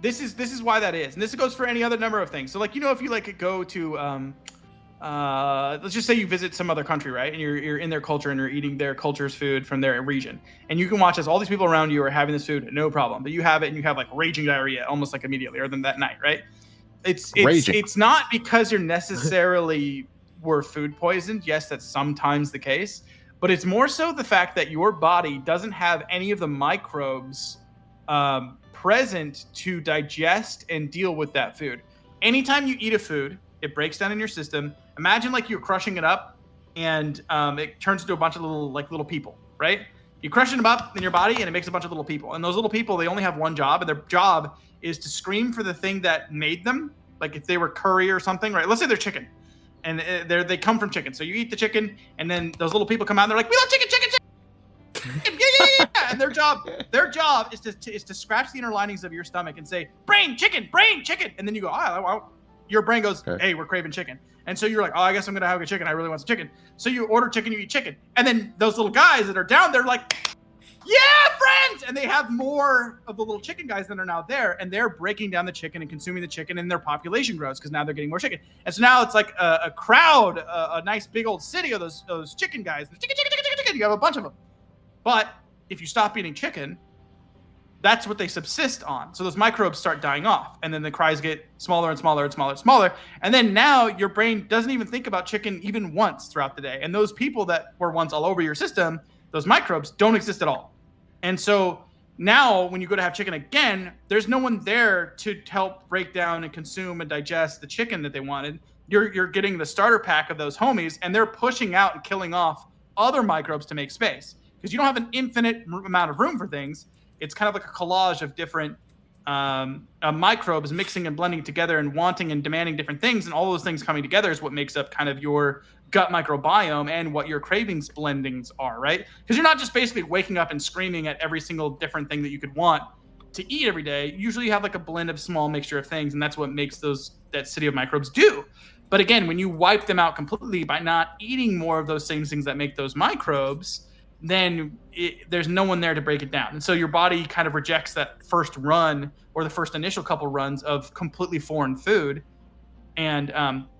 this is why that is, and this goes for any other number of things. So like if you like go to let's just say you visit some other country, right, and you're in their culture and you're eating their culture's food from their region, and you can watch as all these people around you are having this food, no problem, but you have it and you have like raging diarrhea almost like immediately or then that night, right? Raging. It's not because you're necessarily were food poisoned. Yes, that's sometimes the case, but it's more so the fact that your body doesn't have any of the microbes present to digest and deal with that food. Anytime you eat a food, it breaks down in your system. Imagine like you're crushing it up and it turns into a bunch of little people, right? You're crushing them up in your body and it makes a bunch of little people. And those little people, they only have one job, and their job is to scream for the thing that made them. Like if they were curry or something, right? Let's say they're chicken. And they come from chicken. So you eat the chicken, and then those little people come out and they're like, we love chicken. Yeah. And their job is to scratch the inner linings of your stomach and say, brain, chicken. And then you go, well, your brain goes, Okay. hey, we're craving chicken. And so you're like, oh, I guess I'm going to have a chicken. I really want some chicken. So you order chicken, you eat chicken. And then those little guys that are down there like, yeah, friends! And they have more of the little chicken guys that are now there, and they're breaking down the chicken and consuming the chicken, and their population grows because now they're getting more chicken. And so now it's like a crowd, a nice big old city of those chicken guys. Chicken. You have a bunch of them. But if you stop eating chicken, that's what they subsist on. So those microbes start dying off, and then the cries get smaller and smaller and smaller and smaller. And then now your brain doesn't even think about chicken even once throughout the day. And those people that were once all over your system, those microbes don't exist at all. And so now when you go to have chicken again, there's no one there to help break down and consume and digest the chicken that they wanted. You're getting the starter pack of those homies, and they're pushing out and killing off other microbes to make space because you don't have an infinite amount of room for things. It's kind of like a collage of different microbes mixing and blending together and wanting and demanding different things, and all those things coming together is what makes up kind of your gut microbiome and what your cravings blendings are, right? Because you're not just basically waking up and screaming at every single different thing that you could want to eat every day. Usually you have like a blend of small mixture of things, and that's what makes that city of microbes do. But again, when you wipe them out completely by not eating more of those same things that make those microbes, then there's no one there to break it down. And so your body kind of rejects that first run or the first initial couple runs of completely foreign food. And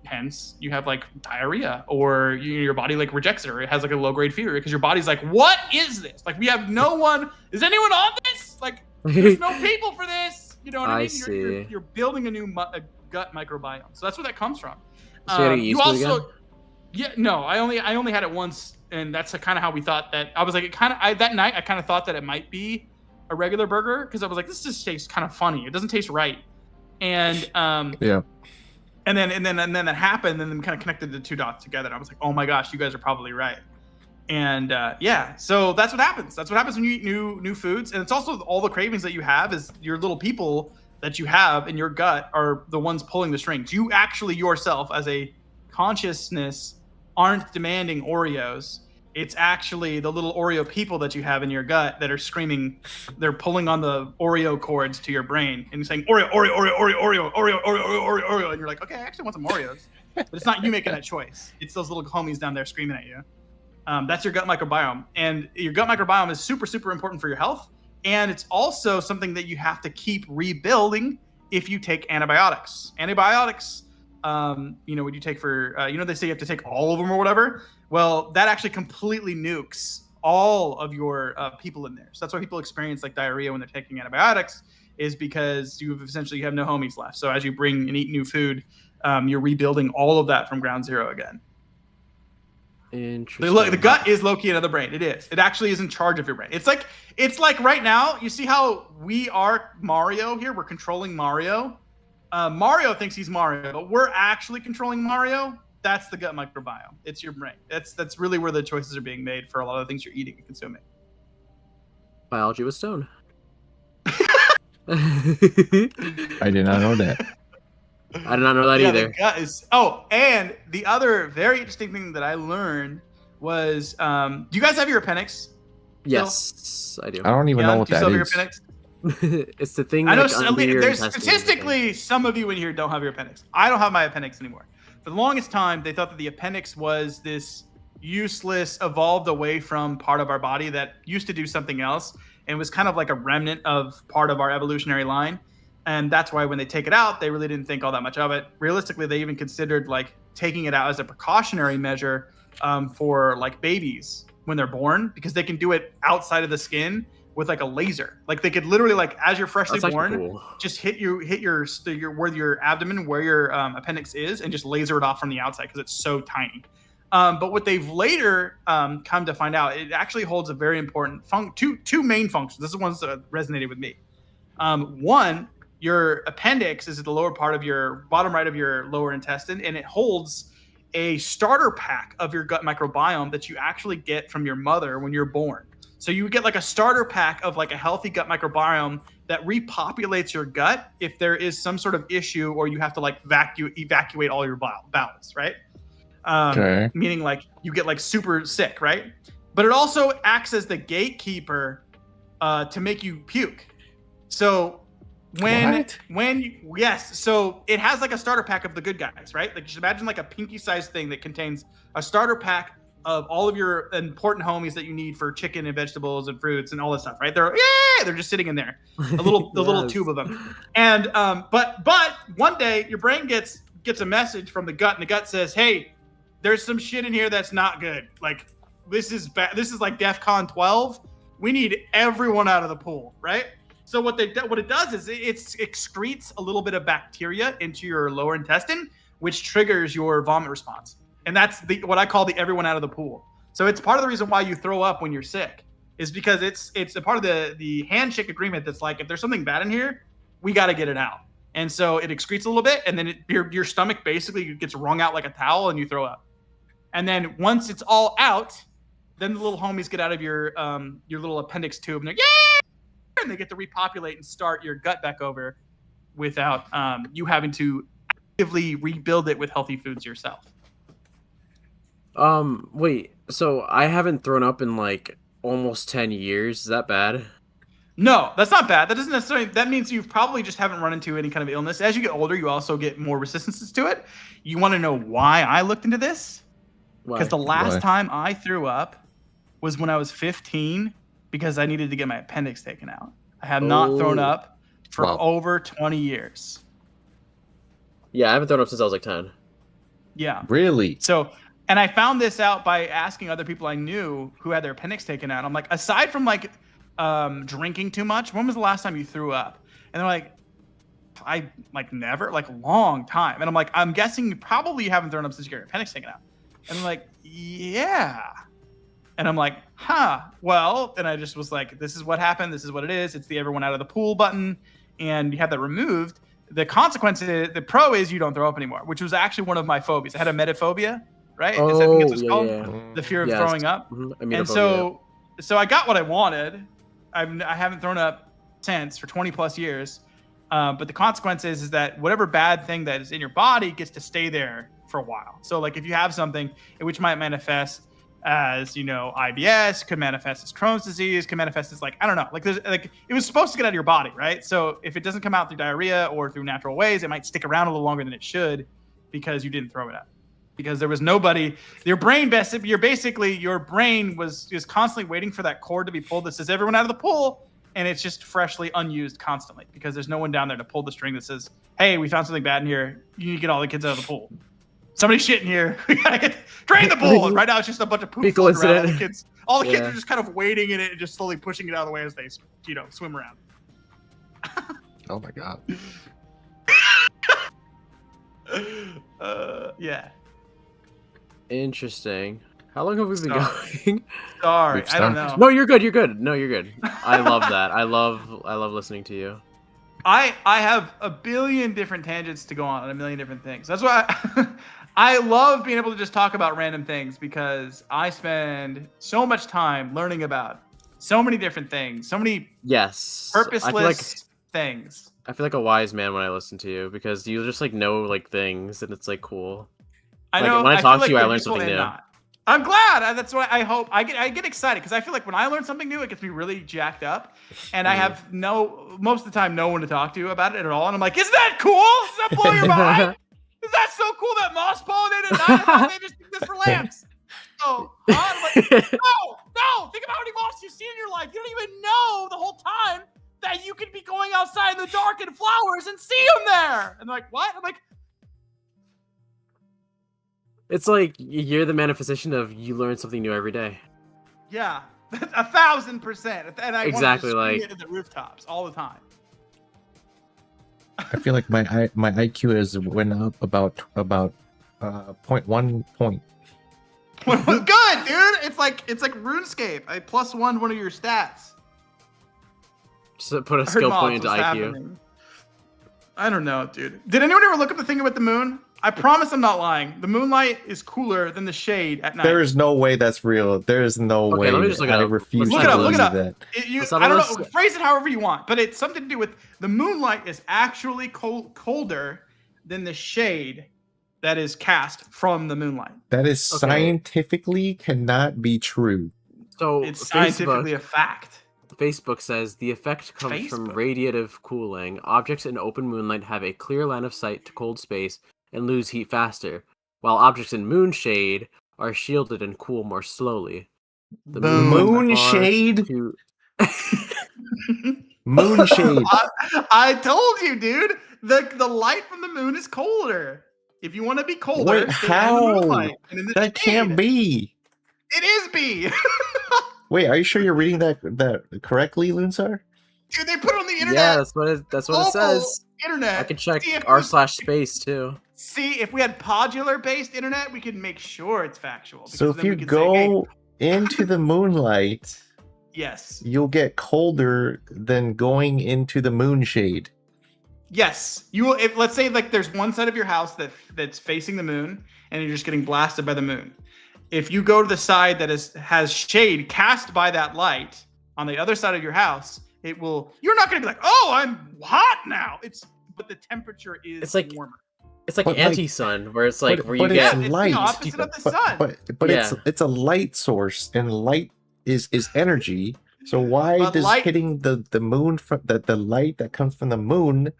hence you have like diarrhea, or your body like rejects it, or it has like a low grade fever because your body's like, what is this? Like, we have no one. Is anyone on this? Like, there's no people for this. You know what I mean? You're building a new gut microbiome. So that's where that comes from. So you also, again? Yeah, no, I only had it once, and that's kind of how we thought that. I was like, that night I kind of thought that it might be a regular burger because I was like, this just tastes kind of funny. It doesn't taste right. And yeah. And then that happened, and then kind of connected the two dots together. And I was like, oh my gosh, you guys are probably right. And yeah, so that's what happens. That's what happens when you eat new foods. And it's also all the cravings that you have is your little people that you have in your gut are the ones pulling the strings. You actually yourself as a consciousness aren't demanding Oreos. It's actually the little Oreo people that you have in your gut that are screaming. They're pulling on the Oreo cords to your brain and saying Oreo, Oreo, Oreo, Oreo, Oreo, Oreo, Oreo, Oreo, Oreo, and you're like, okay, I actually want some Oreos. But it's not you making that choice. It's those little homies down there screaming at you. That's your gut microbiome, and your gut microbiome is super, super important for your health. And it's also something that you have to keep rebuilding if you take antibiotics. Antibiotics, when you take for, they say you have to take all of them or whatever. Well, that actually completely nukes all of your people in there. So that's why people experience like diarrhea when they're taking antibiotics, is because you have no homies left. So as you bring and eat new food, you're rebuilding all of that from ground zero again. Interesting. The gut is low-key another brain. It is. It actually is in charge of your brain. It's like right now, you see how we are Mario here? We're controlling Mario. Mario thinks he's Mario, but we're actually controlling Mario. That's the gut microbiome. It's your brain. That's really where the choices are being made for a lot of the things you're eating and consuming. Biology with Stone. I did not know that. I did not know that either. The gut is, and the other very interesting thing that I learned was, do you guys have your appendix? Yes, I do. I don't even know what that is. Your appendix? It's the thing. I know there's statistically some of you in here don't have your appendix. I don't have my appendix anymore. For the longest time, they thought that the appendix was this useless, evolved away from part of our body that used to do something else and was kind of like a remnant of part of our evolutionary line. And that's why when they take it out, they really didn't think all that much of it. Realistically, they even considered like taking it out as a precautionary measure for like babies when they're born, because they can do it outside of the skin with like a laser. Like they could literally, like as you're freshly born, just hit your where your abdomen, where your appendix is, and just laser it off from the outside because it's so tiny. But what they've later come to find out, it actually holds a very important two main functions. This is ones that resonated with me. One, your appendix is at the lower part of your bottom right of your lower intestine, and it holds a starter pack of your gut microbiome that you actually get from your mother when you're born. So you get like a starter pack of like a healthy gut microbiome that repopulates your gut if there is some sort of issue or you have to like evacuate all your bowels, right? Okay. Meaning like you get like super sick, right? But it also acts as the gatekeeper to make you puke. So so it has like a starter pack of the good guys, right? Like just imagine like a pinky sized thing that contains a starter pack of all of your important homies that you need for chicken and vegetables and fruits and all this stuff, right? They're just sitting in there, the little tube of them. And but one day your brain gets a message from the gut, and the gut says, "Hey, there's some shit in here that's not good. Like this is bad. This is like DEFCON 12. We need everyone out of the pool, right?" So what it does is it excretes a little bit of bacteria into your lower intestine, which triggers your vomit response. And that's what I call the everyone out of the pool. So it's part of the reason why you throw up when you're sick, is because it's a part of the handshake agreement that's like, if there's something bad in here, we got to get it out. And so it excretes a little bit, and then your stomach basically gets wrung out like a towel, and you throw up. And then once it's all out, then the little homies get out of your little appendix tube, and they're and they get to repopulate and start your gut back over without you having to actively rebuild it with healthy foods yourself. Wait, so I haven't thrown up in like almost 10 years. Is that bad? No, that's not bad. That doesn't necessarily, that means you probably just haven't run into any kind of illness. As you get older, you also get more resistances to it. You want to know why I looked into this? Because the last time I threw up, was when I was 15 because I needed to get my appendix taken out. I have not thrown up for over 20 years. Yeah, I haven't thrown up since I was like 10. Yeah. Really? So, and I found this out by asking other people I knew who had their appendix taken out. I'm like, aside from like drinking too much, when was the last time you threw up? And they're like, I like never, like long time. And I'm like, I'm guessing you probably haven't thrown up since you got your appendix taken out. And I'm like, yeah. And I'm like, huh, well, and I just was like, this is what happened. This is what it is. It's the everyone out of the pool button. And you have that removed. The consequence is, the pro is you don't throw up anymore, which was actually one of my phobias. I had a metaphobia, right? Oh, Is that what it's yeah, called? yeah. The fear of throwing up. Mm-hmm. And so I got what I wanted. I haven't thrown up since for 20 plus years. But the consequence is that whatever bad thing that is in your body gets to stay there for a while. So like if you have something which might manifest as, you know, IBS, could manifest as Crohn's disease, could manifest as like, I don't know, like there's like, it was supposed to get out of your body, right? So if it doesn't come out through diarrhea or through natural ways, it might stick around a little longer than it should because you didn't throw it out. Because there was nobody, your brain was constantly waiting for that cord to be pulled that says everyone out of the pool. And it's just freshly unused constantly because there's no one down there to pull the string that says, hey, we found something bad in here. You need to get all the kids out of the pool. Somebody's shit in here. We gotta drain the pool. And right now it's just a bunch of poop floating around. All the kids are just kind of waiting in it and just slowly pushing it out of the way as they, you know, swim around. Oh my god. Yeah. Interesting. How long have we been going? Sorry, I don't know. No, you're good. You're good. No, you're good. I love that. I love listening to you. I have a billion different tangents to go on a million different things. That's why I love being able to just talk about random things because I spend so much time learning about so many different things, so many purposeless things. I feel like a wise man when I listen to you because you just like know like things and it's like cool. I know. When I talk to you, I learn something new. I'm glad. That's what I hope. I get excited because I feel like when I learn something new, it gets me really jacked up, and I have most of the time no one to talk to about it at all. And I'm like, isn't that cool? Does that blow your mind? Is that so cool that moss pollinated? I thought they just did this for lamps. So I'm like, no. Think about how many moths you see in your life. You don't even know the whole time that you could be going outside in the dark and flowers and see them there. And they're like, what? I'm like. It's like you're the manifestation of you learn something new every day. Yeah, 1,000%. And I exactly want to like it at the rooftops all the time. I feel like my IQ has went up about 0.1 point. Good, dude. It's like RuneScape. I +1 one of your stats. Just put a skill point into IQ. Happening. I don't know, dude. Did anyone ever look up the thing about the moon? I promise I'm not lying. The moonlight is cooler than the shade at night. There is no way that's real. There is no way. Let me just look it up. I refuse to look it up. believe Look it up. that. I don't know. Phrase it however you want, but it's something to do with the moonlight is actually colder than the shade that is cast from the moonlight. That is scientifically cannot be true. So it's scientifically a fact. Facebook says the effect comes from radiative cooling. Objects in open moonlight have a clear line of sight to cold space and lose heat faster, while objects in moon shade are shielded and cool more slowly. The moon shade? Moon shade. I told you, dude. The light from the moon is colder. If you want to be colder, wait, how? That can't be. It is B. Wait, are you sure you're reading that correctly, Lunsar? Dude, they put it on the internet. Yeah, that's what it says. Internet. I can check r/space too. See, if we had podular-based internet, we could make sure it's factual. So if you go into the moonlight, yes, you'll get colder than going into the moon shade. Yes, you will. If let's say like there's one side of your house that's facing the moon, and you're just getting blasted by the moon. If you go to the side that has shade cast by that light on the other side of your house, it will. You're not going to be like, "Oh, I'm hot now." But the temperature is warmer. It's like anti-sun, where it's like where you get light. It's the opposite of the sun. But it's a light source, and light is energy. So why does hitting the moon from the light that comes from the moon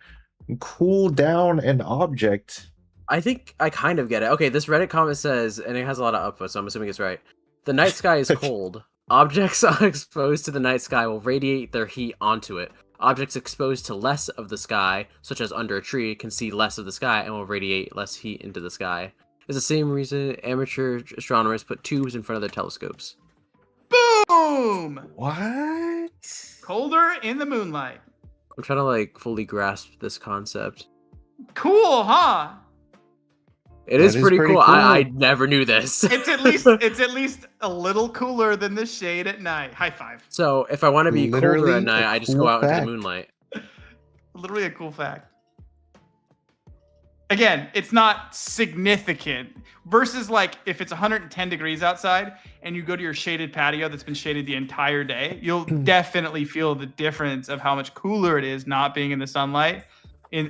cool down an object? I think I kind of get it. Okay, this Reddit comment says, and it has a lot of upvotes, so I'm assuming it's right. The night sky is cold. Objects exposed to the night sky will radiate their heat onto it. Objects exposed to less of the sky, such as under a tree, can see less of the sky and will radiate less heat into the sky. It's the same reason amateur astronomers put tubes in front of their telescopes. Boom! What? Colder in the moonlight. I'm trying to like fully grasp this concept. Cool, huh? It is pretty cool. I never knew this. It's at least a little cooler than the shade at night. High five. So if I want to be colder Literally at night, a I just cool go out into fact. the moonlight. Literally a cool fact. Again, it's not significant versus like if it's 110 degrees outside and you go to your shaded patio that's been shaded the entire day, you'll definitely feel the difference of how much cooler it is not being in the sunlight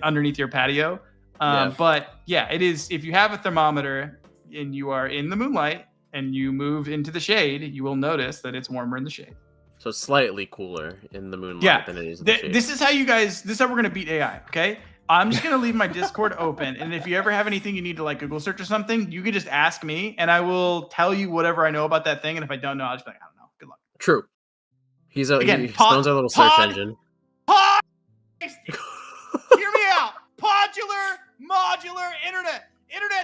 underneath your patio. But yeah, it is. If you have a thermometer and you are in the moonlight and you move into the shade, you will notice that it's warmer in the shade. So slightly cooler in the moonlight than it is in the shade. This is how we're going to beat AI, okay? I'm just going to leave my Discord open. And if you ever have anything you need to like Google search or something, you can just ask me and I will tell you whatever I know about that thing. And if I don't know, I'll just be like, I don't know. Good luck. True. He Stone's our little search engine. Hear me out. Modular internet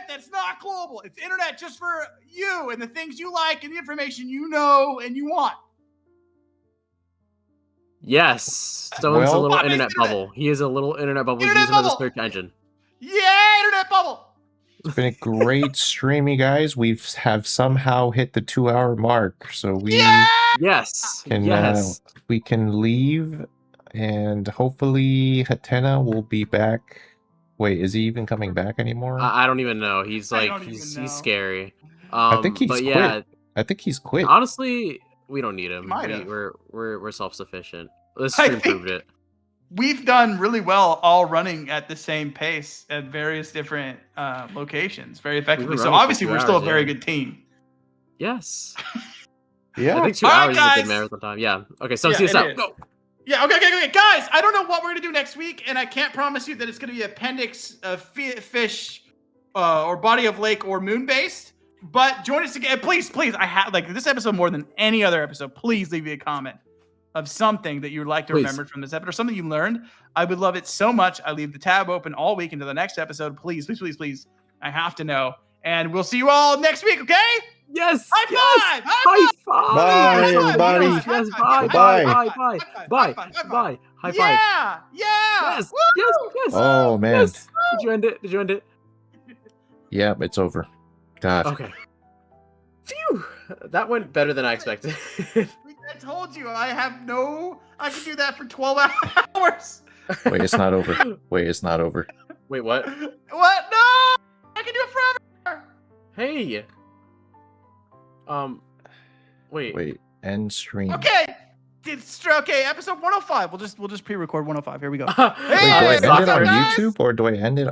that's not global. It's internet just for you and the things you like and the information you know and you want. Yes, Stone's a little internet bubble. He is a little internet bubble using the search engine. Yeah, internet bubble. It's been a great stream, you guys. Have somehow hit the 2-hour mark, so we we can leave, and hopefully Hatena will be back. Wait, is he even coming back anymore? I don't even know. He's he's scary. I think he's quit. I think he's quit. Honestly, we don't need him. We're self-sufficient. This stream proved it. We've done really well all running at the same pace at various different locations very effectively. So obviously we're still a very good team. Yes. Yeah. I think 2 hours is a good marathon time. Yeah. Okay, so see us out. Go. Yeah, okay. Guys, I don't know what we're going to do next week, and I can't promise you that it's going to be appendix fish or body of lake or moon based, but join us again. Please, I have like this episode more than any other episode. Please leave me a comment of something that you would like to remember from this episode or something you learned. I would love it so much. I leave the tab open all week until the next episode. Please. I have to know. And we'll see you all next week, okay? Yes. High five. High five. Bye, everybody. Yes. Bye. High five. Yeah. Yes. Oh man. Yes. Did you end it? Yeah, it's over. God. Okay. Phew. That went better than I expected. I told you I can do that for 12 hours. Wait, it's not over. Wait, what? What? No! I can do it forever. Hey. Wait. End stream. Okay. Okay, episode 105. We'll just pre-record 105. Here we go. Wait, do I end it on YouTube or do I end it